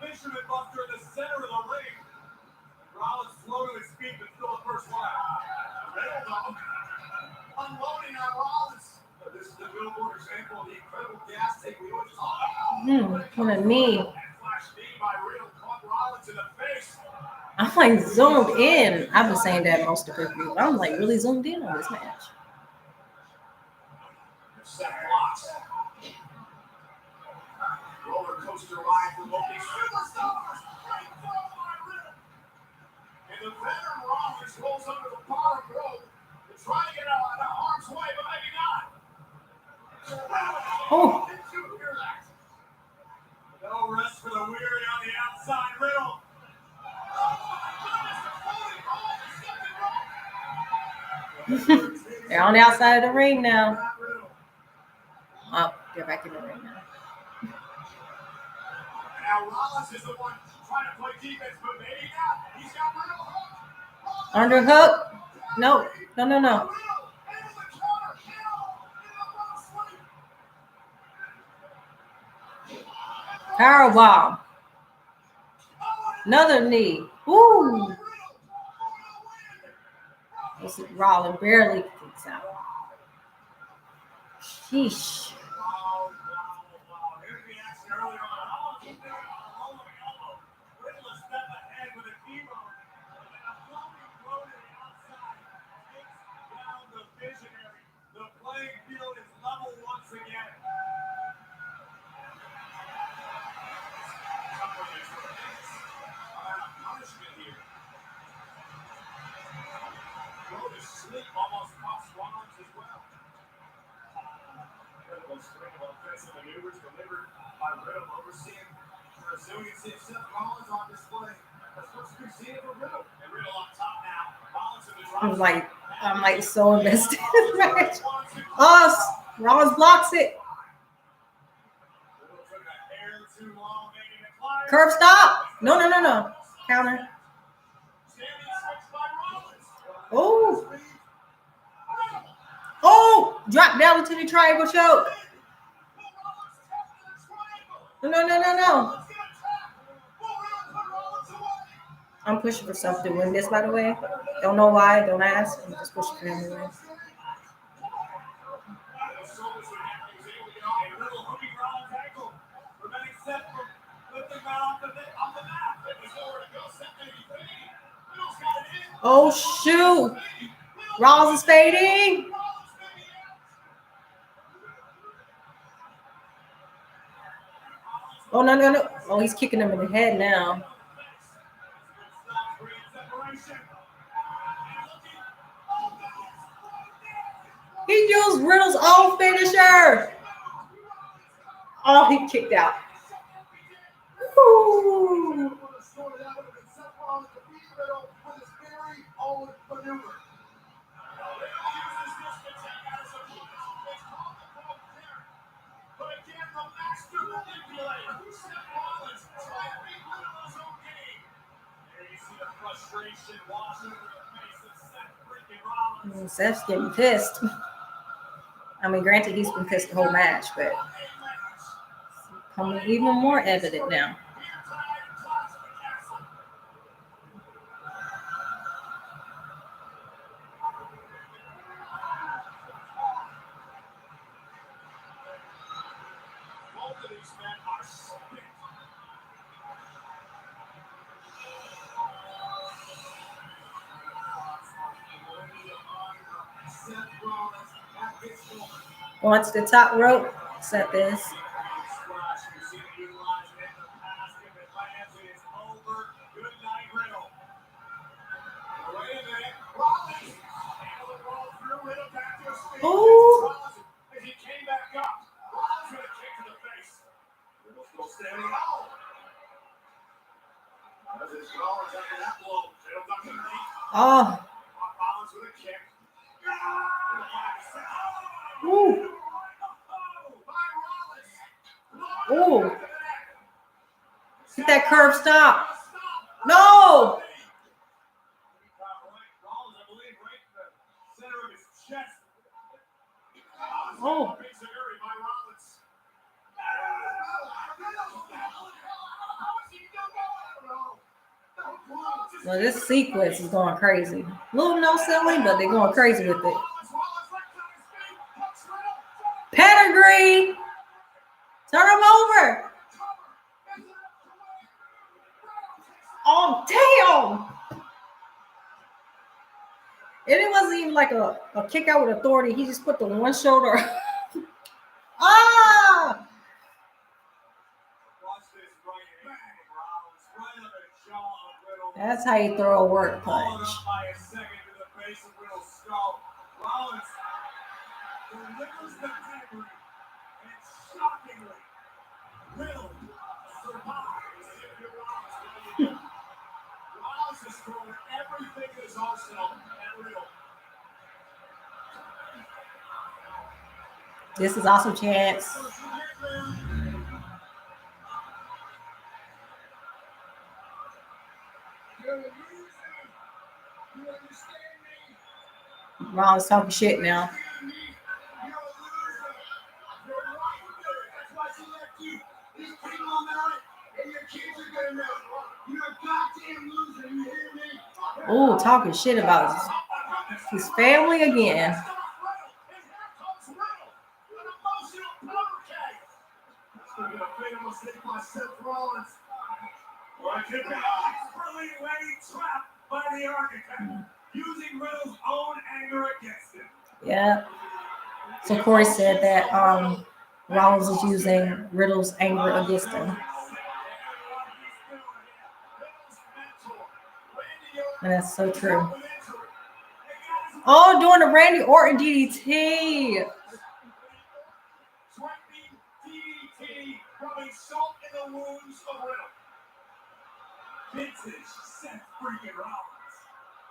Fisherman Buster in the center of the ring. Rollins slow to his feet, but still the first one. Riddle unloading on Rollins. This is the billboard example of the incredible gas tank we always talk about. What a knee. Flash knee by Riddle caught Rollins in the face. I'm like zoomed in. I've been saying that most of the review, but I'm like really zoomed in on this match. Set blocks. Roller coaster ride for local superstars. Great throw by Riddle. And the veteran Rollins rolls under the bottom rope to try to get out of harm's way, but maybe not. Oh. Did you hear that? No rest for the weary on the outside, Riddle. They're on the outside of the ring now. Oh, they're back in the ring now. Now Rollins is the one trying to play defense, but maybe not. He's got Riddle hooked. Underhook? No. Powerbomb. Another knee. Woo. This is Rollins barely kicks out. Sheesh. Almost cost Rollins as well. Incredible string of offensive maneuvers delivered by Riddle, overseeing the resiliency of Seth Rollins on display. That's what's good seeing for Riddle. And Riddle on top now. Rollins in the drop. Like I'm like so invested in this match. Oh, Rollins blocks it. Curve stop. No. Counter. Oh. Oh, drop down into the triangle choke. No. I'm pushing for something to win this, by the way. Don't know why. Don't ask. I'm just pushing for him to win. Oh, shoot. Rollins is fading. Oh, no. Oh, he's kicking him in the head now. He used Riddle's own finisher. Oh, he kicked out. Ooh. Seth's getting pissed. I mean, granted, he's been pissed the whole match, but it's becoming even more evident now. Once the top rope, set this. Ooh. Oh. Ooh. Ooh. Get that curve stop. No. Oh. Well, this sequence is going crazy. Little no selling, but they're going crazy with it. Pedigree. Turn him over. Oh, damn. And it wasn't even like a kick out with authority. He just put the one shoulder. Ah! That's how you throw a work punch. This is also Chance. Ron's talking shit now. Oh, talking shit about his family again. Yeah. So Corey said that Rollins is using Riddle's anger against him. And that's so true. Oh, doing the Randy Orton DDT.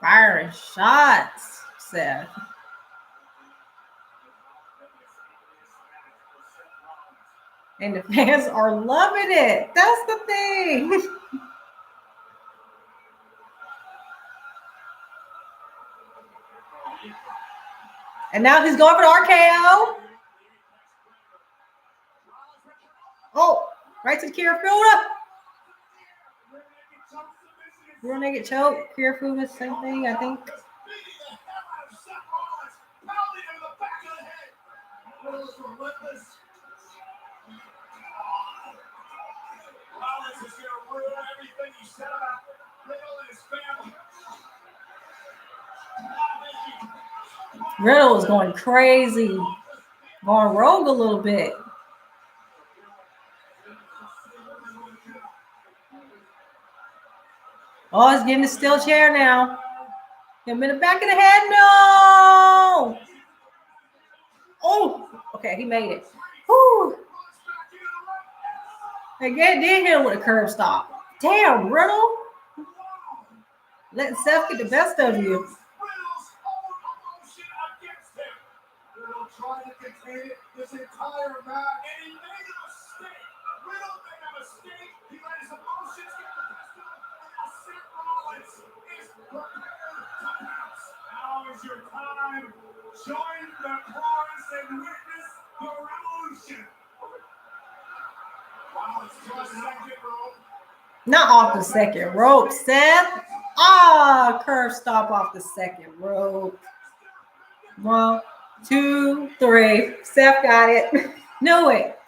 Firing shots. Seth. And the fans are loving it. That's the thing. And now he's going for the RKO. Oh, right to the Kirifuda. Real naked choke. Kirifuda, same thing, I think. Riddle is going crazy, going rogue a little bit. Oh, he's getting the steel chair now. Hit him in the back of the head. No. Oh, okay, he made it. Whew. Again, did hit him with a curb stop. Damn, Riddle. Letting Seth get the best of you. Trying to contain it this entire match, and he made a mistake. Riddle made a mistake. He let his emotions get the best of him, and now Seth Rollins is prepared to pounce. Now is your time. Join the chorus and witness the revolution. Rollins to the second rope. Not off the second rope, Seth. Ah, curve stop off the second rope. 1, 2, 3. Seth got it. Knew it.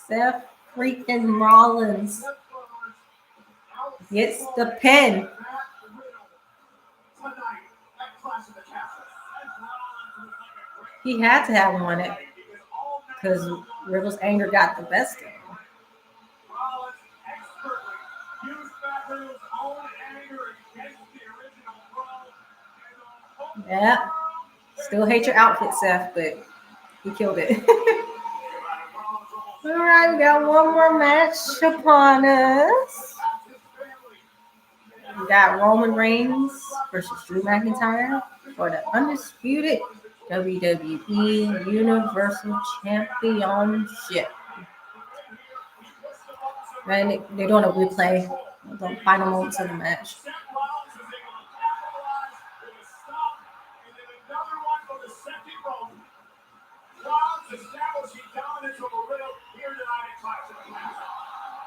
Seth freaking Rollins gets the pin. He had to have won it because Riddle's anger got the best of him. Yeah. Still hate your outfit, Seth, but he killed it. All right, we got one more match upon us. We got Roman Reigns versus Drew McIntyre for the undisputed WWE Universal Championship. And they're doing a replay of the final moments of the match. Establishing dominance over Riddle here tonight in Clash of the Castle.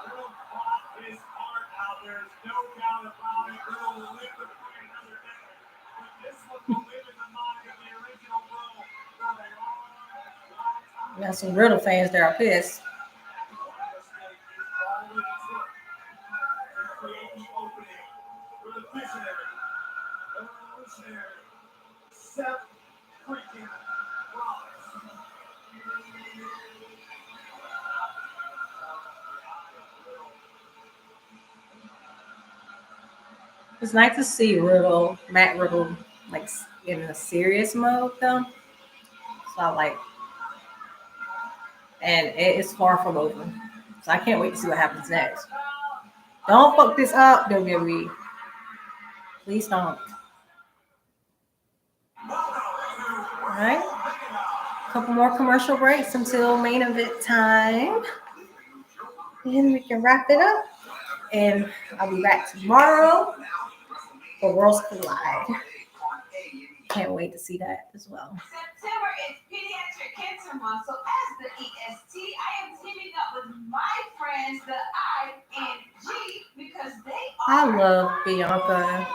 Riddle fought his heart out. There's no doubt about it. Riddle will live to fight another day. But this one will live in the mind of the original Riddle for a long time. Got some Riddle fans that are pissed. Seth freaking Rollins. It's nice to see Matt Riddle, like in a serious mode though. So and it's far from over. So I can't wait to see what happens next. Don't fuck this up, WWE. Please don't. All right. A couple more commercial breaks until main event time. And we can wrap it up. And I'll be back tomorrow for Worlds Collide. Can't wait to see that as well. September is Pediatric Cancer Month, so as the EST, I am teaming up with my friends, the I and G, because they are. I love Bianca.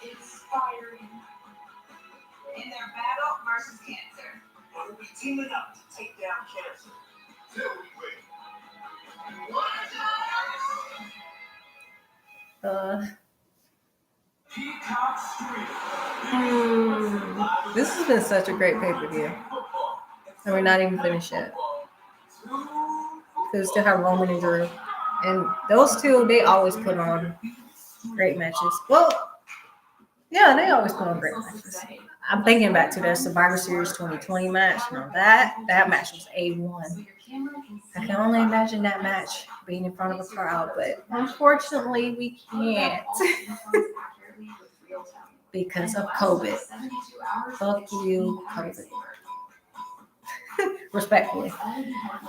Inspiring in their battle versus cancer. We'll be teaming up to take down cancer. Till we win. This has been such a great pay-per-view. And we're not even finished yet. Because we still have Roman and Drew. And those two, they always put on great matches. Well, yeah, they always put on great matches. I'm thinking back to their Survivor Series 2020 match. Now that match was A1. I can only imagine that match being in front of a crowd, but unfortunately we can't because of COVID. Fuck you, COVID. Respectfully.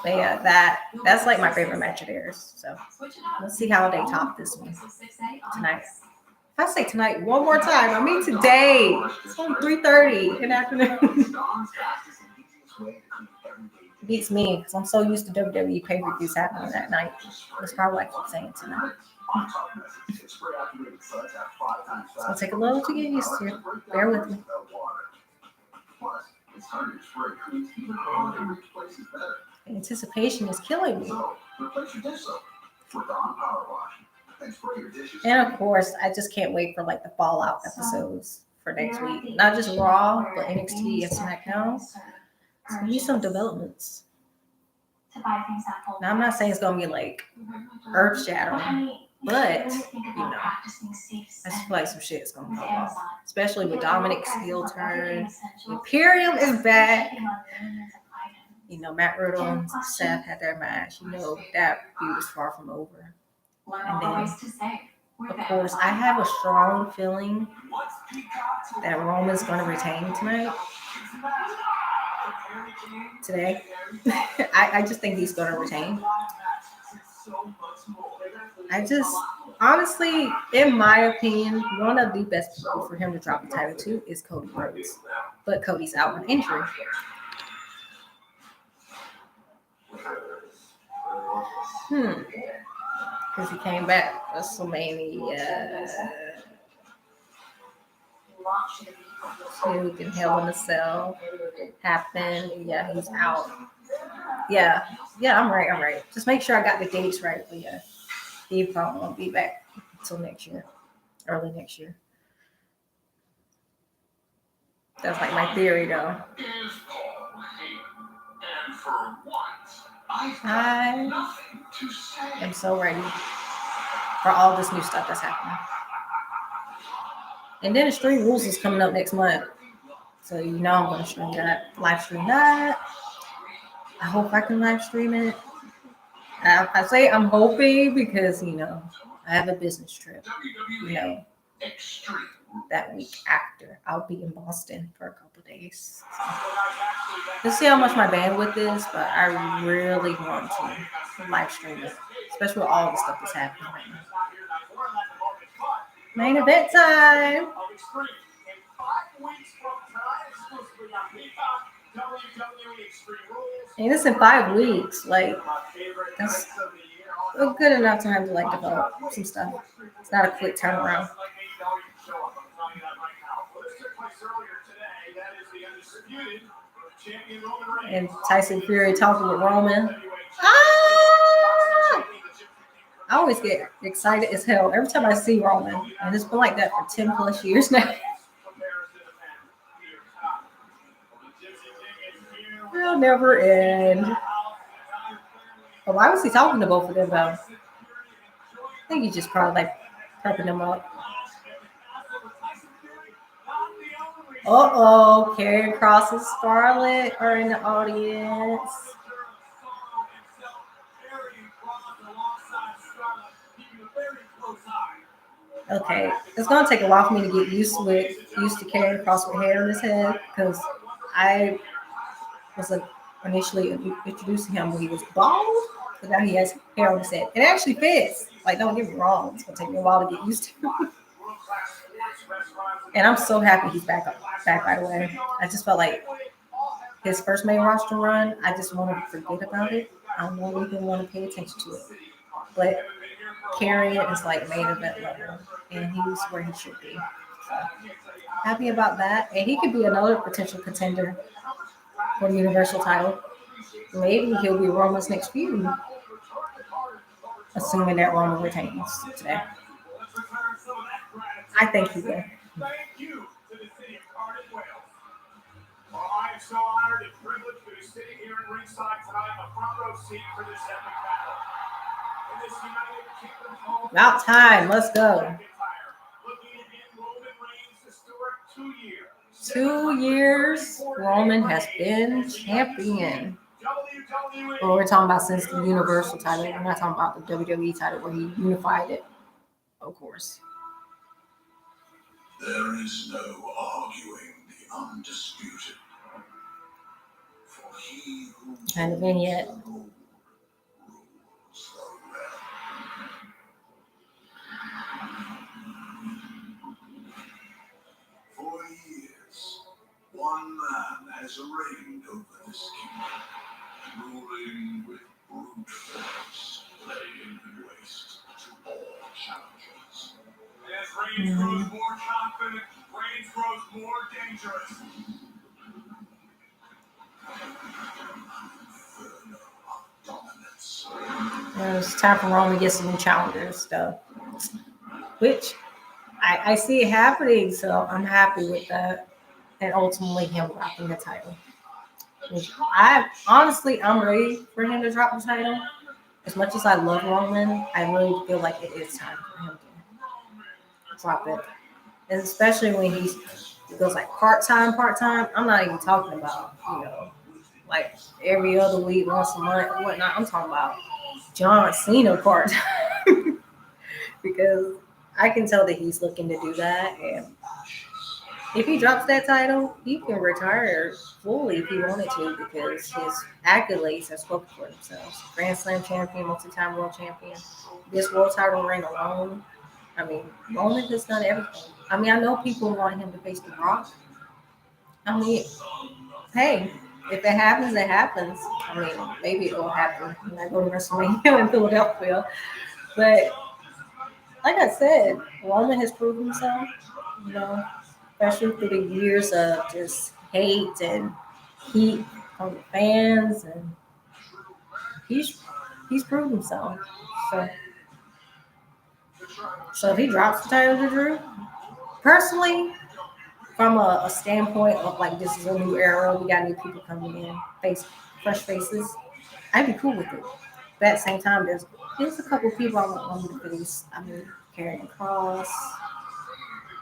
But yeah, that's like my favorite match of theirs. So let's see how they top this one tonight. If I say tonight one more time, I mean today. It's only 3:30 in the afternoon. Beats me because I'm so used to WWE pay-per-views happening that night. That's probably why I keep saying tonight. It's gonna take a little to get used to. Bear with me. Anticipation is killing me. And of course, I just can't wait for like the Fallout episodes for next week. Not just Raw, but NXT and SmackDown. It's gonna be some developments. Now I'm not saying it's gonna be like earth shattering, but you know, I just feel like some shit is gonna go off. Especially with Dominic's heel turn. Imperium is back. You know, Matt Riddle and Seth had their match. You know, that feud is far from over. And then, of course, I have a strong feeling that Roman's going to retain today. I just think he's going to retain. Honestly, in my opinion, one of the best people for him to drop the title to is Cody Rhodes. But Cody's out with injury. Because he came back WrestleMania 2 in Hell in a Cell happened. Yeah, he's out. Yeah, I'm right. Just make sure I got the dates right. But yeah, he probably won't be back until next year, early next year. That's like my theory, though. I am so ready for all this new stuff that's happening. And then Extreme Rules is coming up next month. So you know I'm going to live stream that. I hope I can live stream it. I say I'm hoping because, you know, I have a business trip, you know, that week after. I'll be in Boston for a couple days. So let's see how much my bandwidth is, but I really want to live stream it, especially with all the stuff that's happening right now. Main event time. And it's in 5 weeks. Like, that's a good enough time to like develop some stuff. It's not a quick turnaround. And Tyson Fury talking with Roman. I always get excited as hell every time I see Roman. And it's been like that for 10 plus years now. It'll never end. But why was he talking to both of them though? I think he's just probably like prepping them up. Karrion Kross and Scarlett are in the audience. Okay, it's gonna take a while for me to get used to Karrion Kross with hair on his head because I was initially introducing him when he was bald, but now he has hair on his head. It actually fits. Like, don't get me wrong, it's gonna take me a while to get used to. And I'm so happy he's back right away. I just felt like his first main roster run, I just wanted to forget about it. I don't even want to pay attention to it. But Karrion is like main event level, and he's where he should be. So happy about that. And he could be another potential contender for the Universal title. Maybe he'll be Roman's next feud, assuming that Roman retains today. I think he will. Thank you to the city of Cardiff, Wales. Well, I am so honored and privileged to be sitting here in ringside tonight in the front row seat for this epic battle. In this United Kingdom home. About time. Let's go. 2 years Roman has been champion. Well, we're talking about since the Universal title. We're not talking about the WWE title where he unified it, of course. There is no arguing the undisputed. For he who And the vignette. rules the realm. For years, one man has reigned over this kingdom, ruling with brute force, laying waste to all challengers. As Reigns grows more confident, Reigns grows more dangerous. Inferno of dominance. It's time for Roman to get some new challengers, though. Which I see it happening, so I'm happy with that. And ultimately him dropping the title. Which I'm ready for him to drop the title. As much as I love Roman, I really feel like it is time for him to drop it. And especially when he goes like part-time. I'm not even talking about, like every other week, once a month, whatnot. I'm talking about John Cena part-time. Because I can tell that he's looking to do that. And if he drops that title, he can retire fully if he wanted to, because his accolades have spoken for themselves. Grand Slam champion, multi-time world champion. This world title reign alone. I mean, Roman has done everything. I mean, I know people want him to face The Rock. I mean, hey, if it happens, it happens. I mean, maybe it will happen when I go to WrestleMania in Philadelphia. But like I said, Roman has proven himself, especially through the years of just hate and heat from the fans, and he's proven himself. So if he drops the title to Drew, personally, from a standpoint of like this is a new era, we got new people coming in, fresh faces, I'd be cool with it. But at the same time, there's a couple people I want to face. I mean, Karrion Kross,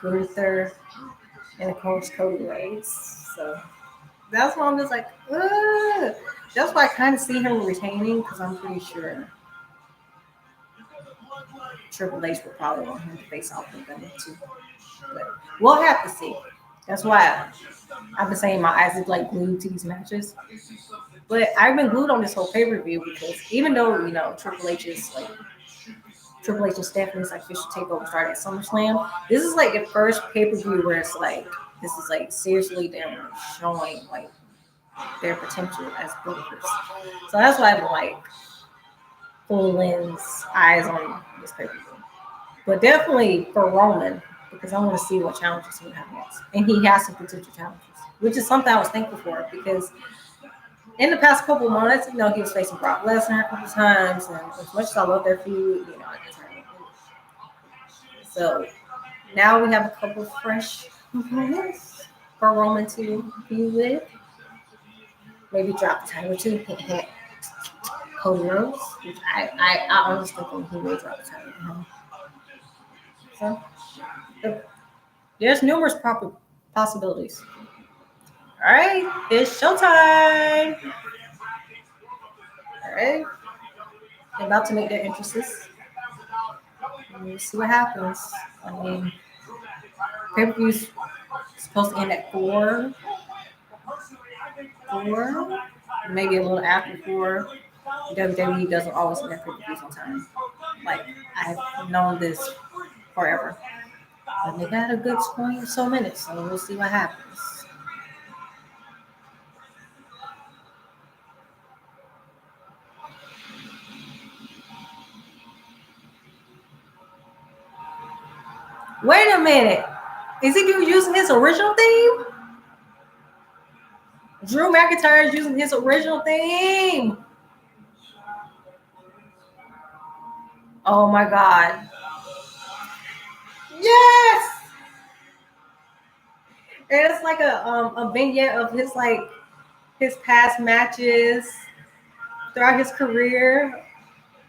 Gunther, and of course Cody Rhodes. So that's why I'm just like, ugh. That's why I kind of see him retaining, because I'm pretty sure Triple H would probably want him to face off with them too. But we'll have to see. That's why I've been saying my eyes are like glued to these matches. But I've been glued on this whole pay-per-view because even though, Triple H and Stephanie's like official takeover started at SummerSlam, this is like the first pay-per-view where it's like, this is like seriously them showing like their potential as bookers. So that's why I've been like full lens eyes on this pay-per-view. But definitely for Roman, because I want to see what challenges he has. And he has some potential challenges, which is something I was thankful for, because in the past couple months, he was facing Brock Lesnar a couple times, and as much as I love their feud, I just heard it. So now we have a couple fresh components for Roman to be with. Maybe drop the title to hit Cody Rhodes, which I honestly think he will drop the title to him. So there's numerous possibilities. All right, it's showtime. All right, they're about to make their entrances. We'll see what happens. I mean, pay-per-view's supposed to end at 4, maybe a little after 4. WWE doesn't always end their pay-per-views on time. Like, I've known this forever. But they got a good 20 or so minutes, so we'll see what happens. Wait a minute. Is he using his original theme? Drew McIntyre is using his original theme. Oh my God. Yes. And it's like a vignette of his past matches throughout his career.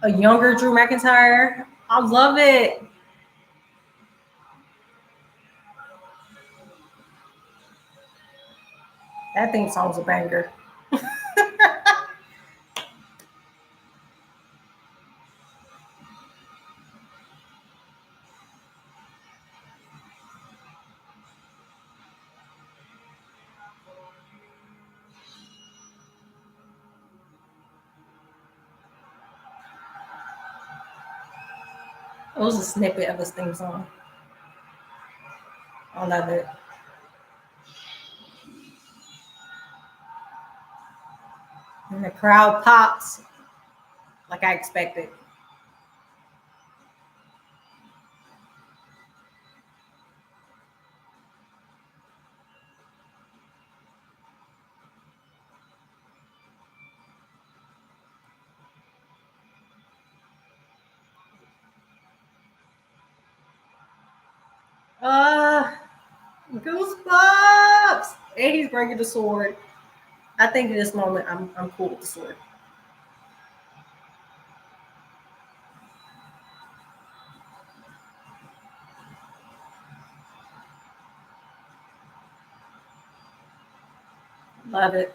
A younger Drew McIntyre. I love it. That theme song's a banger. It was a snippet of his theme song. I love it. And the crowd pops like I expected. Goosebumps! And he's bringing the sword. I think in this moment, I'm cool with the sword. Love it.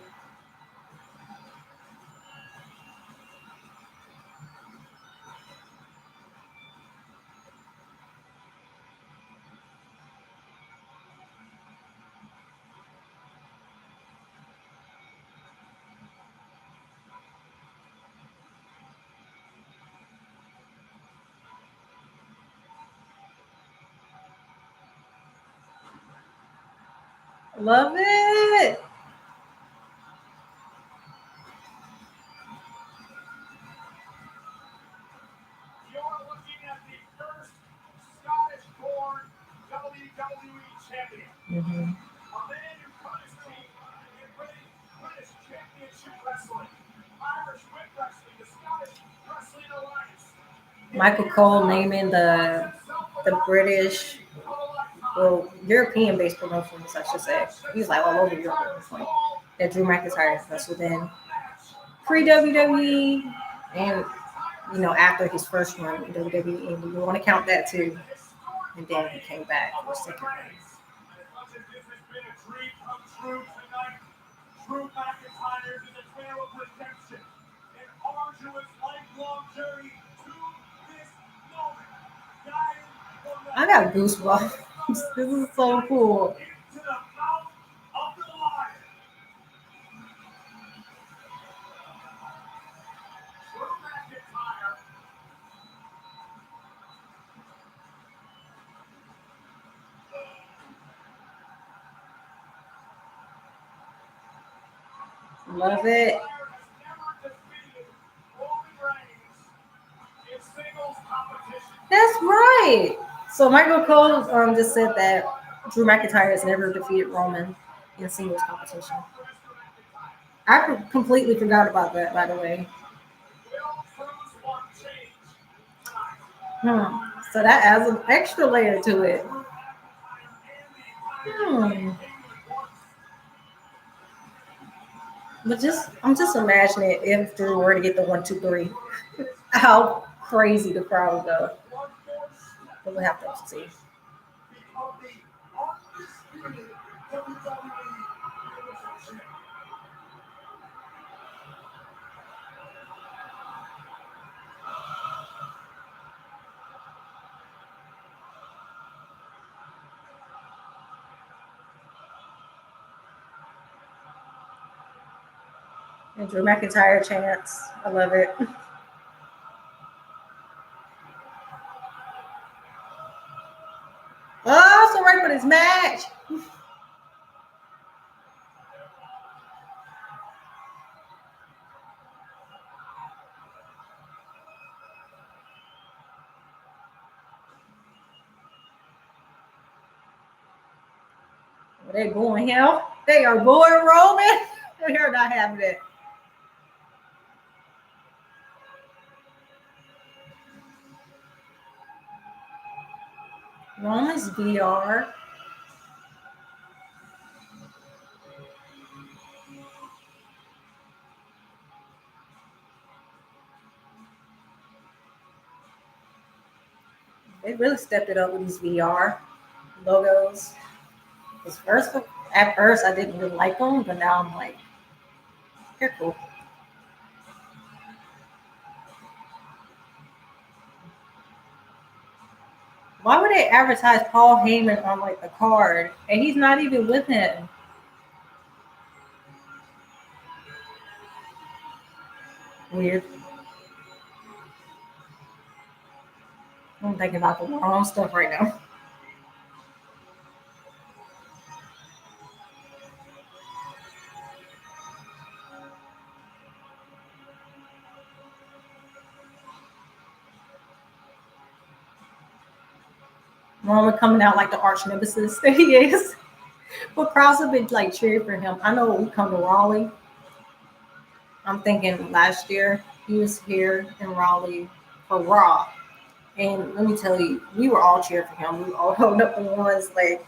Love it. You're looking at the first Scottish-born WWE champion. Mm-hmm. A man who cut his teeth in British Championship Wrestling, Irish Whip Wrestling, the Scottish Wrestling Alliance. Michael Cole naming the British, well, European-based promotions, I should say. He's like all over Europe at this point. That Drew McIntyre wrestled in pre-WWE and after his first run in WWE, and you want to count that too. And then he came back for a second run. Drew McIntyre is a tale of redemption, an arduous lifelong journey to this moment. I got goosebumps. This is so cool. Into the mouth of the lion. Drew McIntyre. Love it. That's right. So Michael Cole just said that Drew McIntyre has never defeated Roman in singles competition. I completely forgot about that, by the way. So that adds an extra layer to it. But I'm just imagining if Drew were to get the 1, 2, 3, how crazy the crowd would go. But we'll have to see. And Drew McIntyre chants. I love it. Oh, so right for this match. Are they booing him? They are booing Roman. They're not having it. Roman's VR. They really stepped it up with these VR logos. Because first, At first, I didn't really like them, but now I'm like, they're cool. Why would they advertise Paul Heyman on like the card, and he's not even with him? Weird. I'm thinking about the wrong stuff right now. Roman coming out like the arch nemesis that he is. But crowds have been like cheering for him. I know when we come to Raleigh, I'm thinking last year he was here in Raleigh for Raw. And let me tell you, we were all cheering for him. We were all holding up the ones like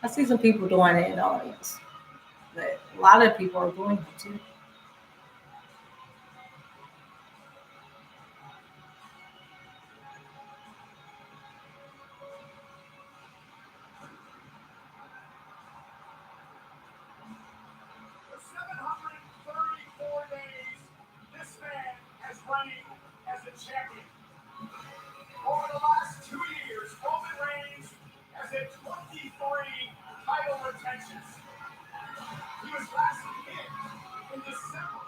I see some people doing it in the audience. But a lot of people are doing it too. For 734 days, this man has reigned as a champion. Over the last 2 years, Roman Reigns has had 23 title retentions. He was last pinned in December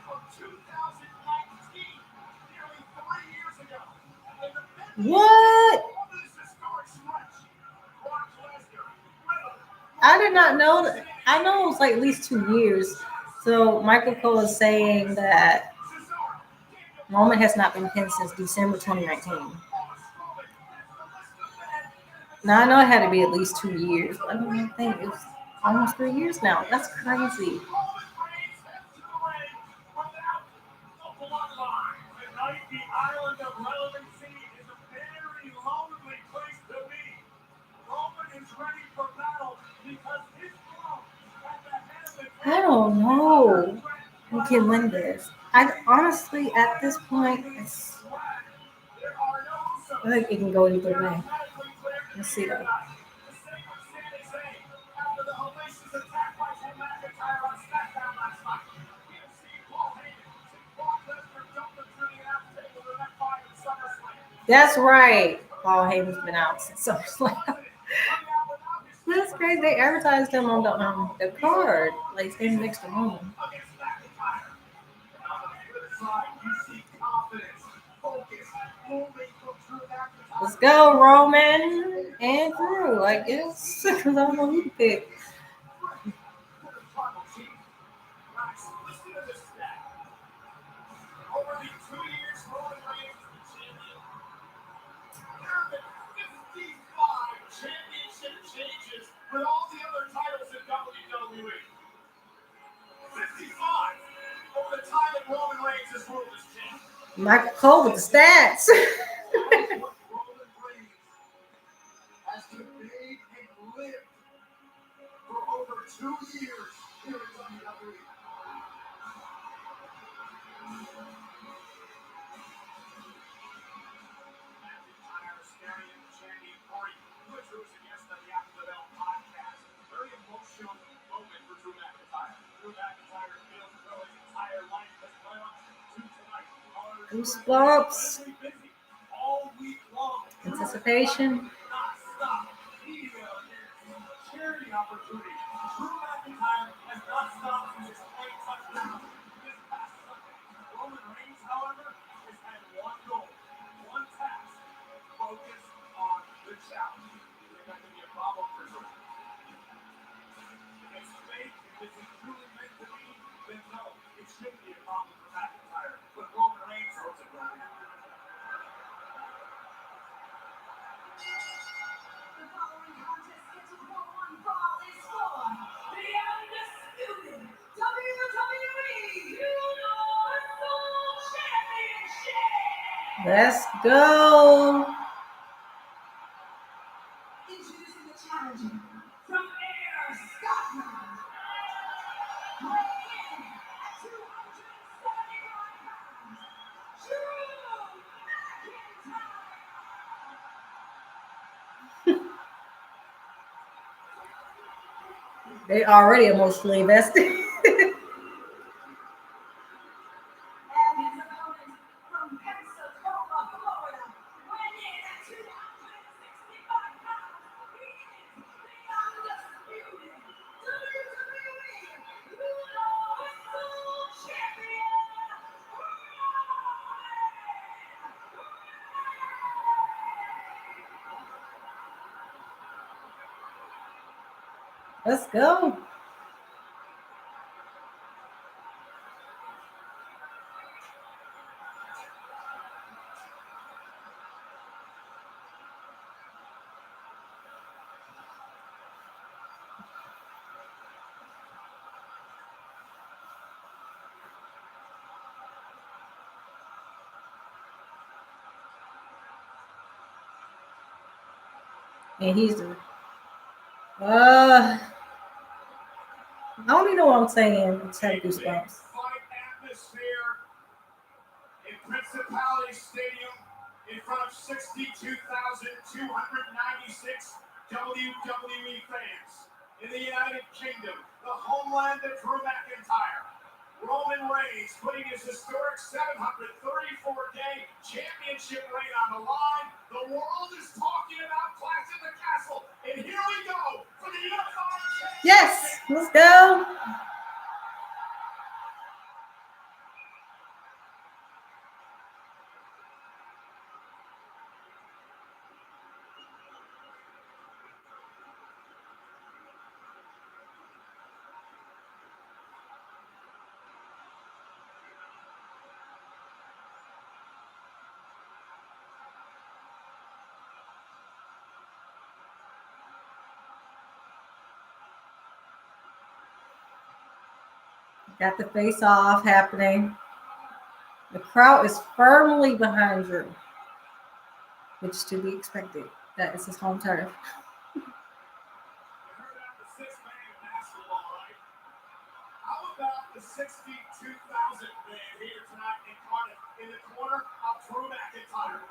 of 2019, nearly 3 years ago. In the What? of this historic stretch, Brock Lesnar, I did not know that. I know it was like at least 2 years. So Michael Cole is saying that Roman has not been pinned since December 2019. Now I know it had to be at least 2 years, but I don't think it's almost 3 years now. That's crazy. Tonight, the island of relevancy is a very lonely place to be. Roman is ready for battle because his throne at the head of the I don't know who can win this. I honestly, at this point, I think it can go either way. Let's see though. That's right. Paul Heyman's been out since SummerSlam. That's crazy. They advertised him on the card, like standing next to Roman. Let's go, Roman and Drew, I guess. Because I don't know who to pick. Over the 2 years, Roman Reigns is the champion. There have been 55 championship changes with all the other titles in WWE. 55 over the time that Roman Reigns has ruled as champion. Michael Cole with the stats. What Roman Reigns has conveyed and lived for over 2 years here in WWE. McIntyre staring at the champion Corey, which was against the After the Bell podcast. Very emotional moment for Drew McIntyre. Drew McIntyre feels as though his entire life has led up to tonight. Goosebumps. Busy all week long. Anticipation. Not stop. He charity opportunity. Drew McIntyre has not stopped since his late touchdown this past Sunday. Roman Reigns, however, has had one goal, one task: focus on the challenge. You think that could be a problem for Drew? If it's fake, if this is truly meant to be, then no, it shouldn't be a problem for McIntyre. But Roman Reigns holds it right. The following contest scheduled for one fall is for the undisputed WWE Universal Championship. Let's go. Introducing the challenger from Ayr, Scotland. Weighing in at 279 pounds, Drew McIntyre. They already emotionally invested. Let's go. And he's I don't even know what I'm saying. I'm saying goosebumps. Fight atmosphere in Principality Stadium in front of 62,296 WWE fans in the United Kingdom, the homeland of Drew McIntyre. Roman Reigns putting his historic 734-day championship reign on the line. The world is talking about Clash at the Castle. And here we go for the Unified Championship. Yes, let's go. Got the face off happening. The crowd is firmly behind Drew, which is to be expected. That is his home turf. How about the 62,000 man here tonight in Cardiff in the corner of Drew McIntyre?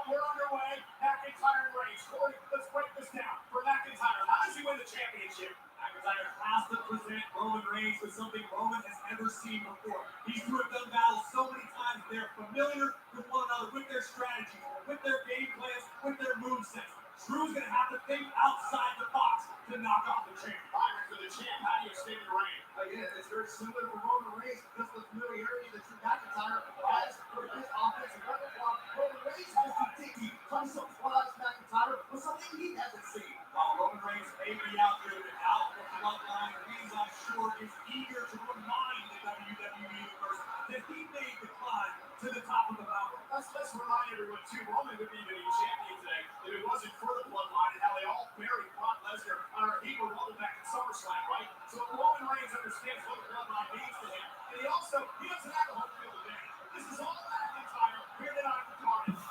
We're underway. McIntyre and Reigns. Corey, let's break this down. For McIntyre, how does he win the championship? McIntyre has to present Roman Reigns with something Roman has never seen before. These two have done battle so many times. They're familiar with one another, with their strategies, with their game plans, with their movesets. Drew's going to have to think outside the box to knock off the champ. Byron for the champ. How do you extend the reign? Again, it's very similar to Roman Reigns because of the familiarity that Drew McIntyre has for his offensive repertoire. Roman Reigns has the dicky, trying to surprise McIntyre with something he hasn't seen. While Roman Reigns may be out there without the bloodline, Reigns, I'm sure, is eager to remind the WWE Universe that he made the climb to the top of the mountain. Let's remind everyone, too, Roman would be the champion today if it wasn't for the bloodline and how they all buried Brock Lesnar on our Eagle Rumble back in SummerSlam, right? So Roman Reigns understands what the bloodline means to him, and he doesn't have a home field advantage. This is all McIntyre here tonight for Cardiff.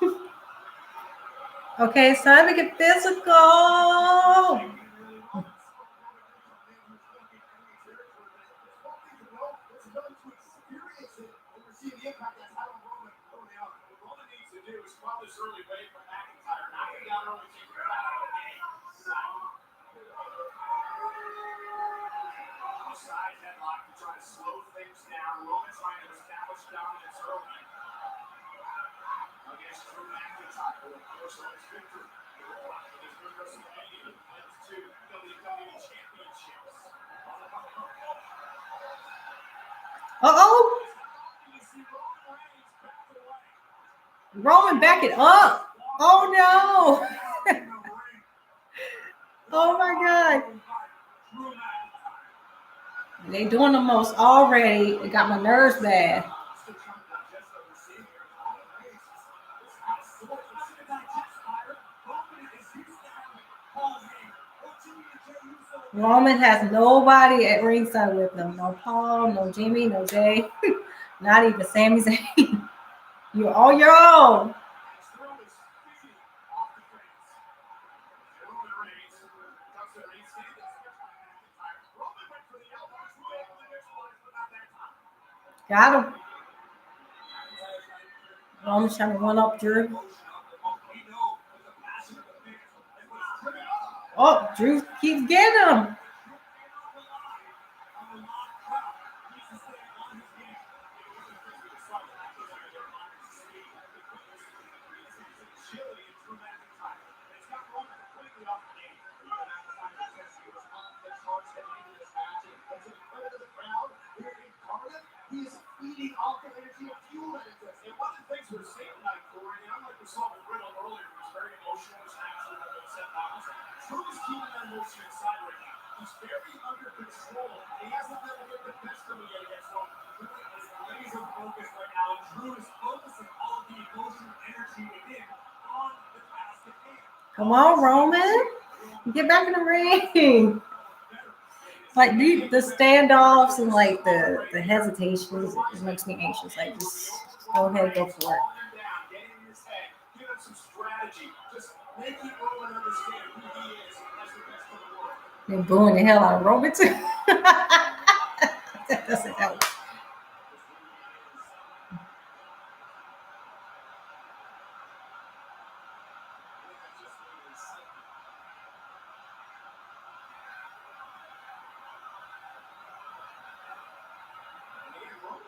Okay, it's time to get physical. This early wave from McIntyre, knocking down early to get out of the game. Side headlock to try to slow things down. Roman trying to establish dominance early against Drew McIntyre. Of course, on his victory. His good WrestleMania led to WWE Championships. Uh-oh. Roman, back it up. Oh, no. Oh, my God. They doing the most already. It got my nerves bad. Roman has nobody at ringside with him. No Paul, no Jimmy, no Jay. Not even Sami Zayn. You're on your own. Got him. Roman's trying to run up Drew. Oh, Drew keeps getting him. a statement night for you. Unlike we saw with Riddle earlier, he was very emotional. He's naturally going to upset Rollins. Drew is keeping that emotion inside right now. He's very under control. He hasn't been able to get the best of him yet against Roman. Drew is laser focused right now, and Drew is focusing all of the emotional energy within on the task at hand. Come on, Roman. Get back in the ring. Like the standoffs and like the hesitations, it makes me anxious. Like just go ahead, go for it. They're booing the hell out of Roman too. That doesn't help.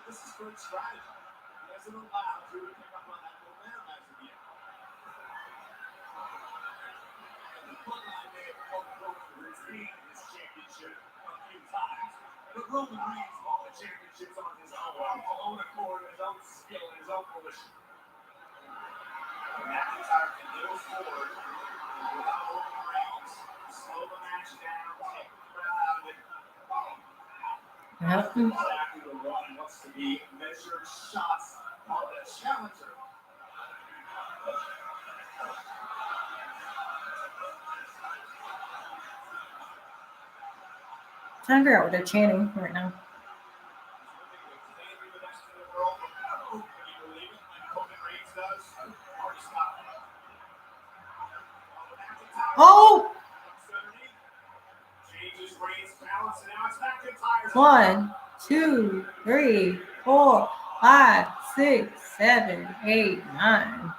This is good strategy. He hasn't allowed Drew to pick up on that momentum as of yet. And the bloodline may have helped Roman retain his championship a few times. But Roman Reigns won the championships on his own accord, his own skill, and his own volition. McIntyre can move forward without Roman Reigns. Slow the match down, take the crowd out of it. Yep. Exactly the one wants to be measured shots of the challenger. Trying to figure out what they're chanting right now. Oh! 1, 2, 3, 4, 5, 6, 7, 8, 9.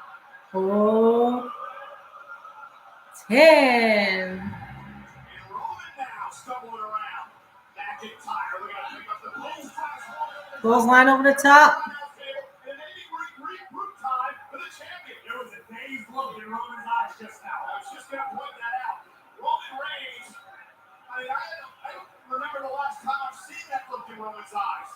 4, 10. Clothesline over the top. I don't remember the last time I've seen that look in Roman's eyes.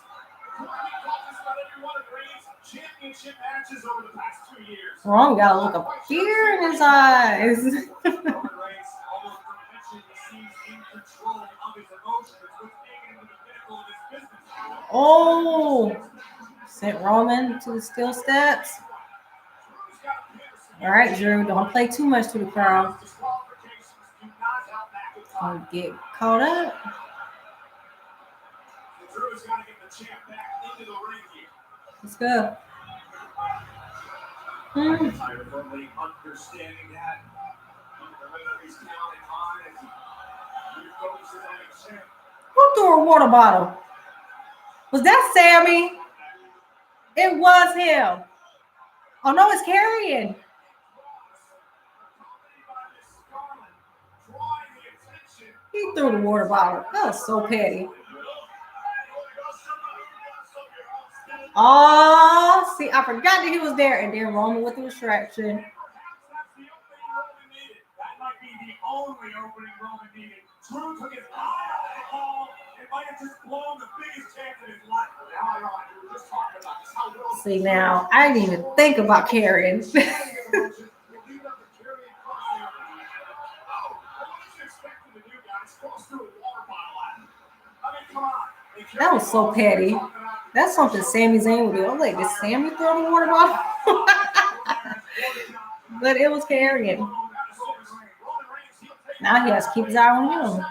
We've talked about every one of Reigns' championship matches over the past 2 years. Ron got a look of fear in his eyes. Roman Reigns almost mentioned he seems in control of his emotions, which taking him to the pinnacle of his business. Oh! Sent Roman to the steel steps. All right, Drew, don't play too much to the crowd. Don't get caught up. Drew's got to get the champ back into the ring here. Let's go. McIntyre firmly understanding that. He's counting on as he focuses on his champ. Who threw a water bottle? Was that Sammy? It was him. Oh no, it's Carrion. He threw the water bottle. That was so petty. Oh, see, I forgot that he was there, and then Roman with the distraction. That might be the only opening Roman needed. Drew took his eye out of the ball and might have just blown the biggest chance of his life. We were just talking about this. How See, now, I didn't even think about Carrion. That was so petty. That's something Sami Zayn would do. I was like, did Sammy throw the water bottle? But it was Carrion. Now he has to keep his eye on him.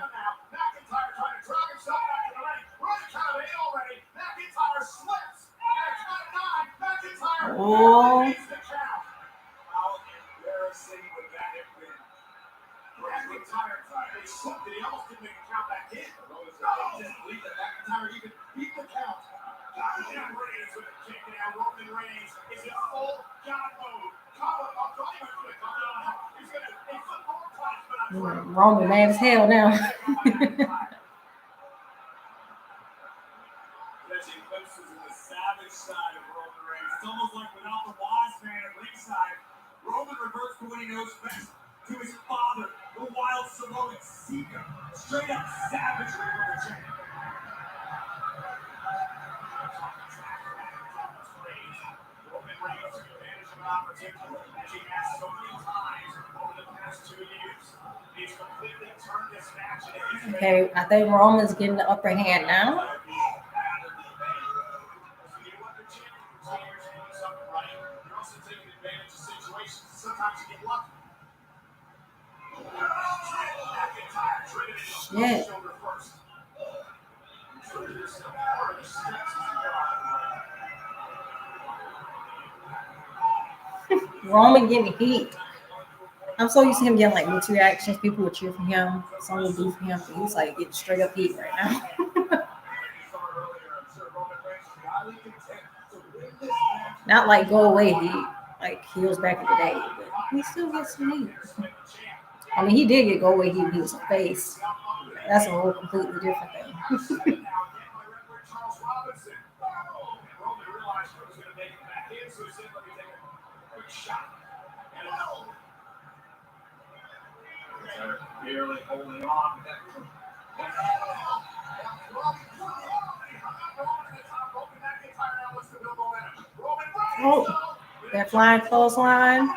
Oh. Roman mad as hell now. It's almost like without the wise man at ringside, Roman reverts to what he knows best, to his father, the wild Samoan seeker, straight up savagery from the champ. Roman Reigns took advantage as he has so many times over the past 2 years. He's completely turned this match into his Okay, I think Roman's getting the upper hand now. Shit. Roman getting heat. I'm so used to him getting like mixed reactions. People would cheer for him, some would boo for him, but he's like getting straight up heat right now. Not like go away heat, like he was back in the day, but he still gets some heat. I mean, he did get go away heat when he was a face. That's a whole completely different thing. Barely holding on. Oh, that flying clothesline.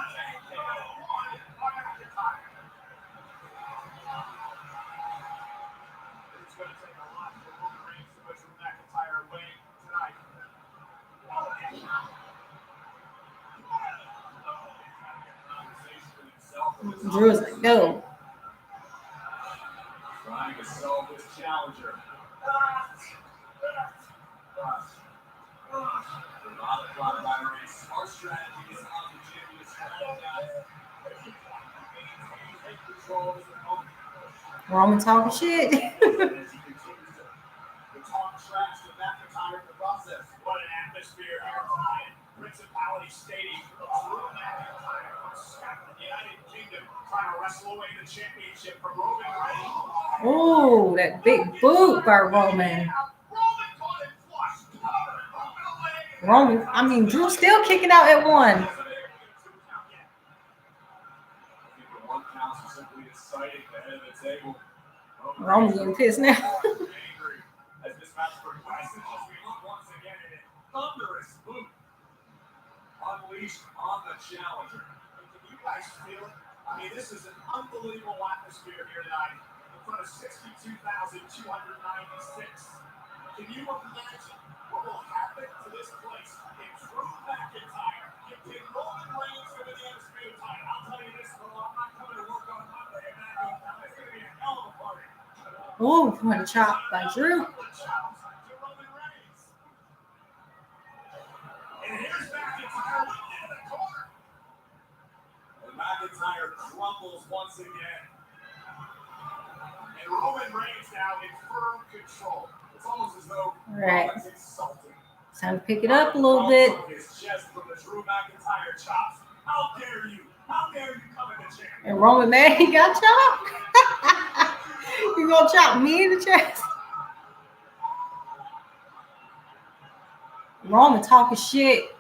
Drew is like, no. Trying to solve this challenger. Our strategy is how the champion is Roman talking shit. the talk trash to McIntyre in the process. What an atmosphere here tonight. Principality Stadium. Drew McIntyre from the United Kingdom trying to wrestle away the championship from Roman Reigns. Oh, that big boot by Roman. Roman, I mean, Drew's still kicking out at one. Roman getting pissed now. As this match progresses, as we look once again at a thunderous boot unleashed on the challenger. Can you guys feel it? I mean, this is an unbelievable atmosphere here tonight in front of 62,296. Can you imagine what will happen to this place if Drew McIntyre can get Roman Reigns to the undisputed title? I'll tell you this, though, I'm not coming to work on Monday, and that goes down. It's going to be a hell of a party. Oh, what a chop by Drew. And here's McIntyre looking in the corner. And McIntyre crumbles once again. And Roman Reigns now in firm control. It's almost as though Roman's insulting. It's time to pick it up a little bit. His chest from the Drew McIntyre chops. How dare you? How dare you come in the chair? And Roman, man, he got chopped. You gonna chop me in the chest? Roman talking shit.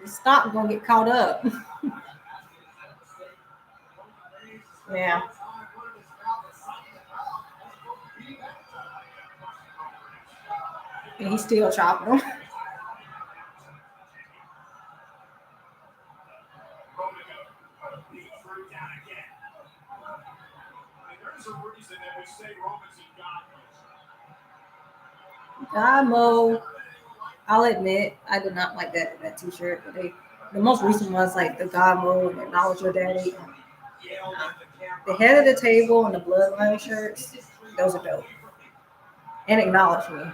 Stop, gonna get caught up. Yeah. And he's still chopping him. Mo. I'll admit, I did not like that t-shirt. But the most recent ones like the God Mo and Acknowledge Your Daddy. The head of the table and the bloodline shirts, those are dope. And Acknowledge Me. Yeah.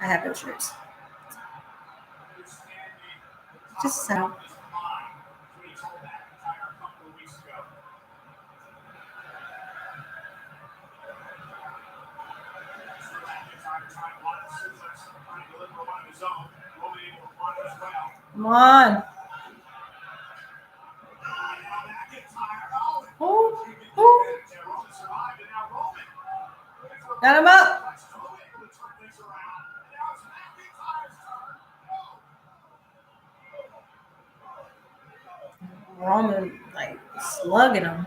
I have those shirts. Just so. Come on. Oh, oh. Got him up. Roman like slugging him.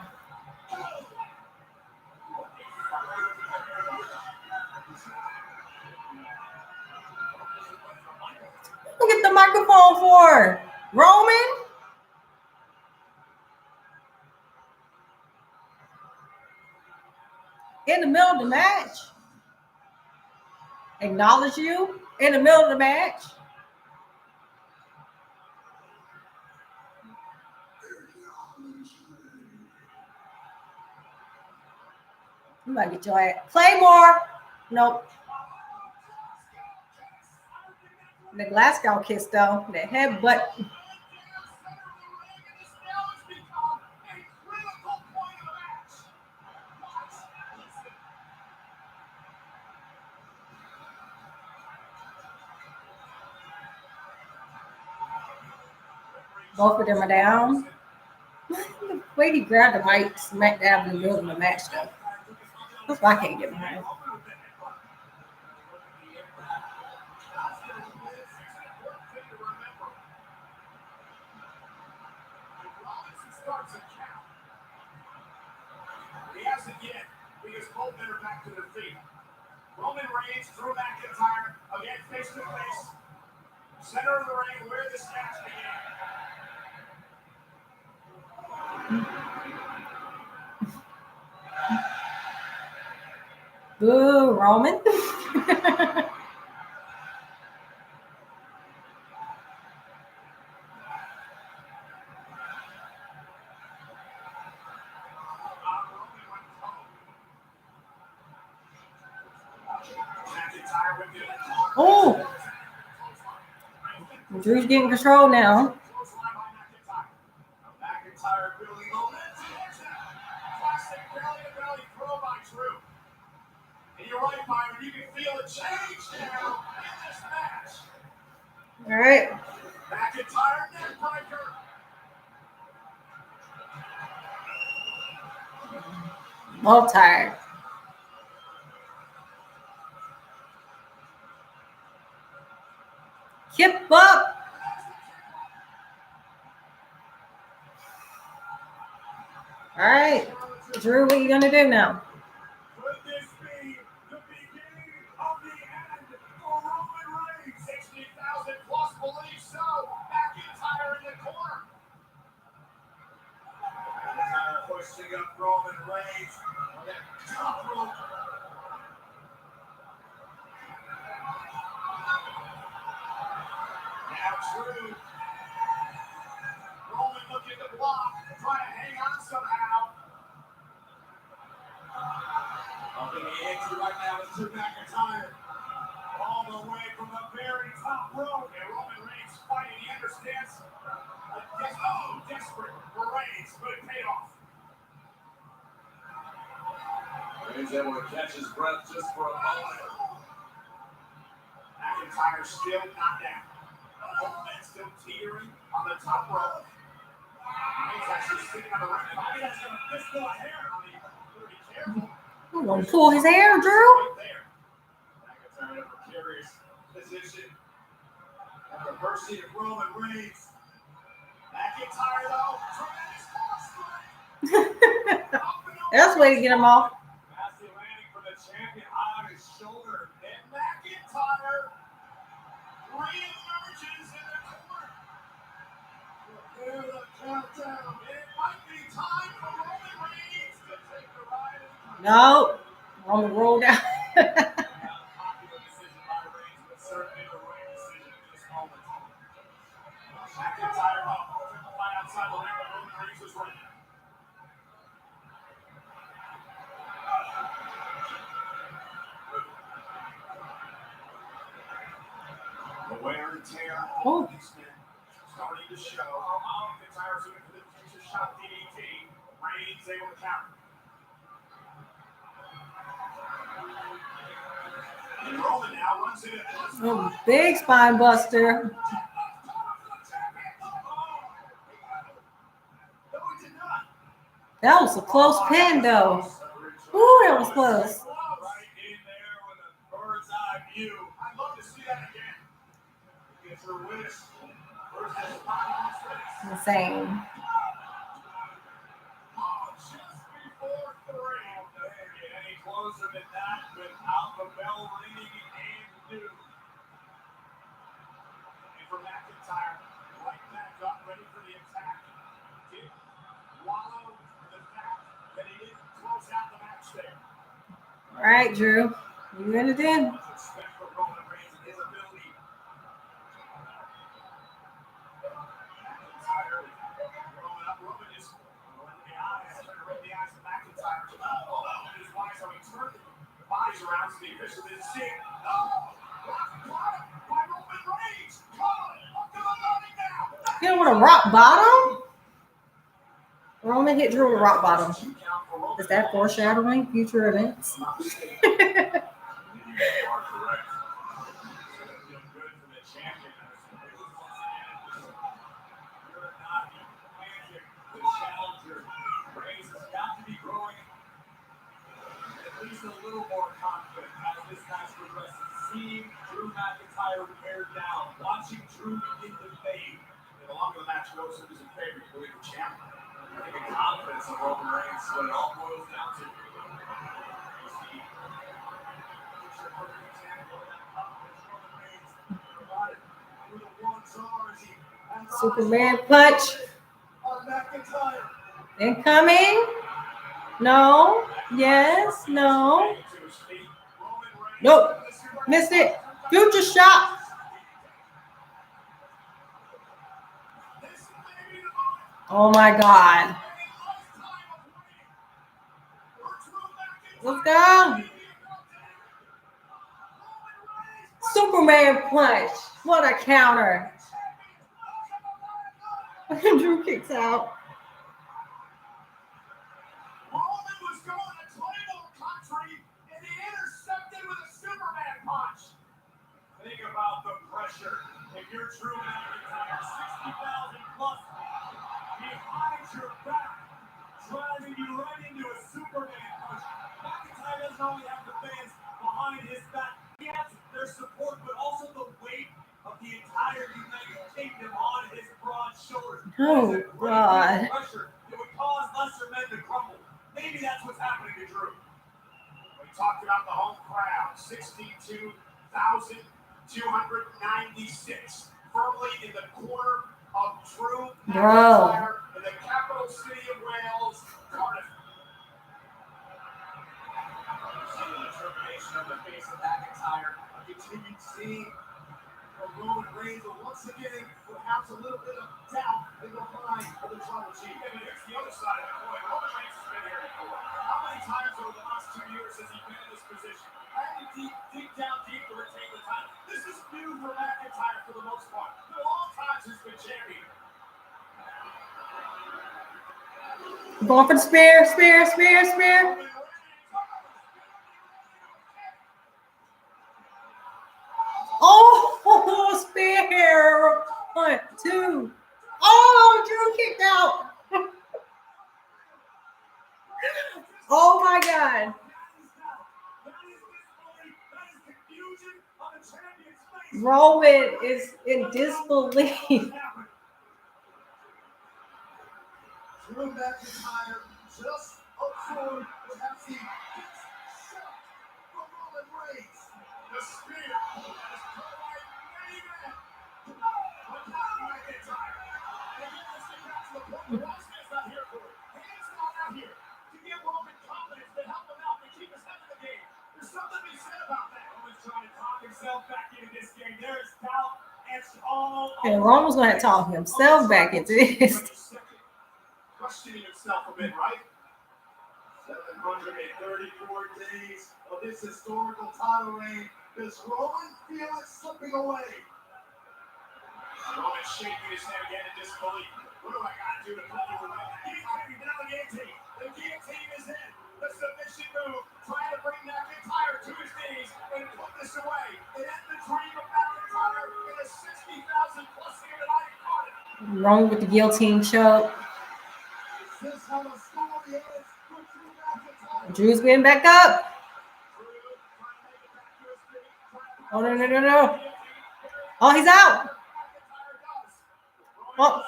Look at the microphone for? Roman? In the middle of the match? Acknowledge you in the middle of the match? You might get your ass. Claymore. Nope. The Glasgow kiss though. The headbutt. Both of them are down. The way he grabbed the mic, smacked down in the middle of the match though. That's why I can't get behind. He hasn't yet, because both men are back to their feet. Roman Reigns, Drew McIntyre, again face to face. Center of the ring, where this match began. Boo, Roman. Oh, Drew's getting control now. McIntyre building momentum. Classic belly-to-belly throw by Drew. And you're right, Byron, you can feel a change now in this match. All right. McIntyre neckbreaker. Both tired. Kip up. All right. Drew, what are you going to do now? Could this be the beginning of the end for Roman Reigns? 60,000 plus believe so. McIntyre in the corner. McIntyre pushing up Roman Reigns on that top rope. Now Drew. Roman looking to block, trying to hang on somehow. Up in the ante right now is Drew McIntyre. All the way from the very top rope. And Roman Reigns fighting. He understands. Desperate for Reigns, but it paid off. Reigns able to catch his breath just for a moment. McIntyre still not down. Roman still teetering on the top rope. Reigns actually sitting on the right. He has a fistful of hair. I mean, be careful. I'm going to pull his hair, Drew. McIntyre in a precarious position. At the mercy of Roman Reigns. McIntyre, though, tremendous force. That's the way to get him off. Massive landing for the champion on his shoulder. And McIntyre re-emerges in the corner. Prepare the countdown. It might be time for Roman Reigns to take the ride. No. Roman rolled out. Popular decision by Reigns, but certainly the right decision in this moment. McIntyre up. Right outside the ring, but Roman Reigns was right. The wear and tear Oh. of these men starting to show. McIntyre's looking for the future shot DDT. Reigns able to counter. And Roman now runs into Oh, big spine buster. That was a close pin, though. Ooh, that was close. Right in there with a bird's eye view. I'd love to see that again. Gets her wish. First the spot on his face. Insane. Oh, just before 3. Doesn't get any closer than that without the bell ringing and new. And for McIntyre, All right, Drew. You in it in? Respect for Roman Reigns and his ability. McIntyre growing up, Roman just running the eyes, trying to rub the eyes of McIntyre. Oh, his eyes are turning the bodies around so the official didn't see it. Oh, blocked by Roman Reigns. Up to the running now. Hit him with a rock bottom? Roman hit Drew with a rock bottom. Is that foreshadowing future events? You are correct. It's gonna feel good for the champion. You're not magic. The challenger. Reigns has got to be growing at least a little more confident as this match progresses. Seeing Drew McIntyre pared down, watching Drew begin to fade. And the longer the match goes, who's in favor? You believe the champion? I think the confidence of Roman Reigns is what it all boils down to. Superman punch. Incoming. No. Yes. No. Nope. Missed it. Future shot. Oh my God. Let's go. Superman punch. What a counter. Drew kicks out. Roman was going to tribal country and he intercepted with a Superman punch. Think about the pressure. If you're Drew McIntyre, 60,000 plus behind your back, driving you right into a Superman punch. McIntyre doesn't only have the fans behind his back, he has their support, but also the weight of the entire United Kingdom on his broad shoulders. Oh, God. Pressure. It would cause lesser men to crumble. Maybe that's what's happening to Drew. We talked about the home crowd, 62,296, firmly in the corner of Drew McIntyre in the capital city of Wales, Cardiff. Seeing the determination of the face of McIntyre, a continued seeing from Roman Reigns, but once again, perhaps a little bit of doubt in the mind of the tribal chief. And here's the other side of the coin. Roman Reigns has been here before. How many times over the last 2 years has he been in this position? I had to dig down deep to retain the title. This is new for McIntyre for the most part. For a long time he's been champion. Going for the spear, spear, spear, spear. Oh, spear. 1, 2. Oh, Drew kicked out. Oh my God. Roman is in disbelief. Drew McIntyre just absorbed perhaps the shock from Roman Reigns. The spear has put away many men, but not McIntyre. And again, let's get back to the point. The Rossman's not here for it. He's not out here to give Roman confidence to help him out and keep his head in the game. There's something to be said about that. Roman's trying to talk himself back into this game. There is doubt and all. And Roman's going to talk himself back into this. Questioning himself a bit, right? 734 days of this historical title reign. Does Roman feel it slipping away? Roman shaking his head again in disbelief. What do I got to do to put you away? Guillotine, now the guillotine. The guillotine is in. The submission move. Trying to bring McIntyre to his knees and put this away. And end the dream of McIntyre in a 60,000 plus here tonight in Cardiff. Wrong with the guillotine choke. Drew's getting back up. Oh, no, no, no, no. Oh, he's out. Oh,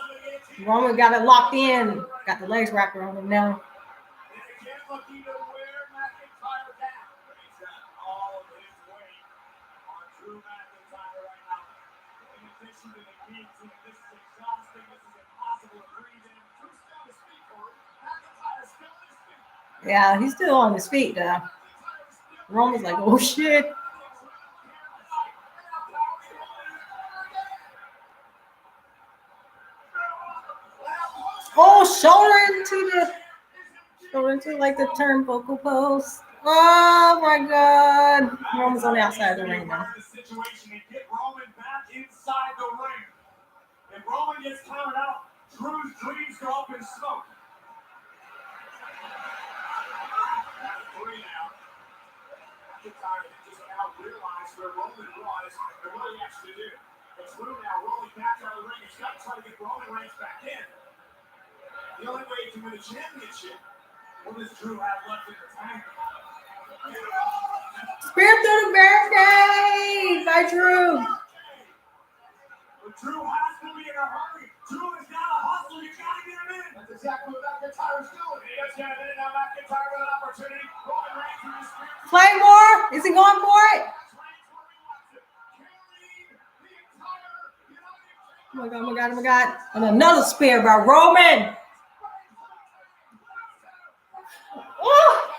Roman got it locked in. Got the legs wrapped around him now. Yeah, he's still on his feet though. Roman's like, oh shit. Oh, shoulder into like the turnbuckle post. Oh my god. Roman's on the outside of the ring now. Situation and get Roman back inside the ring. If Roman gets counted out, Drew's dreams go up in smoke. Three now. McIntyre just now realized where Roman was and what he has to do. But Drew now rolling back out of the ring. He's got to try to get Roman Reigns back in. The only way to win a championship, what does Drew have left in the tank? Spear through the barricade by Drew. But Drew has to be in a hurry. Drew has got to hustle. You got to get him in. That's exactly what McIntyre's doing. He has got it in. Now McIntyre with an opportunity. Roman Reigns with his spear. Claymore, is he going for it? Oh my god, oh my god, oh my god. And another spear by Roman. Oh.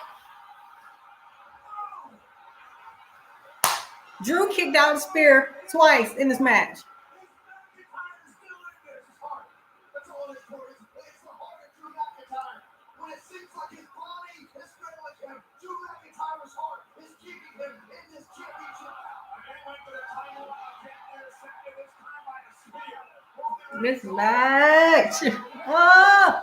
Drew kicked out a spear twice in this match. This match. Oh.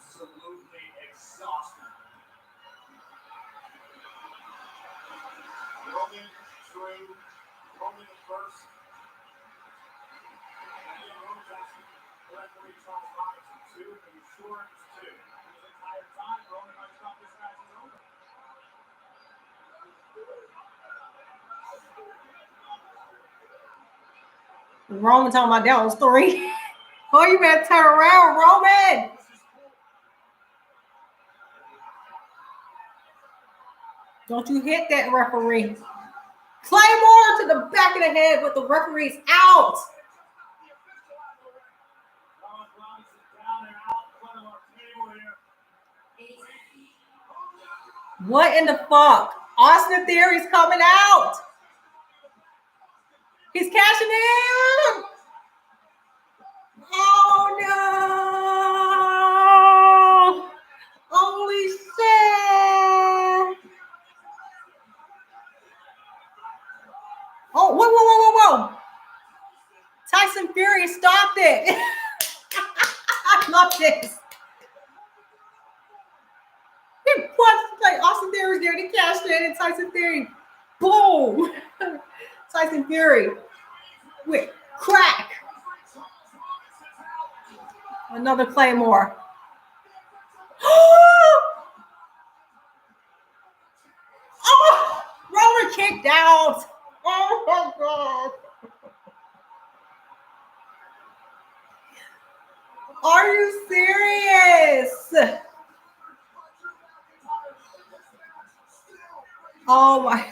Absolutely exhausted. Roman, Drew, Roman the first. And then Roman's asking the referee Charles Robinson, 2. Are you sure it's 2? The entire time, Roman might stop this match is over. Roman talking about that was 3. Oh, you better turn around, Roman. Don't you hit that referee. Claymore to the back of the head, but the referee's out. What in the fuck? Austin Theory's coming out. He's cashing in. Oh no. Holy shit. Oh, whoa. Tyson Fury stopped it. I love this. He punched like Austin Theory was there to cash in, and Tyson Fury, boom. Tyson Fury with crack. Another Claymore. Oh, Roman kicked out. Oh my god. Are you serious? Oh my.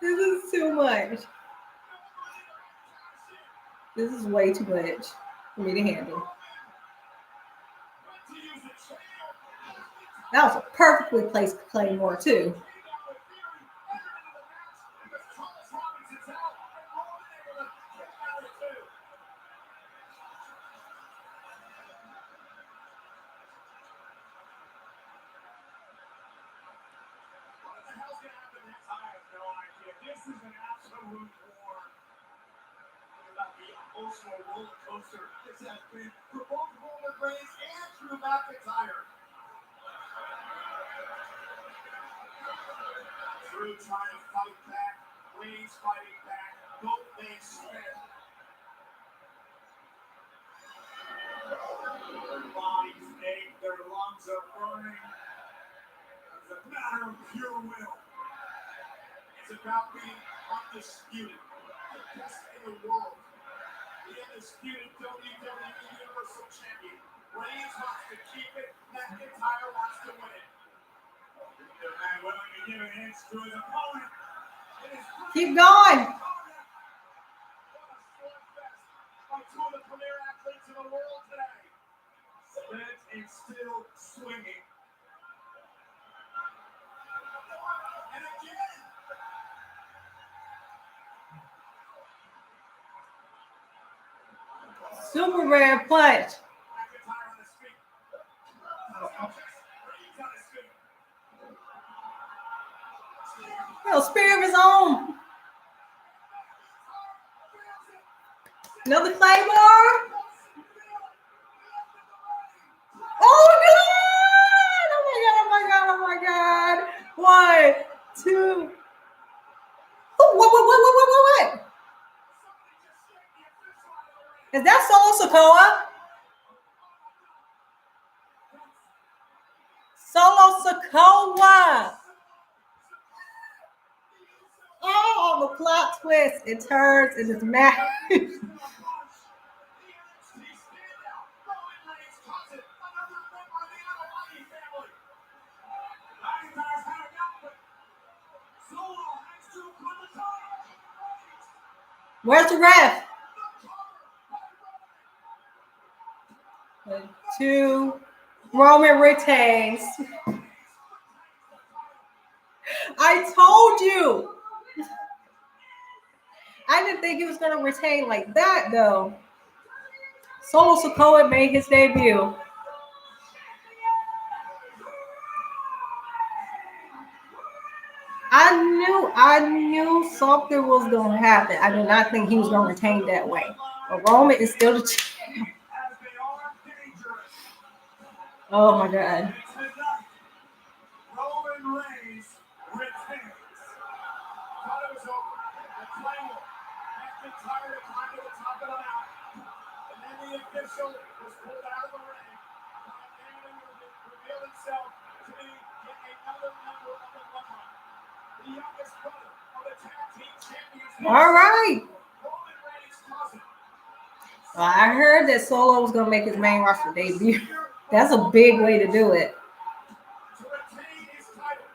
This is too much. This is way too much for me to handle. That was a perfectly placed Claymore too. This is an absolute war. About the emotional roller coaster this has been for both Roman Reigns and Drew McIntyre. Drew trying to fight back, Reigns fighting back, both men spin. Their bodies ache, their lungs are burning. It's a matter of pure will. It's about being undisputed, the best in the world. The undisputed WWE Universal Champion. Reigns wants to keep it, McIntyre wants to win it. The man willing to give an inch to his opponent. Keep going. What a slugfest by two of the premier athletes in the world today. Bent and still swinging. And again. Super rare punch. McIntyre on his feet. Reigns on his feet. Little spear of his own. Another claymore. Oh my god! Oh my god! 1, 2. Oh, what? Is that Solo Sikoa? Solo Sikoa. Oh, the plot twist. It turns and it's mad. Where's the ref? 2. Roman retains. I told you. I didn't think he was going to retain like that, though. Solo Sikoa made his debut. I knew something was going to happen. I did not think he was going to retain that way. But Roman is still the champ. Oh, my God. Roman Reigns retains. Thought it was over. The claymore. McIntyre to climb to the top of the mountain. And then the official was pulled out of the ring. And revealed himself to be yet another member of the bloodline. The youngest brother of the tag team champions. All right. Roman Reigns' cousin. Well, I heard that Solo was going to make his main roster debut. That's a big way to do it. To retain his title.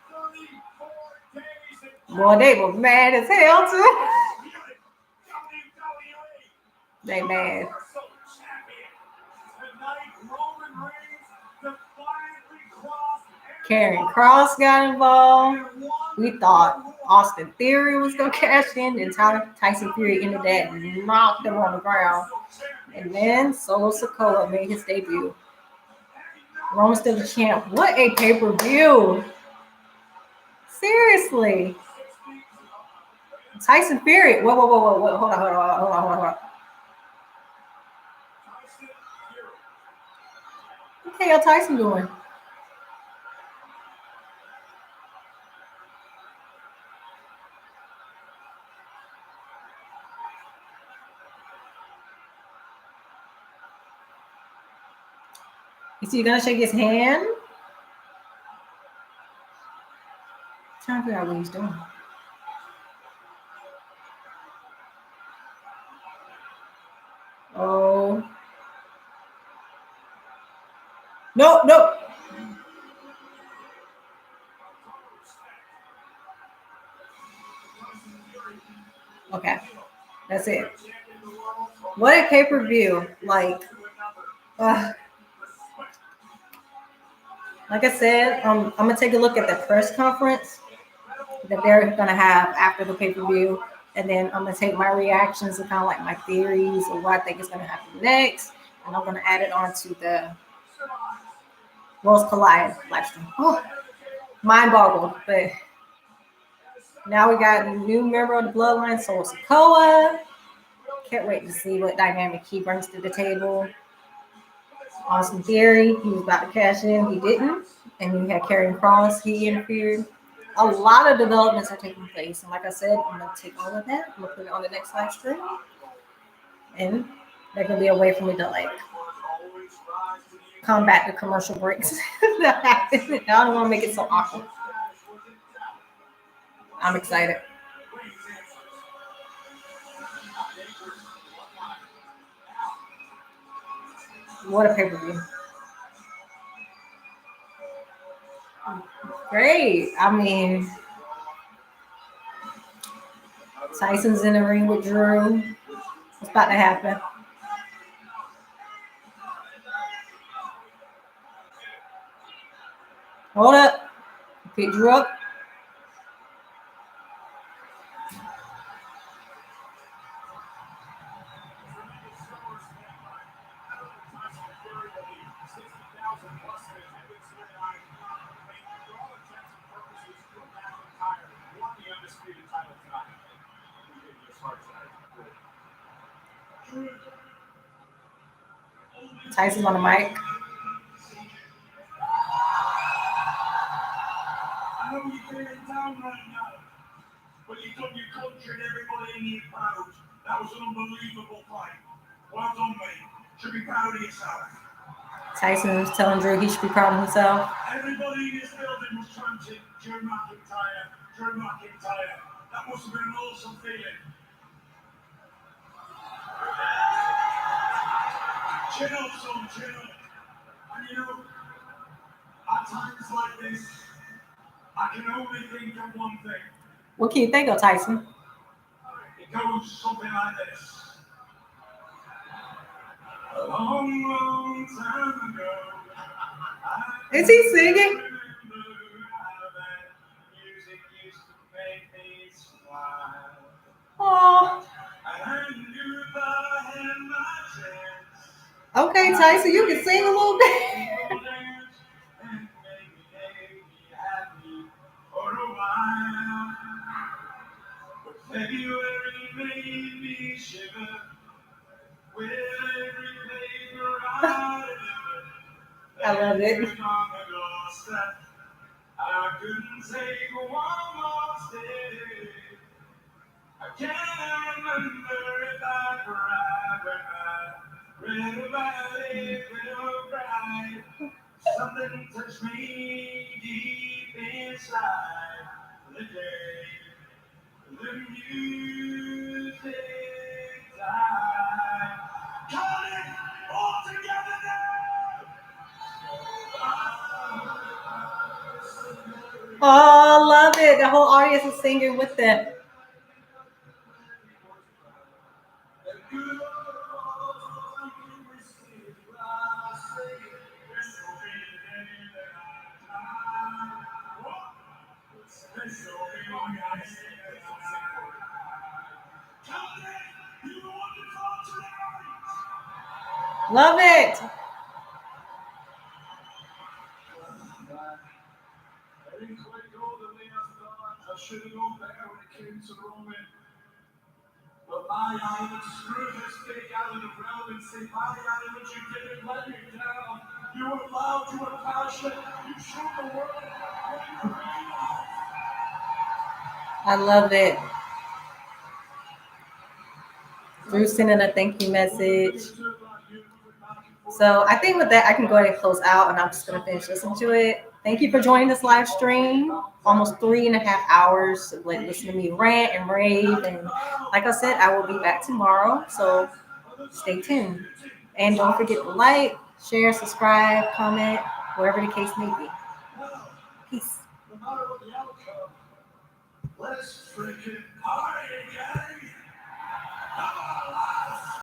734 days in Boy, they were mad as hell, too. They mad. Karrion Kross got involved. We thought Austin Theory was going to cash in, and Tyson Fury ended that and knocked him on the ground. And then Solo Sikoa made his debut. Roman's still the champ. What a pay-per-view. Seriously. Tyson Fury. Whoa. Hold on. What the hell Tyson doing? Is he gonna shake his hand? I'm trying to figure out what he's doing. Oh. No. Okay. That's it. What a pay-per-view. Like I said, I'm going to take a look at the press conference that they're going to have after the pay-per-view. And then I'm going to take my reactions and kind of like my theories of what I think is going to happen next. And I'm going to add it on to the Worlds Collide livestream. Oh, mind boggled. But now we got a new member of the Bloodline, Solo Sikoa. Can't wait to see what dynamic he brings to the table. Austin Theory, he was about to cash in, he didn't. And you had Karrion Kross, he interfered. A lot of developments are taking place. And like I said, I'm going to take all of that. I'm going to put it on the next live stream. And there can be a way for me to like combat the commercial breaks that happen. I don't want to make it so awkward. I'm excited. What a pay-per-view. Great. I mean, Tyson's in the ring with Drew. What's about to happen? Hold up. Pick Drew up. Tyson's on the mic. I know you're feeling down right now, but you've done your country and everybody in you proud. That was an unbelievable fight. Well done, mate. Should be proud of yourself. Tyson was telling Drew he should be proud of himself. Everybody in this building was chanting, Drew McIntyre, Drew McIntyre. That must have been an awesome feeling. Chin up, son, chin up. And you know, at times like this, I can only think of one thing. What can you think of, Tyson? It goes something like this. A long, long time ago. Is he singing? Music used to make me smile. Oh. And I knew if I had my chance. Okay, Tyson, you can sing a little bit. And make me happy for a while. But February made me shiver with every paper I delivered. I love it. I couldn't take one more step. I can't remember if I cried when I read about it, little cried. Something touched me deep inside the day. The music died. Got it all together now. Oh, love it. The whole audience is singing with them. Love it. I didn't quite go the way I thought. I should have gone better when it came to Roman. But my Alan, screw this big Alan of realm and say, my Alan, but you didn't let me down. You were loud, you were passionate, you showed the world what you realized. I love it. Drew sending a thank you message. So I think with that, I can go ahead and close out, and I'm just going to finish listening to it. Thank you for joining this live stream. Almost 3.5 hours of listening to me rant and rave. And like I said, I will be back tomorrow. So stay tuned. And don't forget to like, share, subscribe, comment, wherever the case may be. Peace. No matter what the outcome, let's freaking party.